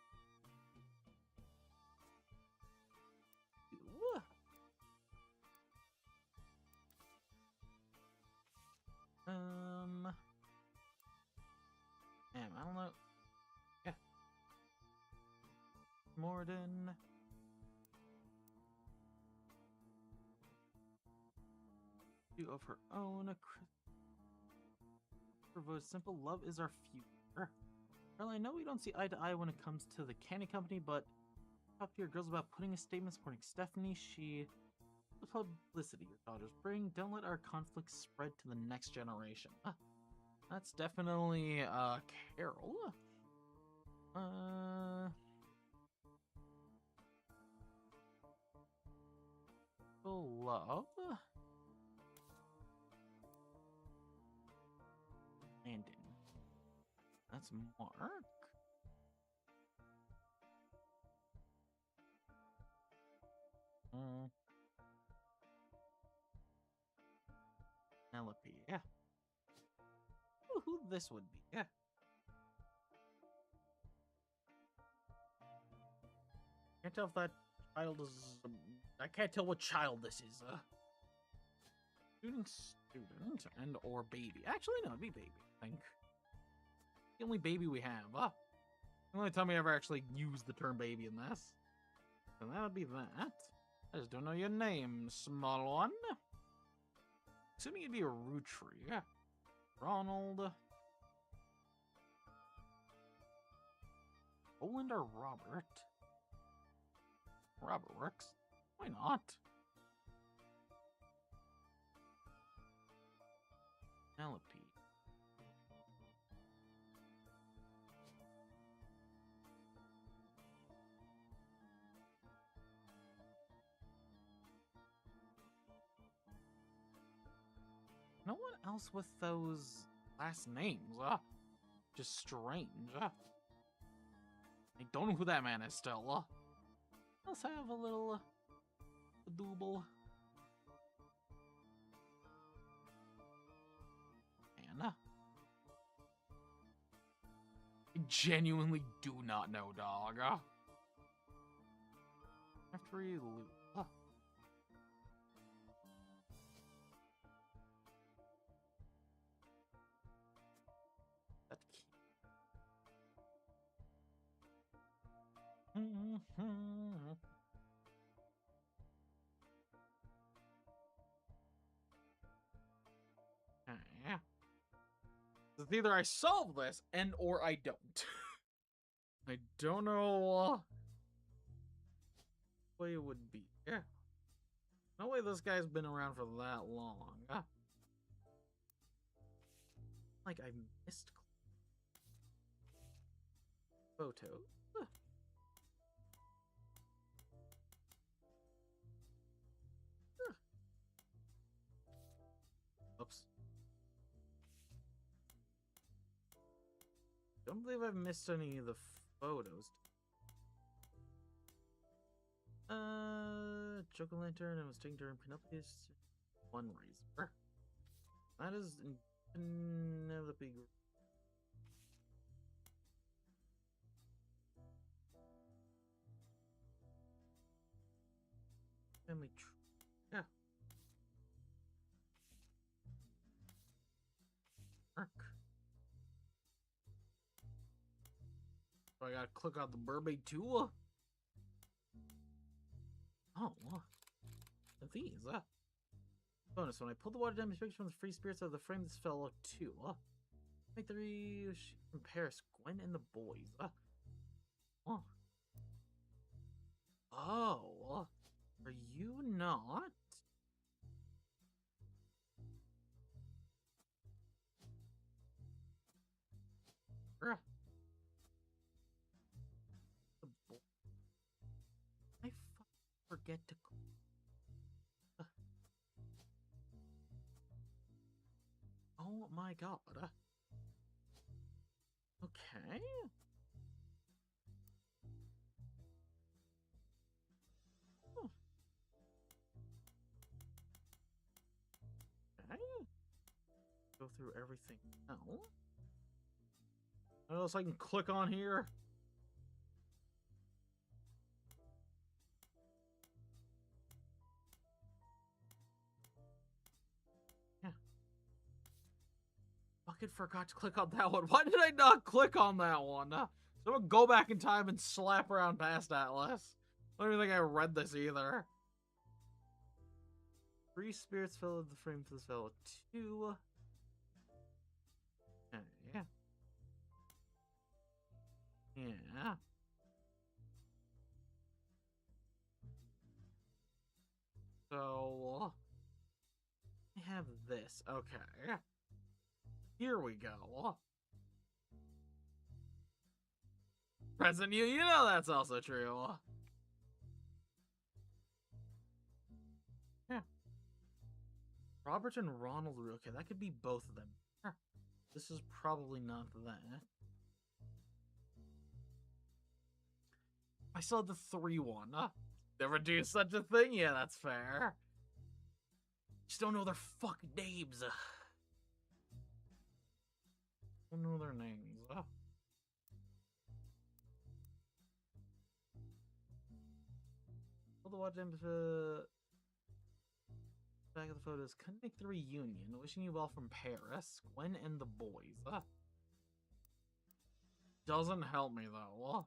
Speaker 2: I don't know. Yeah. Morden. Of her own. Provost simple love is our future. Well, I know we don't see eye to eye when it comes to the candy company, but talk to your girls about putting a statement supporting Stephanie. She the publicity your daughters bring. Don't let our conflicts spread to the next generation. That's definitely Carol. Love. Landon. That's Mark. Penelope. Yeah. Who this would be? Yeah. Can't tell if that child is. I can't tell what child this is. Student, and or baby. Actually, no, it'd be baby. I think the only baby we have. The only time we ever actually used the term baby in this. So that would be that. I just don't know your name, small one. Assuming it'd be a Roottrees. Yeah. Ronald. Roland or Robert? Robert works. Why not? Penelope. No one else with those last names. Just strange. I don't know who that man is still. Let's have a little double. Anna. I genuinely do not know, dog. After you lose. That key. Yeah. It's either I solve this and or I don't. I don't know what it would be. Yeah. No way this guy's been around for that long. Like I missed photo. Oops. Don't believe I've missed any of the photos. Chocolate-lantern, I was taking during Penelope's fundraiser. That is Penelope. Family tree. Yeah. Mark. So I gotta click out the Burbank too. Oh, these. Bonus, when I pulled the water damage picture from the free spirits of the frame, this fell out too. Make the compares Gwen and the boys. Oh, are you not? I forget to. Oh my god. Okay. Okay. Go through everything now. What else I can click on here? Yeah. Fucking forgot to click on that one. Why did I not click on that one? So I'm gonna go back in time and slap around past Atlas. I don't even think I read this either. Three spirits fell in the frame for this fellow. 2. Yeah. Yeah. So I have this. Okay. Here we go. Present you know that's also true. Yeah. Robert and Ronald. Okay, that could be both of them. This is probably not that. I still have the 3-1. Never do such a thing? Yeah, that's fair. Just don't know their fucking names. Don't know their names. All the watch back of the photos. Couldn't make the reunion. Wishing you well from Paris. Gwen and the boys. Doesn't help me though.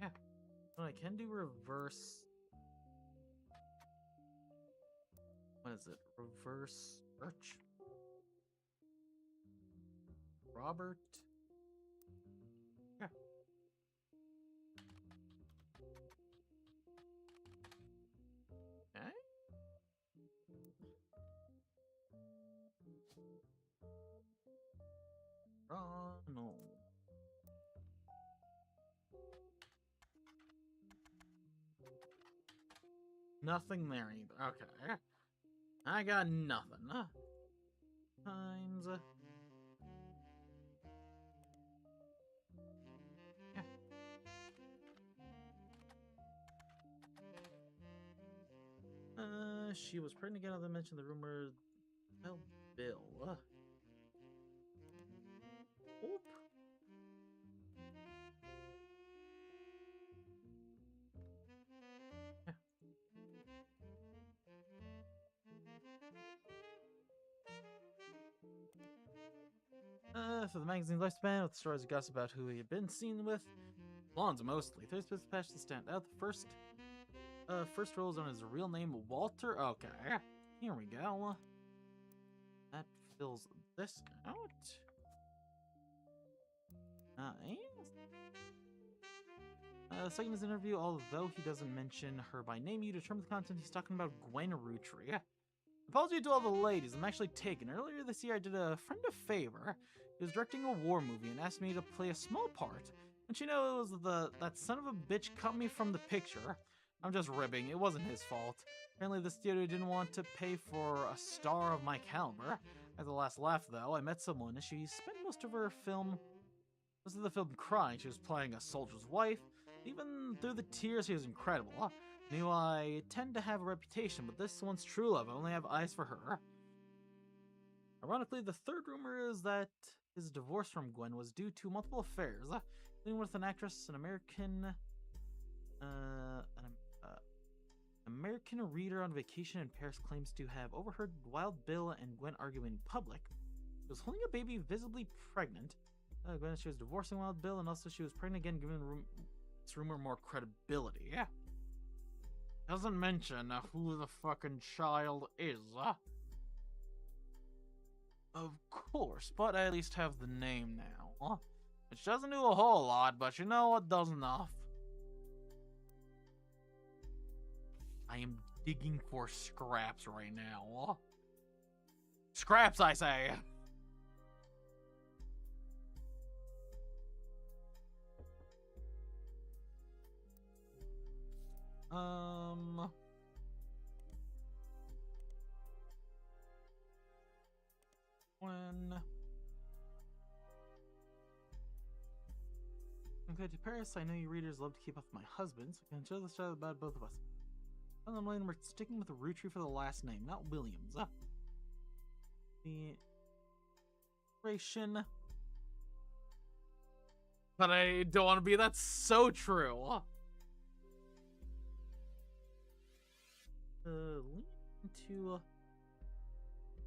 Speaker 2: Yeah. Well, I can do reverse. What is it? Reverse search. Robert. Yeah. Okay. Ronald. Nothing there either. Okay. I got nothing. Times. Yeah. She was pregnant again. They mentioned the rumor. Well, Bill. Oop. For the magazine's lifespan, with stories of gossip about who he had been seen with. Blondes mostly. There's been patch to stand out. The first role is on his real name, Walter. Okay, here we go. That fills this out. Nice. Second his interview, although he doesn't mention her by name, you determine the content he's talking about Gwen Roottrees. Apology to all the ladies, I'm actually taken. Earlier this year, I did a friend a favor. He was directing a war movie and asked me to play a small part. And you know, it was that son of a bitch cut me from the picture. I'm just ribbing, it wasn't his fault. Apparently the studio didn't want to pay for a star of my caliber. At the last laugh, though, I met someone and she spent most of the film crying. She was playing a soldier's wife. Even through the tears, she was incredible. Knew I tend to have a reputation, but this one's true love. I only have eyes for her. Ironically, the third rumor is that his divorce from Gwen was due to multiple affairs, including with an actress, an American reader on vacation in Paris claims to have overheard Wild Bill and Gwen arguing in public. She was holding a baby visibly pregnant. Gwen, she was divorcing Wild Bill, and also she was pregnant again, giving this rumor more credibility. Yeah. Doesn't mention who the fucking child is. Of course, but I at least have the name now. Which doesn't do a whole lot, but you know what does enough. I am digging for scraps right now. Scraps, I say! When... Okay, to Paris, I know you readers love to keep up with my husband, so I can show this show about both of us. We're sticking with the Roottrees for the last name, not Williams. The ration.
Speaker 1: But I don't want to be. That's so true.
Speaker 2: Lean into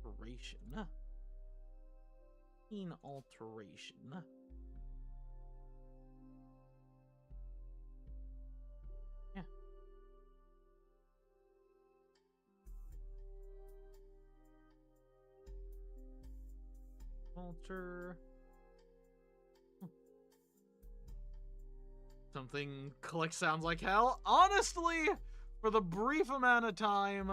Speaker 2: alteration. In alteration. Yeah. Alter.
Speaker 1: Something click sounds like hell. Honestly, for the brief amount of time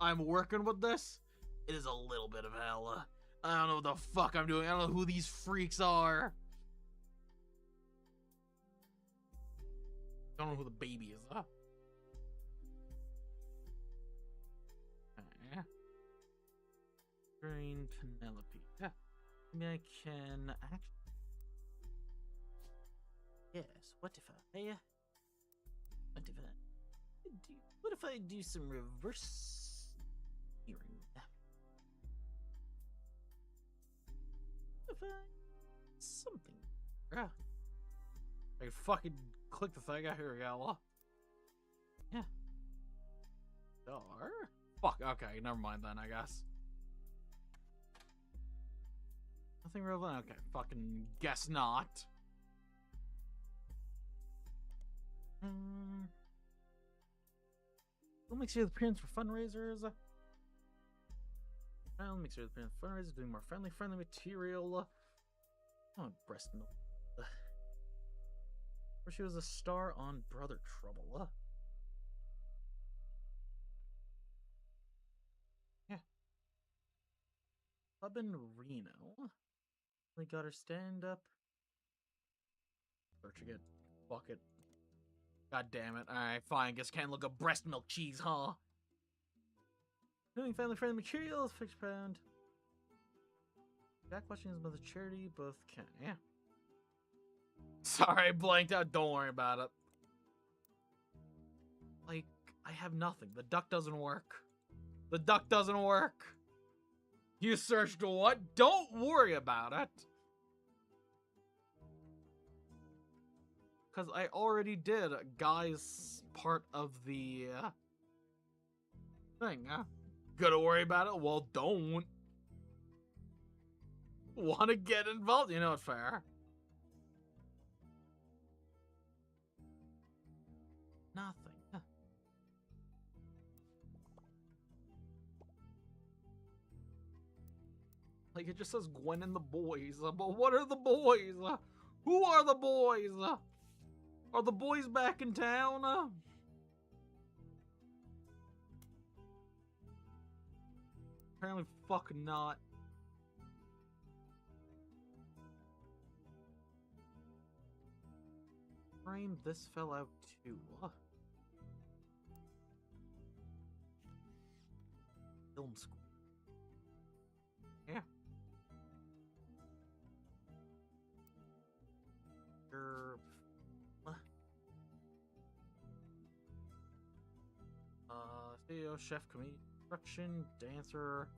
Speaker 1: I'm working with this, it is a little bit of hell. I don't know what the fuck I'm doing. I don't know who these freaks are. I don't know who the baby is.
Speaker 2: Okay. Green Penelope. Yeah. Maybe I can actually. Yes. What if I do some reverse hearing? What if I something?
Speaker 1: Yeah. I can fucking click the thing. Here we go.
Speaker 2: Yeah.
Speaker 1: Star. Fuck. Okay. Never mind then. I guess.
Speaker 2: Nothing relevant.
Speaker 1: Okay. Fucking guess not.
Speaker 2: We'll make sure the appearance for fundraisers. I'll make sure the appearance for fundraisers, doing more friendly material. Oh, breast milk. Where she was a star on Brother Trouble. Yeah. Club in Reno. They got her stand up.
Speaker 1: Searching it. Fuck it. God damn it. Alright, fine. Guess can't look up breast milk cheese, huh?
Speaker 2: Doing family-friendly materials, fixed pound. Jack watching his mother's charity, both can. Yeah.
Speaker 1: Sorry, I blanked out. Don't worry about it.
Speaker 2: Like, I have nothing. The duck doesn't work.
Speaker 1: The duck doesn't work. You searched what? Don't worry about it. Because I already did Guy's part of the thing. Gotta worry about it? Well, don't. Want to get involved? You know it's fair.
Speaker 2: Nothing.
Speaker 1: Like, it just says Gwen and the boys. But what are the boys? Who are the boys? Are the boys back in town? Apparently fucking not.
Speaker 2: Frame, this fell out too. Film school.
Speaker 1: Yeah.
Speaker 2: CEO, chef, comedian, production, dancer,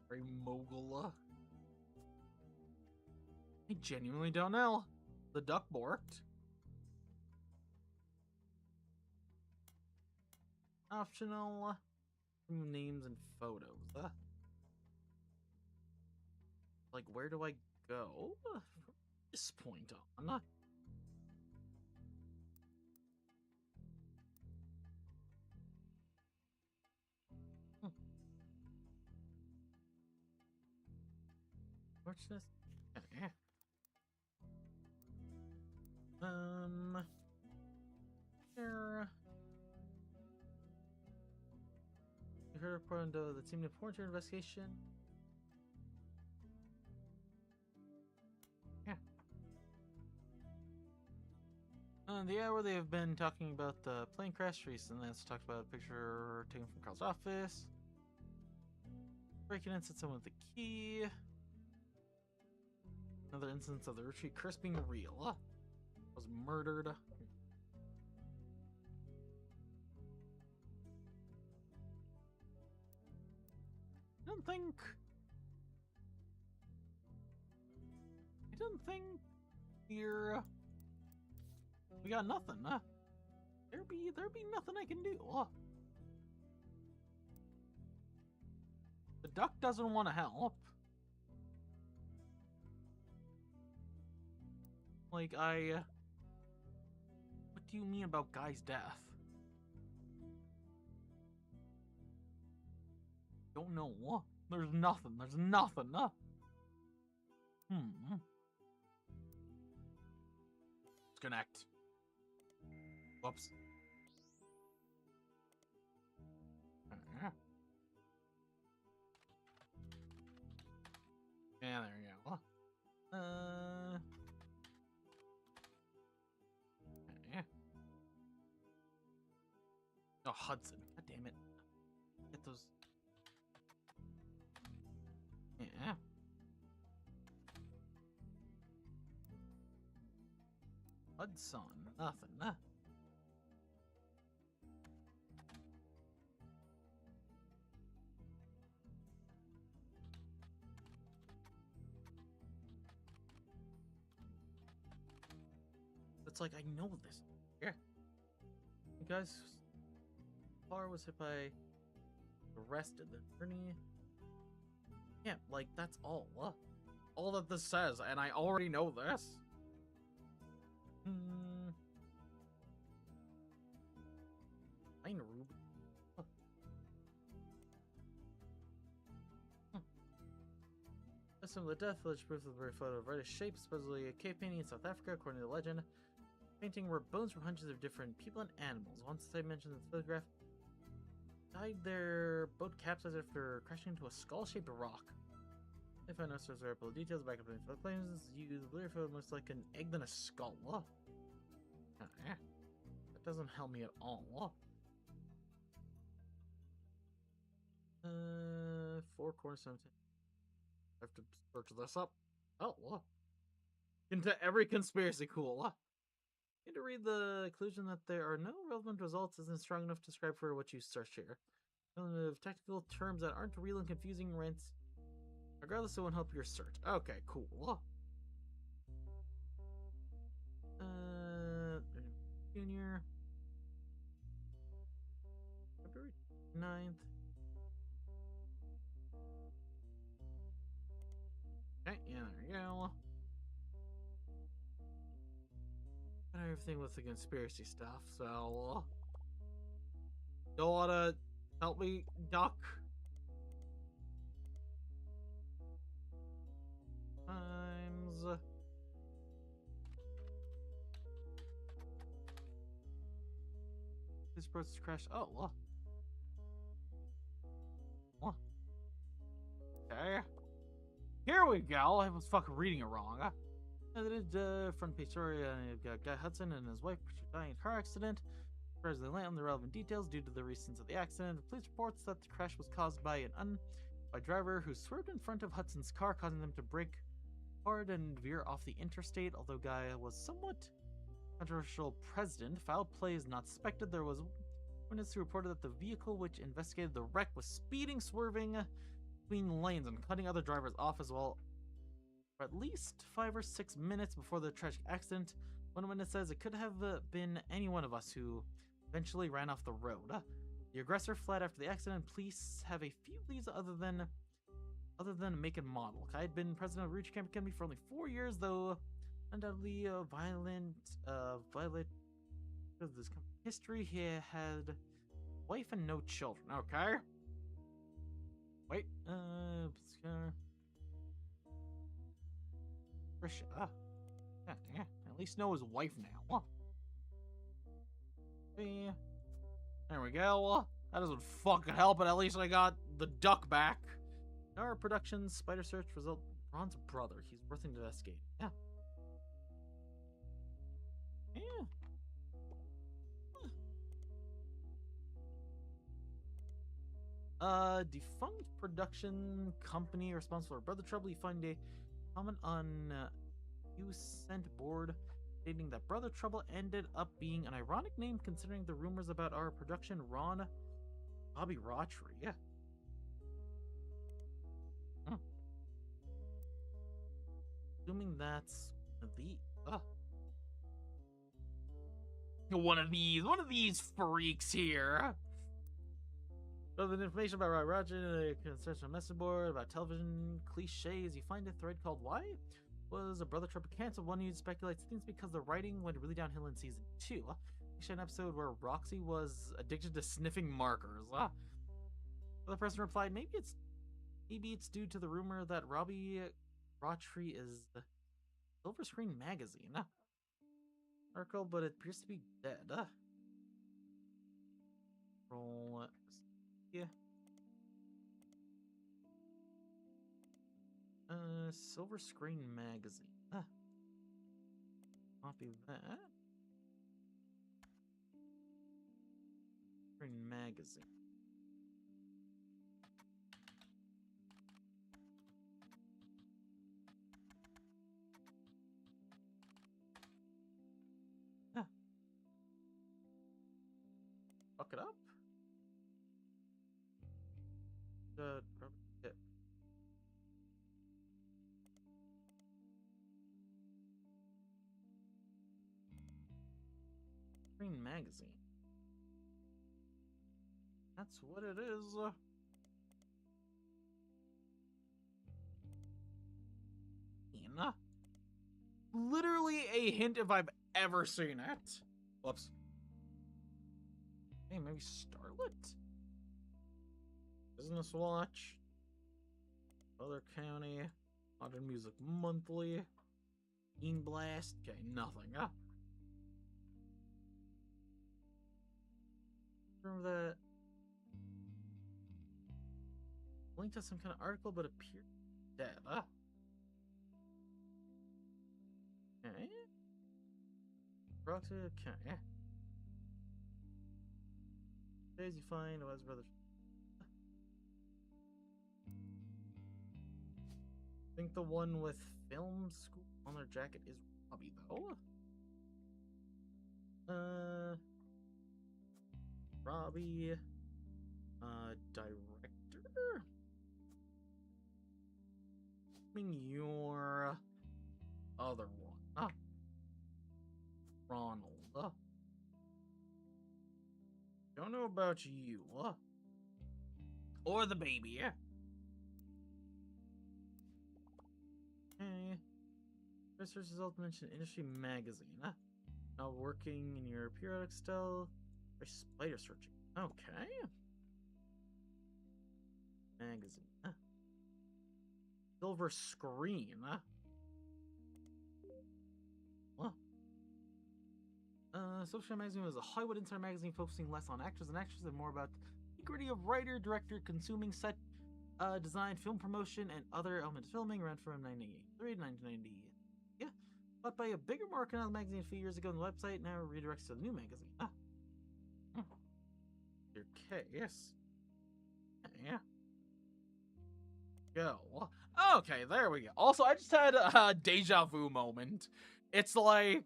Speaker 1: Very mogul. I genuinely don't know. The duck borked.
Speaker 2: optional, names and photos. Like, where do I go from this point on? Fortunate. Okay. Here. You heard a report on the team report your investigation. Yeah. Yeah, where they have been talking about the plane crash recently. Let's talk about a picture taken from Carl's office. Breaking in someone with the key. Another instance of the retreat curse being real. Was murdered. I don't think here we got nothing. There be nothing I can do. The duck doesn't want to help. Like, what do you mean about Guy's death? Don't know. There's nothing. Disconnect. Whoops. Yeah, there you go. Okay. Oh, Hudson. God damn it. Get those. Yeah. Hudson. Nothing. It's like, I know this. Yeah. You guys, car was hit by arrested. The attorney. Yeah, like, that's all. All that this says, and I already know this. Fine, Rube. Some of the death village proof of the very photo of reddish shape, supposedly a cave painting in South Africa, according to the legend. Painting were bones from hundreds of different people and animals. Once I mentioned the photograph, died their boat capsized after crashing into a skull-shaped rock. If I know there's variable details back up in the claims, use the blurry photo looks like an egg than a skull. That doesn't help me at all. Four cornerstones. I have to search this up. Oh, into every conspiracy. Cool. Need to read the conclusion that there are no relevant results isn't strong enough to describe for what you search here. Of technical terms that aren't real and confusing rents. Regardless, it won't help your search. Okay, cool. Junior. February 9th. Okay, yeah, there we go. Got everything with the conspiracy stuff, so don't wanna help me, Duck. Times. This process crash. Oh, okay. Here we go. I was fucking reading it wrong. Front page story. You've got Guy Hudson and his wife dying in a car accident. As they land on the relevant details due to the reasons of the accident, the police reports that the crash was caused by a driver who swerved in front of Hudson's car, causing them to brake hard and veer off the interstate. Although Guy was somewhat controversial president, foul play is not suspected. There was witness who reported that the vehicle which investigated the wreck was speeding, swerving between lanes and cutting other drivers off as well for at least 5 or 6 minutes before the tragic accident. One witness says it could have been any one of us who eventually ran off the road. The aggressor fled after the accident. Police have a few leads other than other than a make and model. I had been president of Roottrees Camping Company for only 4 years, though undoubtedly violent because of this history. He had wife and no children. Okay. Wait. Trisha. Yeah, at least know his wife now. Yeah. There we go. That doesn't fucking help, but at least I got the duck back. Our Productions Spider Search result. Ron's brother. He's worth investigating. Yeah. Yeah. Defunct production company responsible for Brother Trouble. You find a comment on you sent board stating that Brother Trouble ended up being an ironic name considering the rumors about our production. Ron Bobby Roottrees. Yeah. Assuming that's
Speaker 1: one of these freaks here.
Speaker 2: So the information about Roger, a message board about television cliches. You find a thread called "Why was a Brother Trouble canceled?" One you speculates things because the writing went really downhill in season 2. Actually, an episode where Roxy was addicted to sniffing markers. The person replied, maybe it's due to the rumor that Robbie Roottrees is the Silver Screen magazine article, but it appears to be dead. Roll. Yeah. Silver Screen magazine. Copy that. Screen magazine. Fuck it up. Probably it. Screen magazine. That's what it is.
Speaker 1: Literally a hint if I've ever seen it. Whoops.
Speaker 2: Hey, maybe Starlet? Business Watch. Other County. Modern Music Monthly. Teen Blast.
Speaker 1: Okay, nothing.
Speaker 2: Remember that? Linked to some kind of article, but appeared dead. Okay. Roxy. Okay. Days you find was Brother. I think the one with film school on their jacket is Robbie though. Robbie, director. Your other one, Ronald. Don't know about you,
Speaker 1: or the baby.
Speaker 2: Hey, research results mention industry magazine. Now working in your periodic style or spider searching. Okay. Magazine. Silver Screen. Social Magazine was a Hollywood insider magazine focusing less on actors and actresses and more about the gritty of writer, director, consuming set, design, film promotion, and other elements of filming. Ran from 1983 to 1990. Yeah, bought by a bigger, more organized magazine a few years ago on the website. Now redirects to the new magazine. Your case. Yeah.
Speaker 1: Go. Okay, there we go. Also, I just had a deja vu moment. It's like,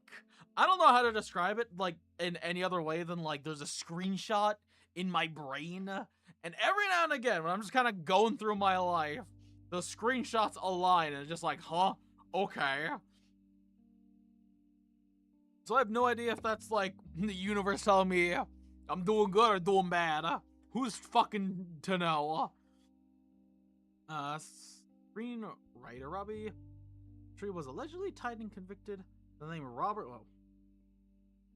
Speaker 1: I don't know how to describe it, like, in any other way than, like, there's a screenshot in my brain, and every now and again, when I'm just kind of going through my life, the screenshots align, and it's just like, huh? Okay. So I have no idea if that's, like, the universe telling me I'm doing good or doing bad. Who's fucking to know?
Speaker 2: screenwriter Robbie Tree was allegedly tied and convicted of the name Robert. Well,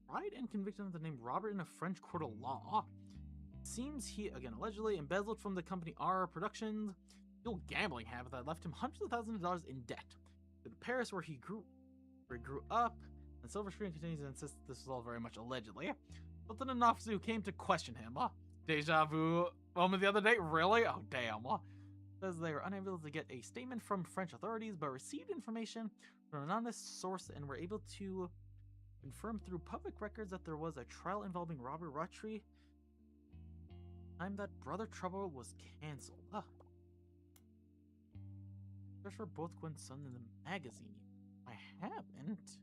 Speaker 2: tried and convicted of the name Robert in a French court of law. Seems he, again allegedly, embezzled from the company R Productions, illegal gambling habit that left him hundreds of thousands of dollars in debt. To Paris, where he grew up, and Silver Screen continues to insist this was all very much allegedly. But then an officer who came to question him, deja vu moment the other day, really? Oh damn. Says they were unable to get a statement from French authorities, but received information from an honest source and were able to confirm through public records that there was a trial involving Robert Roottrees. Time that Brother Trouble was cancelled. Search for both Gwen's son in the magazine. I haven't.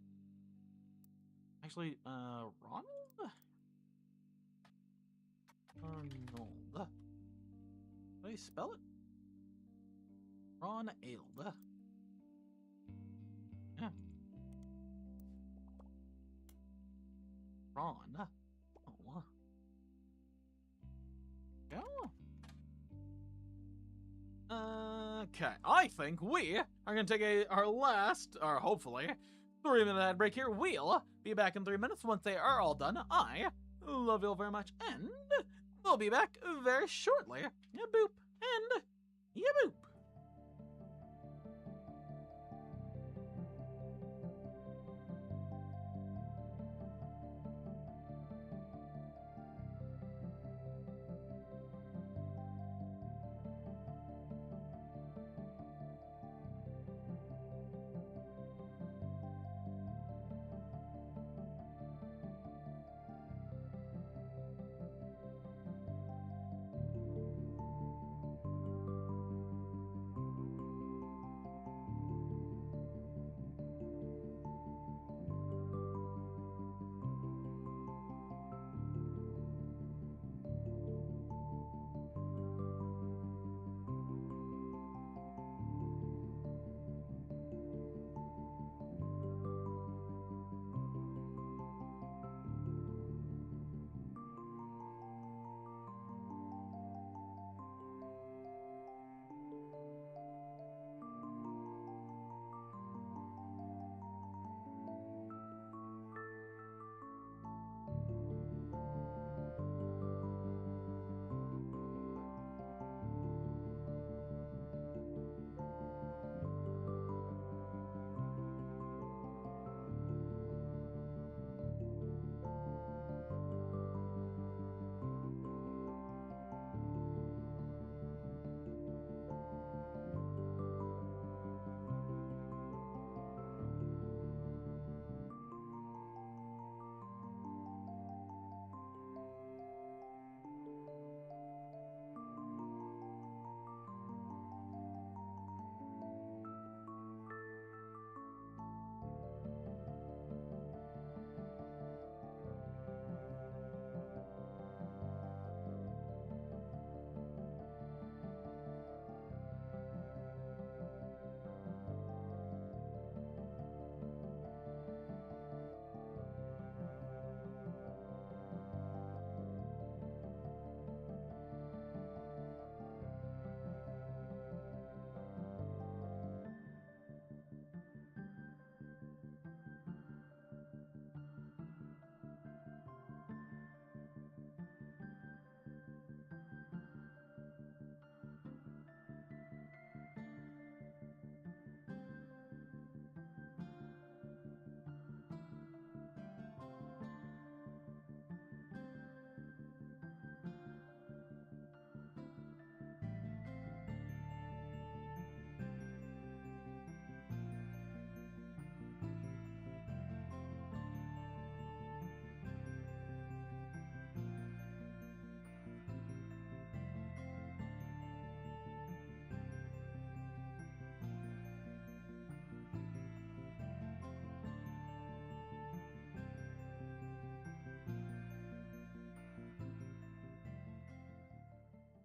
Speaker 2: Actually, Ronald? Arnold. How do you spell it? Ron Ailed. Yeah. Ron. Oh. Yeah. Okay, I think we are going to take our last, or hopefully, 3-minute ad break here. We'll be back in 3 minutes once they are all done. I love you all very much, and we'll be back very shortly. Yeah, boop, and yeah, boop.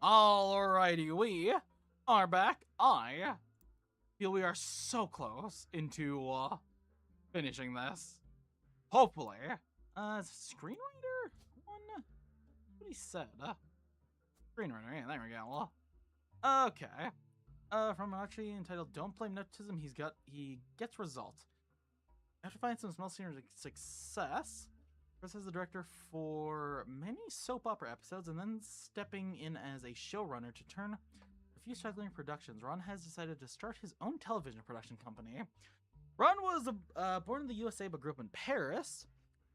Speaker 2: Alrighty, we are back. I feel we are so close into finishing this. Hopefully. Screenwriter? One? What he said? Screenwriter, yeah, there we go. Okay. From an entry entitled "Don't Blame Nepotism," he gets results. After finding some small senior success, Chris is the director for many soap opera episodes, and then stepping in as a showrunner to turn a few struggling productions. Ron has decided to start his own television production company. Ron was born in the USA but grew up in Paris.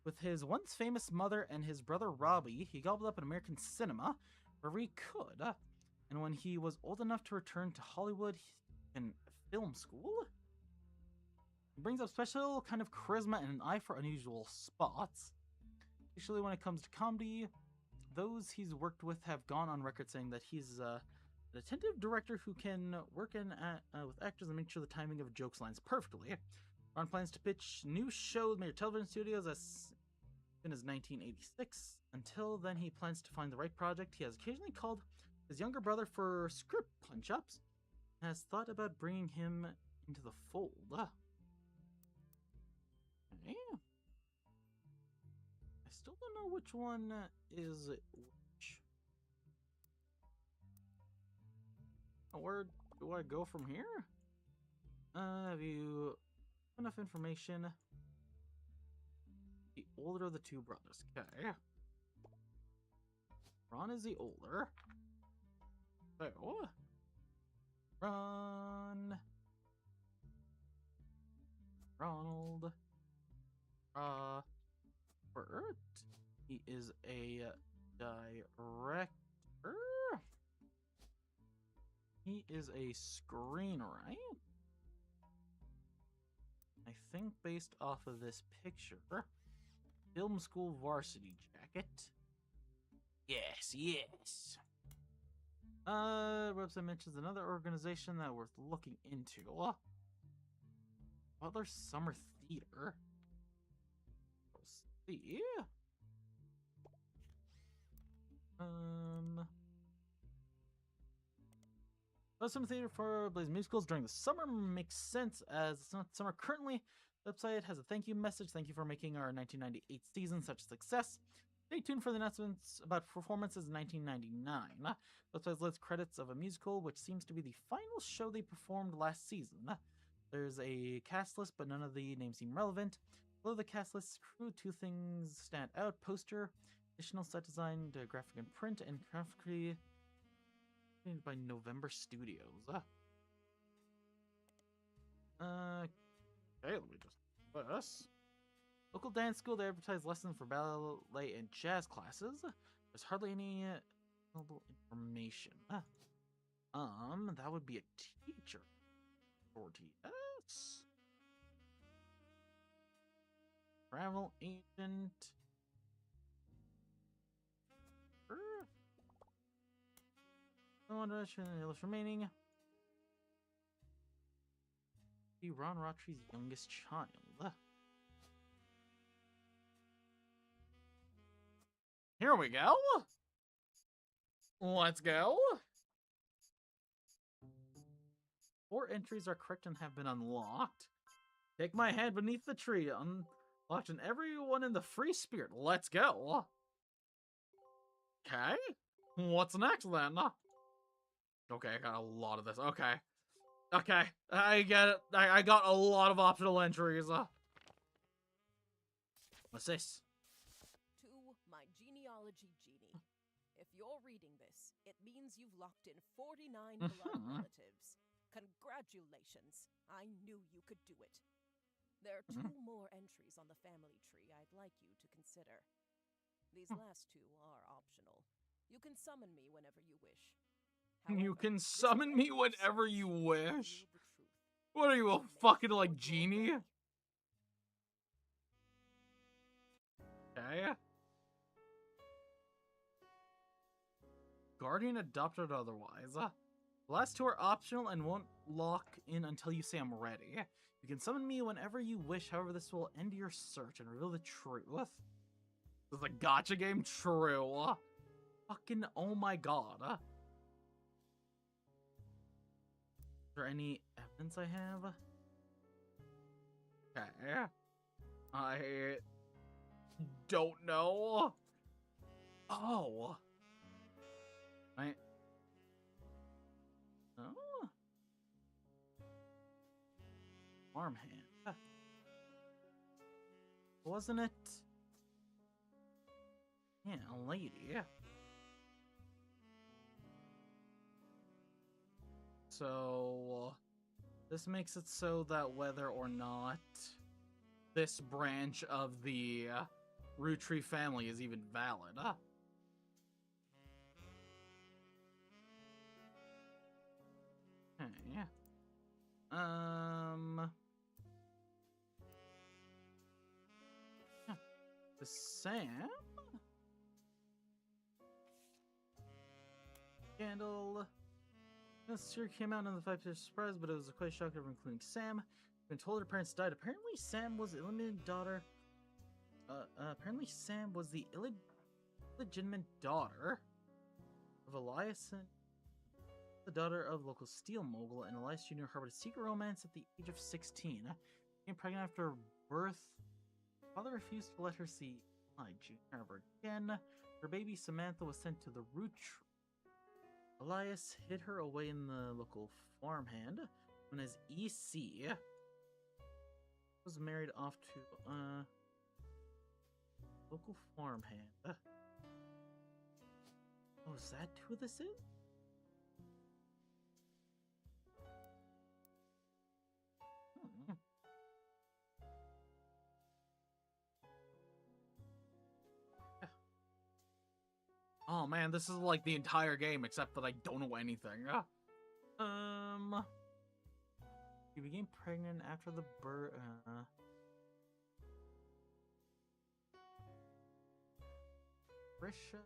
Speaker 2: With his once famous mother and his brother Robbie, he gobbled up an American cinema wherever he could. And when he was old enough to return to Hollywood in film school, he brings up special kind of charisma and an eye for unusual spots. Especially when it comes to comedy, those he's worked with have gone on record saying that he's an attentive director who can work with actors and make sure the timing of jokes lines perfectly. Ron plans to pitch new shows with major television studios as soon as 1986. Until then, he plans to find the right project. He has occasionally called his younger brother for script punch-ups and has thought about bringing him into the fold. Okay. I still don't know which one is which. Where do I go from here? Have you enough information? The older of the two brothers. Okay. Ron is the older. So, Ron. Ronald. Robert. He is a director. He is a screenwriter. I think based off of this picture, film school varsity jacket. Yes. Website mentions another organization that worth looking into. Butler Summer Theater. Let's see. Summer Theater for plays musicals during the summer makes sense as it's not summer currently. The website has a thank you message. Thank you for making our 1998 season such a success. Stay tuned for the announcements about performances in 1999. The website lists credits of a musical, which seems to be the final show they performed last season. There's a cast list, but none of the names seem relevant. Below the cast list crew, two things stand out: poster, additional set design, graphic and print, and graphically by November Studios. Okay, let me just do this. Local dance school, they advertise lessons for ballet and jazz classes. There's hardly any available information. That would be a teacher. 40S. Travel agent. No direction in the remaining. Be Ron Roottrees' youngest child.
Speaker 1: Here we go. Let's go.
Speaker 2: 4 entries are correct and have been unlocked. Take my hand beneath the tree. Unlocked and everyone in the free spirit. Let's go.
Speaker 1: Okay. What's next then? Okay, I got a lot of this. Okay. I get it. I got a lot of optional entries. What's this?
Speaker 3: To my genealogy genie. If you're reading this, it means you've locked in 49 blood relatives. Congratulations. I knew you could do it. There are 2 more entries on the family tree I'd like you to consider. These last 2 are optional. You can summon me whenever you wish.
Speaker 1: You can summon me whenever you wish? What are you, a fucking, like, genie? Okay. Guardian, adopted, otherwise. The last 2 are optional and won't lock in until you say I'm ready. You can summon me whenever you wish, however this will end your search and reveal the truth. This is a gacha game? True. Fucking oh my god. Is there any evidence I have? Okay. I don't know. Oh. Oh.
Speaker 2: farmhand. Wasn't it? Yeah, a lady.
Speaker 1: So, this makes it so that whether or not this branch of the Roottrees family is even valid.
Speaker 2: Okay. The Sam scandal. This year came out on the 5-year surprise, but it was a quite shock to everyone, including Sam. When told her parents died, apparently Sam was the illegitimate daughter. Apparently Sam was the illegitimate daughter of Elias, the daughter of local steel mogul, and Elias Jr. harbored a secret romance at the age of 16. Became pregnant after birth. Father refused to let her see Eli Jr. ever again. Her baby Samantha was sent to the Roottrees. Elias hid her away in the local farmhand, known as EC. Was married off to local farmhand. Oh, is that who this is?
Speaker 1: Oh man, this is like the entire game except that I don't know anything.
Speaker 2: She became pregnant after the birth. Trisha,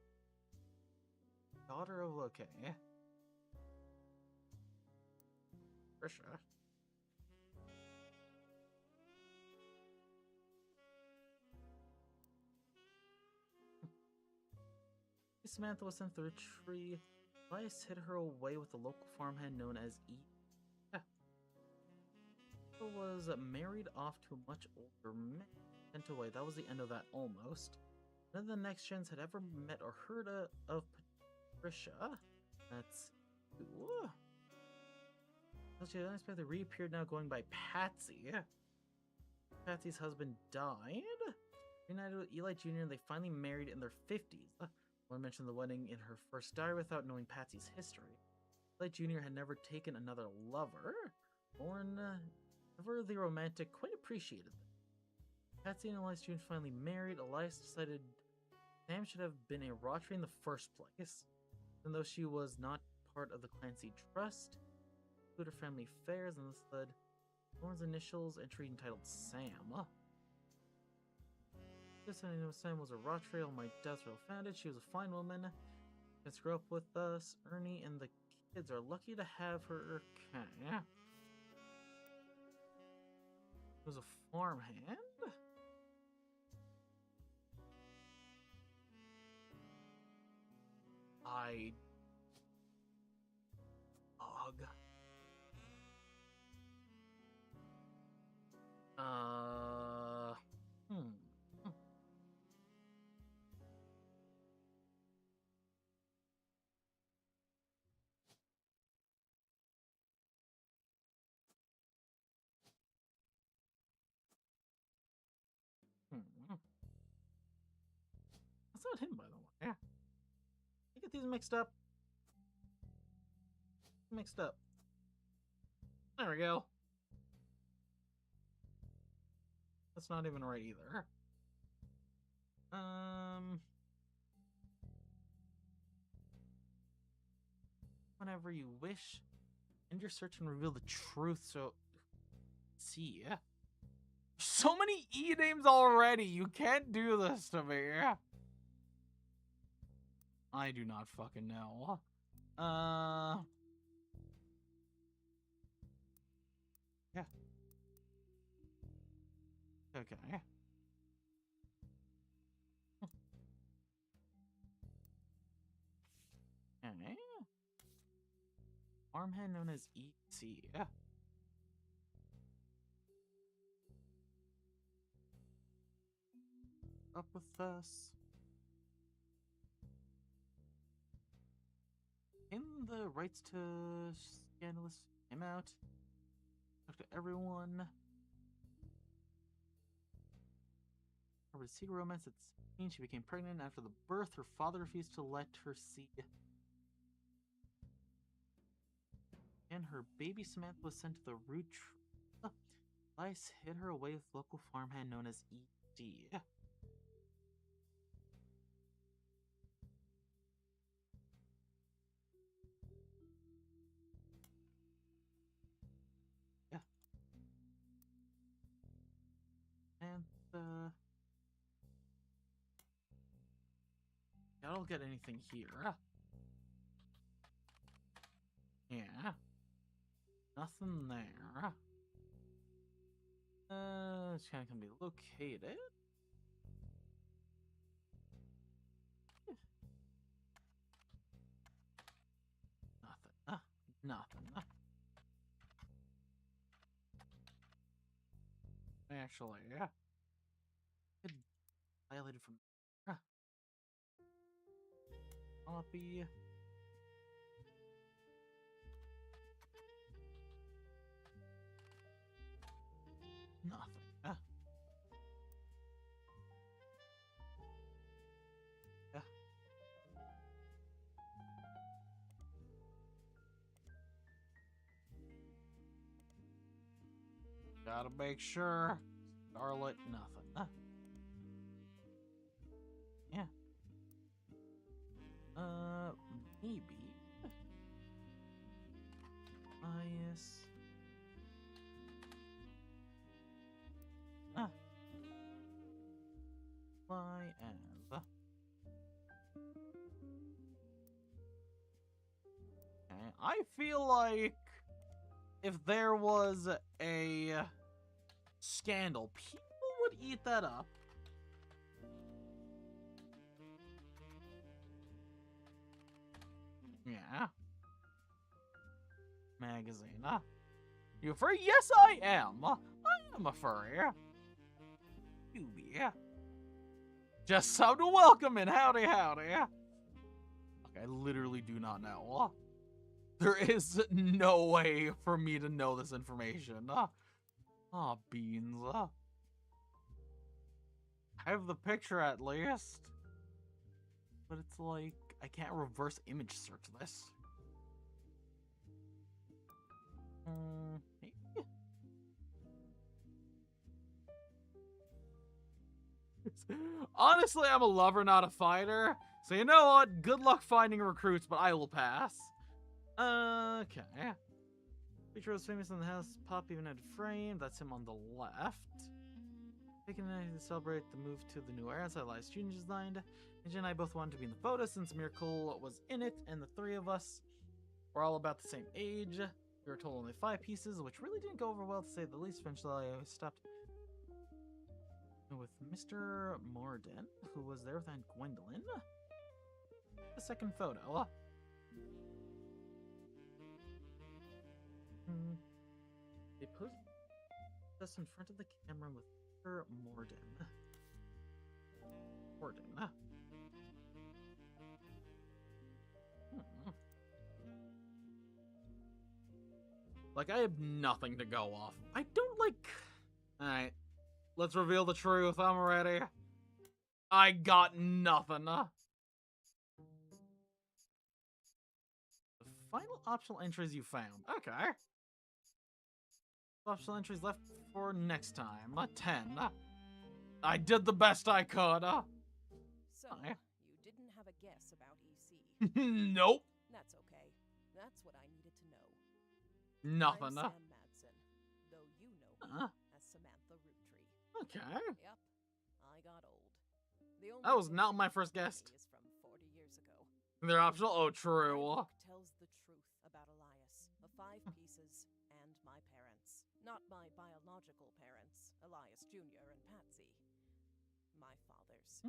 Speaker 2: daughter of okay.
Speaker 1: Trisha.
Speaker 2: Samantha was sent to the tree. Elias hid her away with the local farmhand known as E. Was married off to a much older man. Sent away. That was the end of that almost. None of the next gens had ever met or heard of Patricia. That's cool. She unexpectedly reappeared now going by Patsy. Patsy's husband died. Reunited with Eli Jr. They finally married in their 50s. Lauren mentioned the wedding in her first diary without knowing Patsy's history. Eli Jr. had never taken another lover. Lauren, ever the romantic, quite appreciated them. Patsy and Elias Jr. finally married. Elias decided Sam should have been a Roottries in the first place. Even though she was not part of the Clancy Trust, included her family affairs, and this led Lauren's initials entry entitled Sam. This I know Sam was a Roottries all my dad's real founded. She was a fine woman. Let's grow up with us. Ernie and the kids are lucky to have her. Okay. Was a farmhand.
Speaker 1: Ugh.
Speaker 2: That's not him, by the way. Yeah. I get these mixed up.
Speaker 1: There we go. That's not even right either.
Speaker 2: Whenever you wish, end your search and reveal the truth. So, see.
Speaker 1: So many E names already. You can't do this to me. I do not fucking know.
Speaker 2: Yeah. Okay. Okay. Farmhand known as E.C. Up with us. In the rights to scandalous came out. Talk to everyone. Over to seed romance at 16, she became pregnant. After the birth, her father refused to let her see. And her baby Samantha was sent to the Roottrees. Elias hid her away with local farmhand known as E.D. Yeah. And, I don't get anything here. Yeah. Nothing there. It's kind of gonna be located. Nothing. Nothing. Actually, yeah. It violated from copy. Nothing. Yeah. Gotta make sure. Scarlet, nothing. Yeah. Maybe. Bias. YF. Okay, I feel like if there was a scandal, people would eat that up. Yeah. Magazine. You a furry? Yes, I am. I am a furry. You be. Just so to welcome in. Howdy, howdy. Okay, I literally do not know. There is no way for me to know this information. Beans. I have the picture at least. But it's like, I can't reverse image search this. Maybe? Honestly, I'm a lover, not a fighter. So you know what? Good luck finding recruits, but I will pass. Okay. Picture was famous in the house. Pop even had a frame. That's him on the left. Taking a night to celebrate the move to the new era that Elias Jr. designed. Ninja and I both wanted to be in the photo since Miracle was in it, and the three of us were all about the same age. We were told only 5 pieces, which really didn't go over well to say the least. Eventually, I stopped with Mr. Morden, who was there with Aunt Gwendolyn. The second photo. They posed us in front of the camera with Mr. Morden. Like, I have nothing to go off. I don't like... Alright. Let's reveal the truth. I'm ready. I got nothing. The final optional entries you found. Okay. Optional entries left for next time. 10. I did the best I could.
Speaker 3: So, you didn't have a guess about EC.
Speaker 1: Nope.
Speaker 3: That's okay. That's what I needed to know.
Speaker 1: Nothing.
Speaker 3: I'm Sam Madsen, though you know me as Samantha Roottrees.
Speaker 1: Okay.
Speaker 3: Yep, I got old. The only
Speaker 1: That was not my first guess.
Speaker 3: is from 40 years ago.
Speaker 1: They're optional? Oh,
Speaker 3: My
Speaker 1: true.
Speaker 3: book tells the truth about Elias, the 5 pieces, and my parents. Not my biological parents, Elias Jr. and Patsy. My fathers.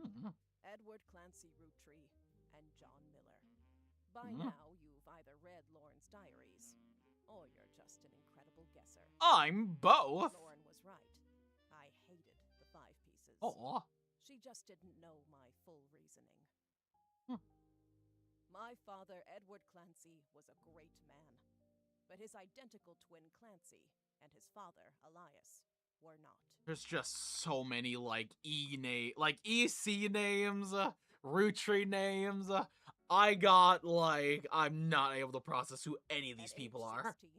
Speaker 3: Edward Clancy Roottrees and John Miller. By now, you've either read Lauren's diaries, or you're just an incredible guesser.
Speaker 1: I'm both.
Speaker 3: Lauren was right. I hated the 5 pieces.
Speaker 1: Oh.
Speaker 3: She just didn't know my full reasoning. My father, Edward Clancy, was a great man. But his identical twin, Clancy, and his father, Elias, were not.
Speaker 1: There's just so many like EC names, Roottrees names. I got like I'm not able to process who any of these
Speaker 3: At
Speaker 1: people
Speaker 3: age
Speaker 1: are.
Speaker 3: 16,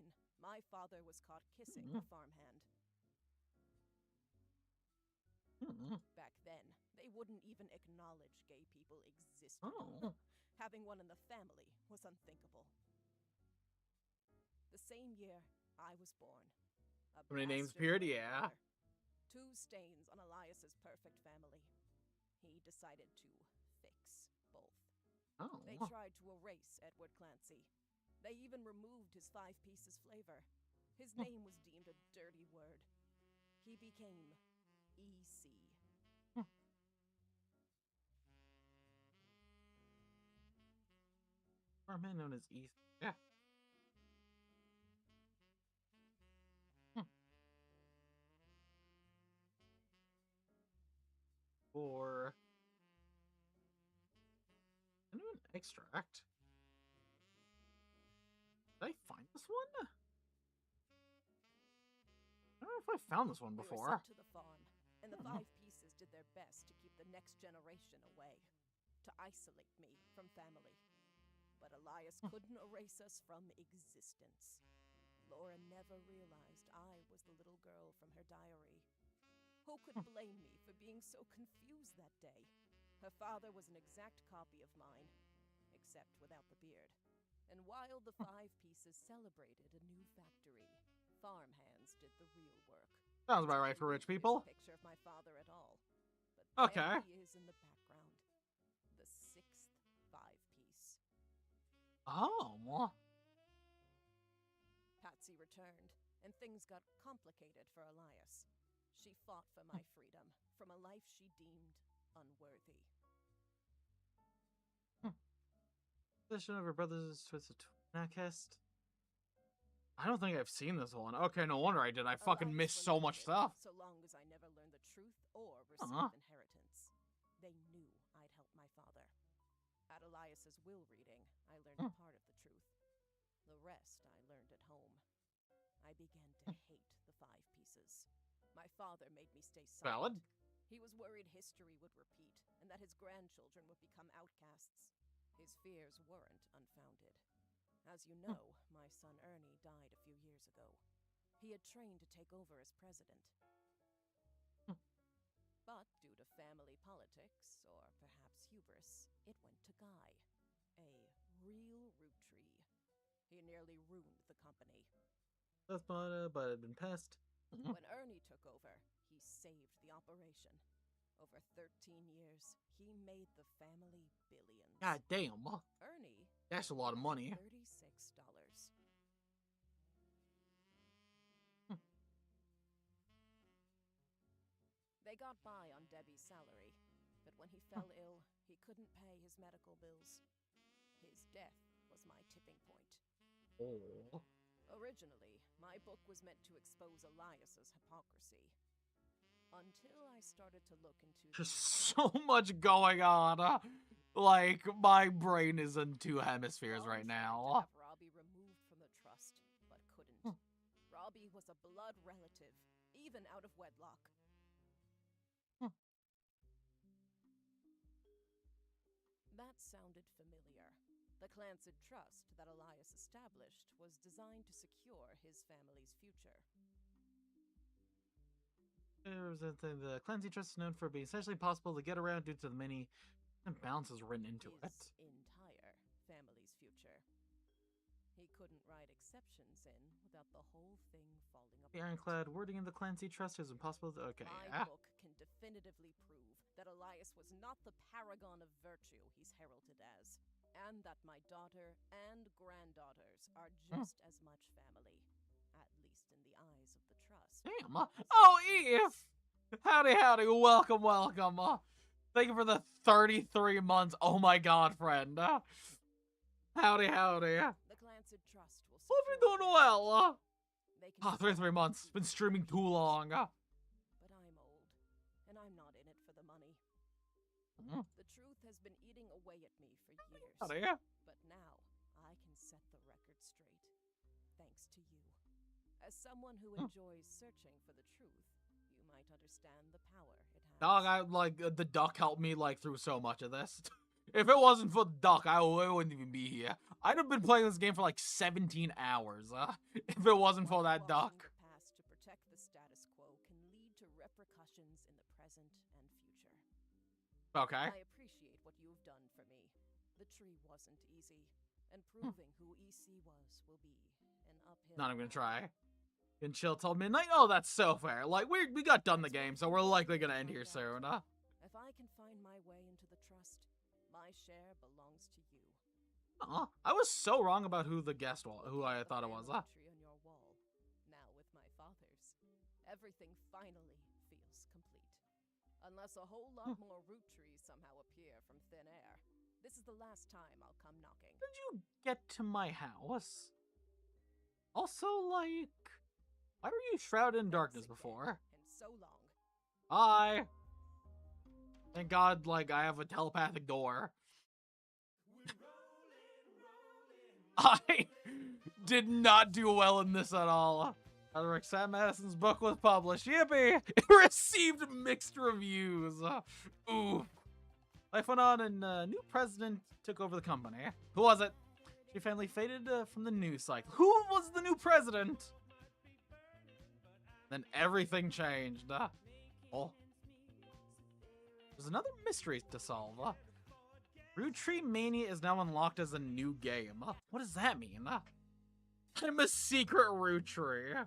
Speaker 3: my father was caught kissing
Speaker 1: Mhm.
Speaker 3: a farmhand.
Speaker 1: Mhm.
Speaker 3: Back then, they wouldn't even acknowledge gay people existed.
Speaker 1: Oh.
Speaker 3: Having one in the family was unthinkable. The same year, I was born. A
Speaker 1: How many names
Speaker 3: bastard
Speaker 1: appeared?
Speaker 3: twin
Speaker 1: Yeah.
Speaker 3: brother. 2 stains on Elias's perfect family. He decided to fix both. They
Speaker 1: Oh.
Speaker 3: tried to erase Edward Clancy. They even removed his 5 pieces flavor. His name was deemed a dirty word. He became EC.
Speaker 1: Farmhand known as East. Yeah. For an extract. Did I find this one? I don't know if I found this one
Speaker 3: We were
Speaker 1: before.
Speaker 3: sent to the farm, and the
Speaker 1: Mhm.
Speaker 3: 5 pieces did their best to keep the next generation away, to isolate me from family. But Elias couldn't erase us from existence. Laura never realized I was the little girl from her diary. Who could blame me for being so confused that day? Her father was an exact copy of mine, except without the beard. And while the 5 pieces celebrated a new factory, farmhands did the real work.
Speaker 1: Sounds about right for rich people.
Speaker 3: Picture of my father at all. But
Speaker 1: Okay.
Speaker 3: there he is in the background. The 6th 5-piece.
Speaker 1: Oh.
Speaker 3: Patsy returned, and things got complicated for Elias. She fought for my freedom, from a life she deemed unworthy.
Speaker 2: Position of her brother's twist a outcast. I don't think I've seen this one. Okay, no wonder I did. I fucking
Speaker 3: Elias
Speaker 2: missed so much
Speaker 3: relented,
Speaker 2: stuff.
Speaker 3: So long as I never learned the truth or received
Speaker 1: Uh-huh.
Speaker 3: inheritance. They knew I'd help my father. At Elias's will reading, I learned part of the truth. The rest I learned at home. I began to hate the 5 pieces. My father made me stay silent.
Speaker 1: Valid.
Speaker 3: He was worried history would repeat, and that his grandchildren would become outcasts. His fears weren't unfounded. As you know, my son Ernie died a few years ago. He had trained to take over as president. But due to family politics, or perhaps hubris, it went to Guy, a real Roottrees. He nearly ruined the company.
Speaker 2: That's but it had been passed.
Speaker 3: When Ernie took over, he saved the operation. Over 13 years, he made the family billions.
Speaker 1: God damn.
Speaker 3: Ernie,
Speaker 1: That's a lot of money.
Speaker 3: $36. They got by on Debbie's salary, but when he fell ill, he couldn't pay his medical bills. His death was my tipping point.
Speaker 1: Oh.
Speaker 3: Originally, my book was meant to expose Elias's hypocrisy. Until I started to look into
Speaker 1: There's so much going on. Like, my brain is in 2 hemispheres right
Speaker 3: To
Speaker 1: now.
Speaker 3: have Robbie removed from the trust, but couldn't. Robbie was a blood relative, even out of wedlock. That sounded familiar. The Clancy Trust that Elias established was designed to secure his family's future.
Speaker 2: The Clancy Trust is known for being essentially impossible to get around due to the many imbalances written into it.
Speaker 3: His entire family's future. He couldn't write exceptions in without the whole thing falling apart.
Speaker 2: The ironclad wording in the Clancy Trust is impossible to... Okay,
Speaker 3: My book can definitively prove that Elias was not the paragon of virtue he's heralded as, and that my daughter and granddaughters are just as much family, at least in the eyes of the trust.
Speaker 1: Damn. Oh, Eve! Howdy, howdy. Welcome, welcome. Thank you for the 33 months. Oh my god, friend. Howdy, howdy.
Speaker 3: The Clancy Trust will
Speaker 1: Hope you're
Speaker 3: secure
Speaker 1: doing
Speaker 3: their
Speaker 1: well.
Speaker 3: They can
Speaker 1: 33 months. Been streaming too long.
Speaker 3: But I'm old, and I'm not in it for the money. The truth has been eating away at me for years.
Speaker 1: Howdy.
Speaker 3: But now, I can set the record straight. Thanks to you. As someone who enjoys searching for the truth, might understand the power it has.
Speaker 1: Dog, the duck helped me, through so much of this. If it wasn't for the duck, I wouldn't even be here. I'd have been playing this game for, 17 hours, if it wasn't for that duck.
Speaker 3: The past to protect the status quo can lead to repercussions in the present and future.
Speaker 1: Okay.
Speaker 3: I appreciate what you've done for me. The tree wasn't easy, and proving who EC was will be an uphill.
Speaker 1: Not even gonna try. And chill till midnight? Oh, that's so fair. We got done the game, so we're likely gonna end here soon,
Speaker 3: If I can find my way into the trust, my share belongs to you.
Speaker 1: I was so wrong about who the guest was, who I thought it was,
Speaker 3: Tree on your wall. Now with my father's, everything finally feels complete. Unless a whole lot more root trees somehow appear from thin air. This is the last time I'll come knocking.
Speaker 1: Did you get to my house? Also, why were you shrouded in darkness before?
Speaker 3: And so long.
Speaker 1: Hi. Thank God, I have a telepathic door. I did not do well in this at all. Rick Sam Madison's book was published. Yippee! It received mixed reviews. Ooh. Life went on and a new president took over the company. Who was it? She finally faded from the news cycle. Who was the new president? Then everything changed. Oh. There's another mystery to solve. Roottrees Mania is now unlocked as a new game. What does that mean? I'm a secret Roottrees.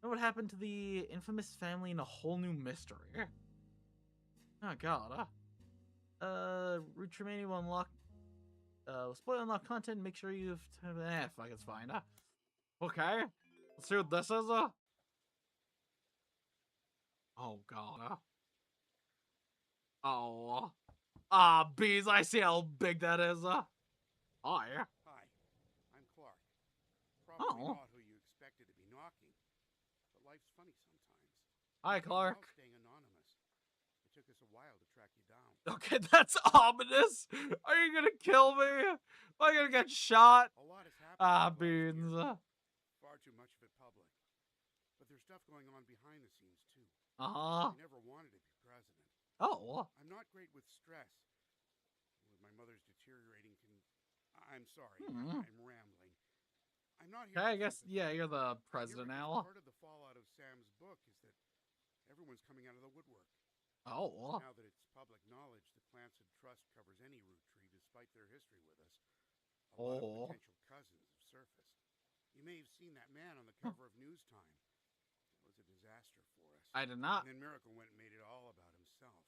Speaker 1: What happened to the infamous family in a whole new mystery? Oh god. Roottrees Mania will unlock spoil unlock content. Make sure you've fuck, it's fine. Okay. Let's see what this is. Oh god. Oh. Bees, I see how big that is. Hi.
Speaker 4: Hi, I'm Clark. Probably not who you expected to be knocking, but life's funny sometimes.
Speaker 1: Hi, Clark.
Speaker 4: Staying anonymous. It took us a while to track you down.
Speaker 1: Okay, that's ominous. Are you gonna kill me? Am I gonna get shot?
Speaker 4: A lot has happened.
Speaker 1: Beans.
Speaker 4: Far too much of it public. But there's stuff going on behind the scenes too.
Speaker 1: Uh-huh.
Speaker 4: I never wanted to be president.
Speaker 1: Oh.
Speaker 4: I'm not great with stress. With my mother's deteriorating I'm sorry.
Speaker 1: Hmm.
Speaker 4: I'm rambling. I'm not here.
Speaker 1: Okay, I guess, yeah, you're the president now.
Speaker 4: Part of the fallout of Sam's book is that everyone's coming out of the woodwork.
Speaker 1: Oh.
Speaker 4: Now that it's public knowledge that Plants and Trust covers any root tree despite their history with us, a lot of potential cousins have surfaced. You may have seen that man on the cover of News Time. That was a disaster for us.
Speaker 1: I did not.
Speaker 4: And then Miracle went and made it all about himself.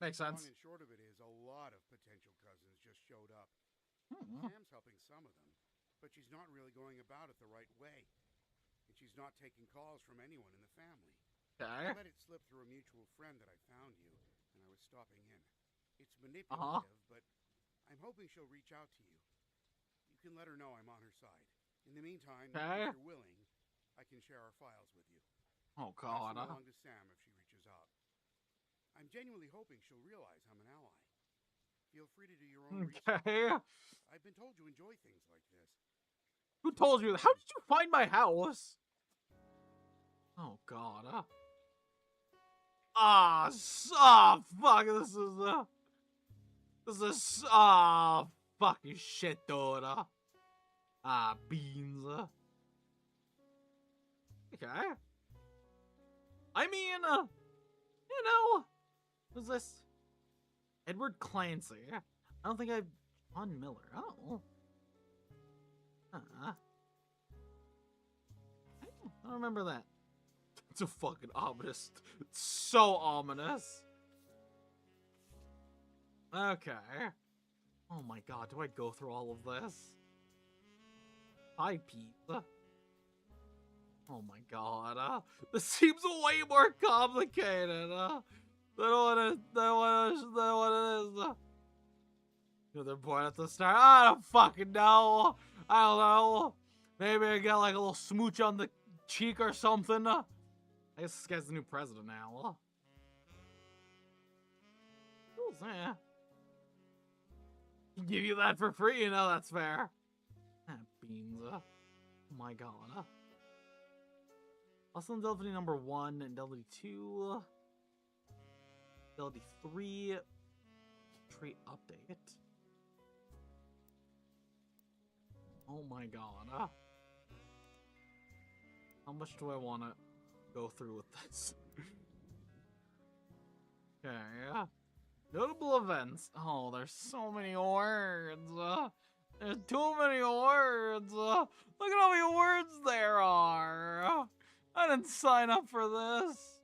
Speaker 1: Makes sense.
Speaker 4: Long and short of it is a lot of potential cousins just showed up.
Speaker 1: Hmm.
Speaker 4: Sam's helping some of them, but she's not really going about it the right way. And she's not taking calls from anyone in the family.
Speaker 1: Okay.
Speaker 4: I let it slip through a mutual friend that I found you, and I was stopping in. It's manipulative, but I'm hoping she'll reach out to you. You can let her know I'm on her side. In the meantime, if you're willing, I can share our files with you.
Speaker 1: Oh god.
Speaker 4: Pass them along to Sam if she reaches out. I'm genuinely hoping she'll realize I'm an ally. Feel free to do your own research.
Speaker 1: Okay.
Speaker 4: I've been told you enjoy things like this.
Speaker 1: Who told you? How did you find my house? Oh god. Fuck. This is fucking shit, dude. Beans. Okay. I mean, you know, who's this? Edward Clancy. I don't think I've... John Miller. Oh. I don't remember that. It's a fucking ominous. It's so ominous. Okay. Oh my god, do I go through all of this? Hi, Pete. Oh my god. This seems way more complicated than what it is. You know, they're born at the start. I don't fucking know. I don't know. Maybe I got like a little smooch on the cheek or something. I guess this guy's the new president now. Who's that? Give you that for free, you know, that's fair. Beans. Oh my god.
Speaker 2: Also in Delvity number 1 and Delvity 2. Delvity 3. Trait update. Oh my god. How much do I want to go through with this? Okay, yeah. Notable events. Oh, there's so many words. There's too many words. Look at how many words there are. I didn't sign up for this.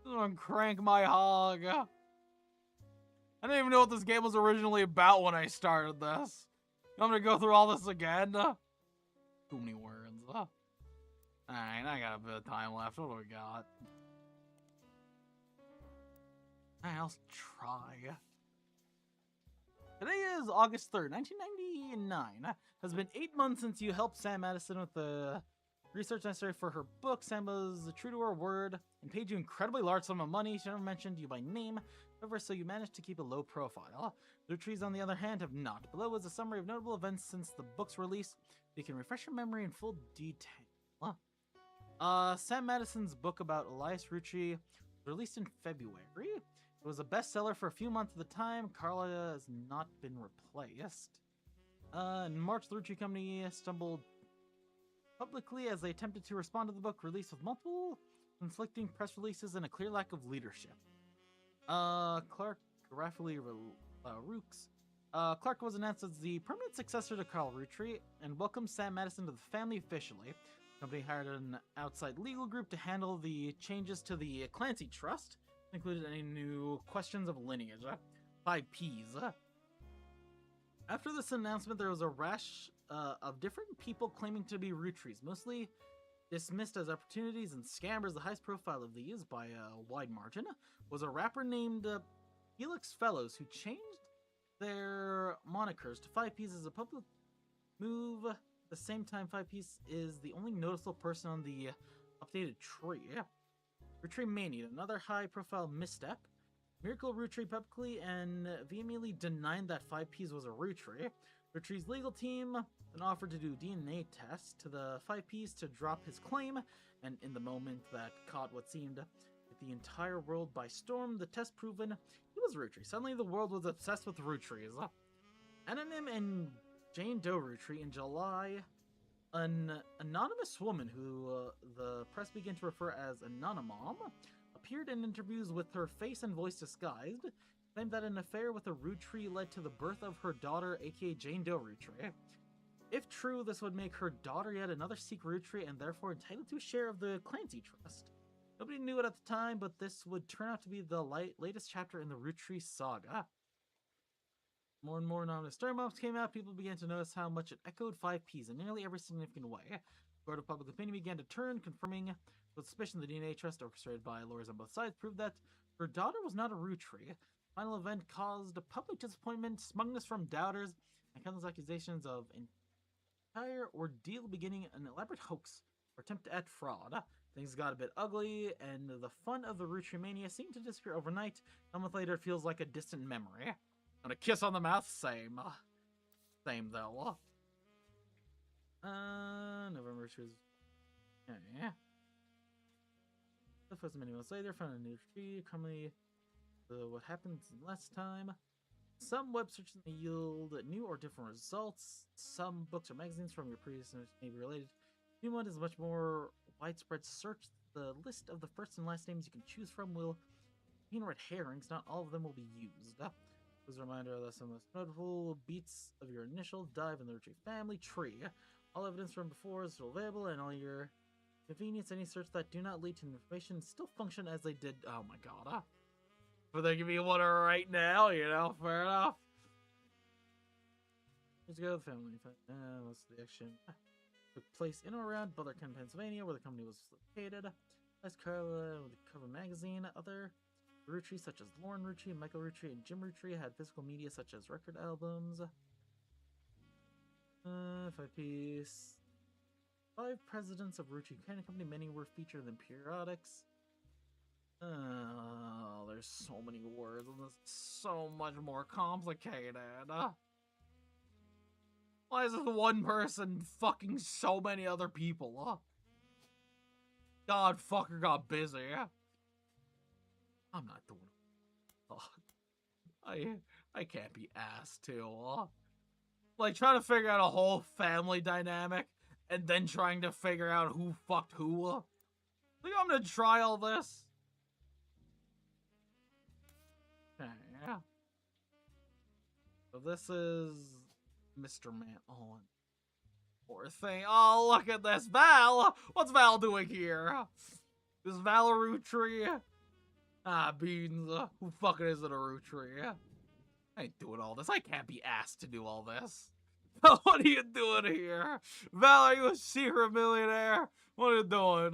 Speaker 2: I'm gonna crank my hog. I didn't even know what this game was originally about when I started this. I'm gonna go through all this again. Too many words. Alright, I got a bit of time left. What do we got? I'll try. Today is August 3rd, 1999. Has been 8 months since you helped Sam Madison with the research necessary for her book. Sam was true to her word and paid you incredibly large sum of money. She never mentioned you by name, however, so you managed to keep a low profile. The Roottrees, on the other hand, have not. Below is a summary of notable events since the book's release. You can refresh your memory in full detail. Sam Madison's book about Elias Rootree was released in February. It was a bestseller for a few months at the time. Carla has not been replaced. In March, the Rootree Company stumbled publicly as they attempted to respond to the book released with multiple conflicting press releases and a clear lack of leadership. Clark Raffaele Rooks. Clark was announced as the permanent successor to Carl Rootree and welcomed Sam Madison to the family officially. The company hired an outside legal group to handle the changes to the Clancy Trust, included any new questions of lineage. 5 Ps. After this announcement, there was a rash of different people claiming to be Roottrees, mostly dismissed as opportunities and scammers. The highest profile of these, by a wide margin, was a rapper named Felix Fellows, who changed their monikers to 5 Ps as a public move. At the same time, 5 Ps is the only noticeable person on the updated tree. Rootree Mania, another high-profile misstep. Miracle Rootree publicly and vehemently denied that 5 Ps was a Rootree. Rootree's legal team then offered to do DNA tests to the 5 Ps to drop his claim, and in the moment that caught what seemed the entire world by storm, the test proven he was Rootree. Suddenly, the world was obsessed with Rootrees. Anonym and Jane Doe Rootree in July. An anonymous woman who the press began to refer as Anonymom appeared in interviews with her face and voice disguised, claimed that an affair with a Rootree led to the birth of her daughter, aka Jane Doe Rootree. If true, this would make her daughter yet another Sikh Rootree and therefore entitled to a share of the Clancy Trust. Nobody knew it at the time, but this would turn out to be the latest chapter in the Rootree saga. More and more anonymous story mobs came out. People began to notice how much it echoed 5 Ps in nearly every significant way. The court of public opinion began to turn, confirming with suspicion the DNA trust orchestrated by lawyers on both sides proved that her daughter was not a Rootree. The final event caused public disappointment, smugness from doubters, and countless accusations of entire ordeal beginning an elaborate hoax or attempt at fraud. Things got a bit ugly, and the fun of the Rootree mania seemed to disappear overnight. A month later, it feels like a distant memory. And a kiss on the mouth, same. Same, though. November was... Yeah. The first many months later, found a new tree, commonly what happens in less time. Some web searches may yield new or different results. Some books or magazines from your previous search may be related. New one is a much more widespread search. The list of the first and last names you can choose from will contain red herrings. Not all of them will be used. As a reminder that some of the most notable beats of your initial dive in the Rootree family tree. All evidence from before is still available, and all your convenience, any search that do not lead to information still function as they did. Oh my god, but they give me one right now, you know, fair enough. Let's go, the family. Most of the action took place in or around Butlerton, Pennsylvania, where the company was located. As Carla with the cover magazine, other Roottrees such as Lauren Rootree, Michael Rootree, and Jim Rootree had physical media such as record albums. 5 Ps. 5 presidents of Rootree Candy Company, many were featured in periodics. There's so many words and this is so much more complicated. Why is this one person fucking so many other people?
Speaker 1: God fucker got busy. I'm not doing it. I can't be asked to. Like, trying to figure out a whole family dynamic and then trying to figure out who fucked who. Think I'm gonna try all this? Okay, yeah. So this is Mr. Man. Oh, poor thing. Oh, look at this. Val! What's Val doing here? Is Val a Roottrees? Ah, beans. Who fucking is it, a Roottrees? I ain't doing all this. I can't be asked to do all this. What are you doing here? Val, are you a secret millionaire? What are you doing?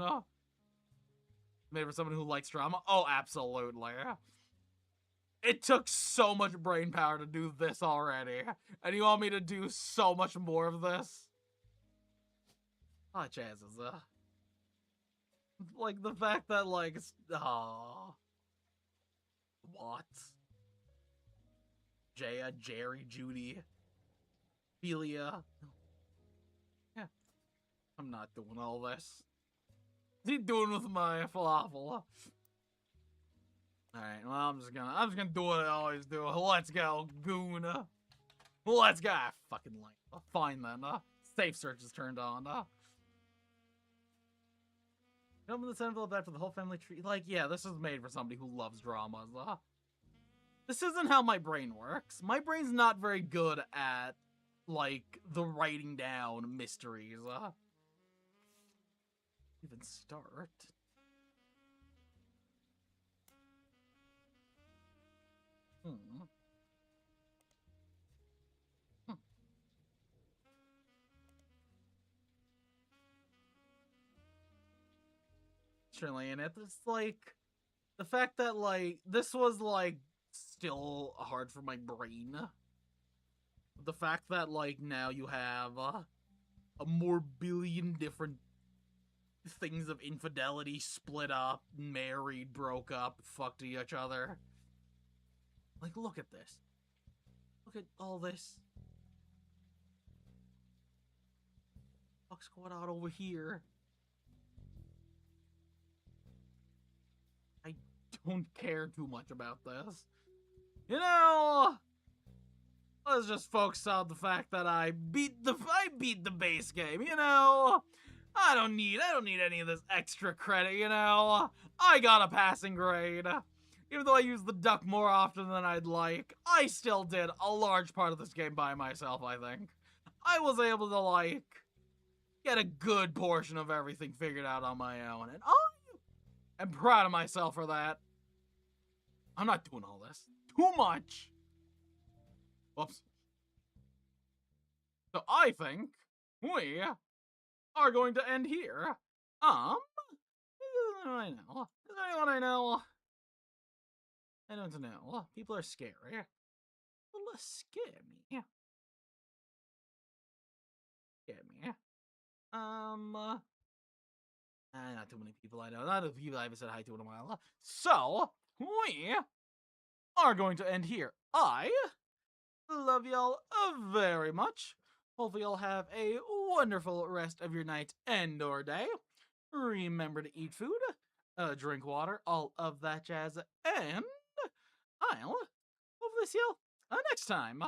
Speaker 1: Maybe for someone who likes drama? Oh, absolutely. It took so much brain power to do this already. And you want me to do so much more of this? Chances, like, the fact that, like, what? Jaya, Jerry, Judy, Ophelia. Yeah. I'm not doing all this. What's he doing with my falafel? Alright, well, I'm just gonna do what I always do. Let's go, goon. Let's go. Ah, fucking lame. Fine then. Safe search is turned on. Open this envelope after the whole family tree. Like, yeah, this is made for somebody who loves dramas. This isn't how my brain works. My brain's not very good at, like, the writing down mysteries. Even start. Surely, and it's like the fact that like this was like still hard for my brain. The fact that like now you have a more billion different things of infidelity, split up, married, broke up, fucked each other. Like, look at this. Look at all this. Fuck's going on over here? I don't care too much about this. You know, let's just focus on the fact that I beat the base game, you know? I don't need any of this extra credit, you know? I got a passing grade. Even though I used the duck more often than I'd like, I still did a large part of this game by myself, I think. I was able to, like, get a good portion of everything figured out on my own, and I'm proud of myself for that. I'm not doing all this. Too much. Whoops. So I think we are going to end here. I know. Is there anyone I know? I don't know. People are scary. People scare me. Scare me. Not too many people I know. Not the people I haven't said hi to in a while. So, we are going to end here. I love y'all very much. Hopefully y'all have a wonderful rest of your night and or day. Remember to eat food, drink water, all of that jazz, and I'll hopefully see y'all next time.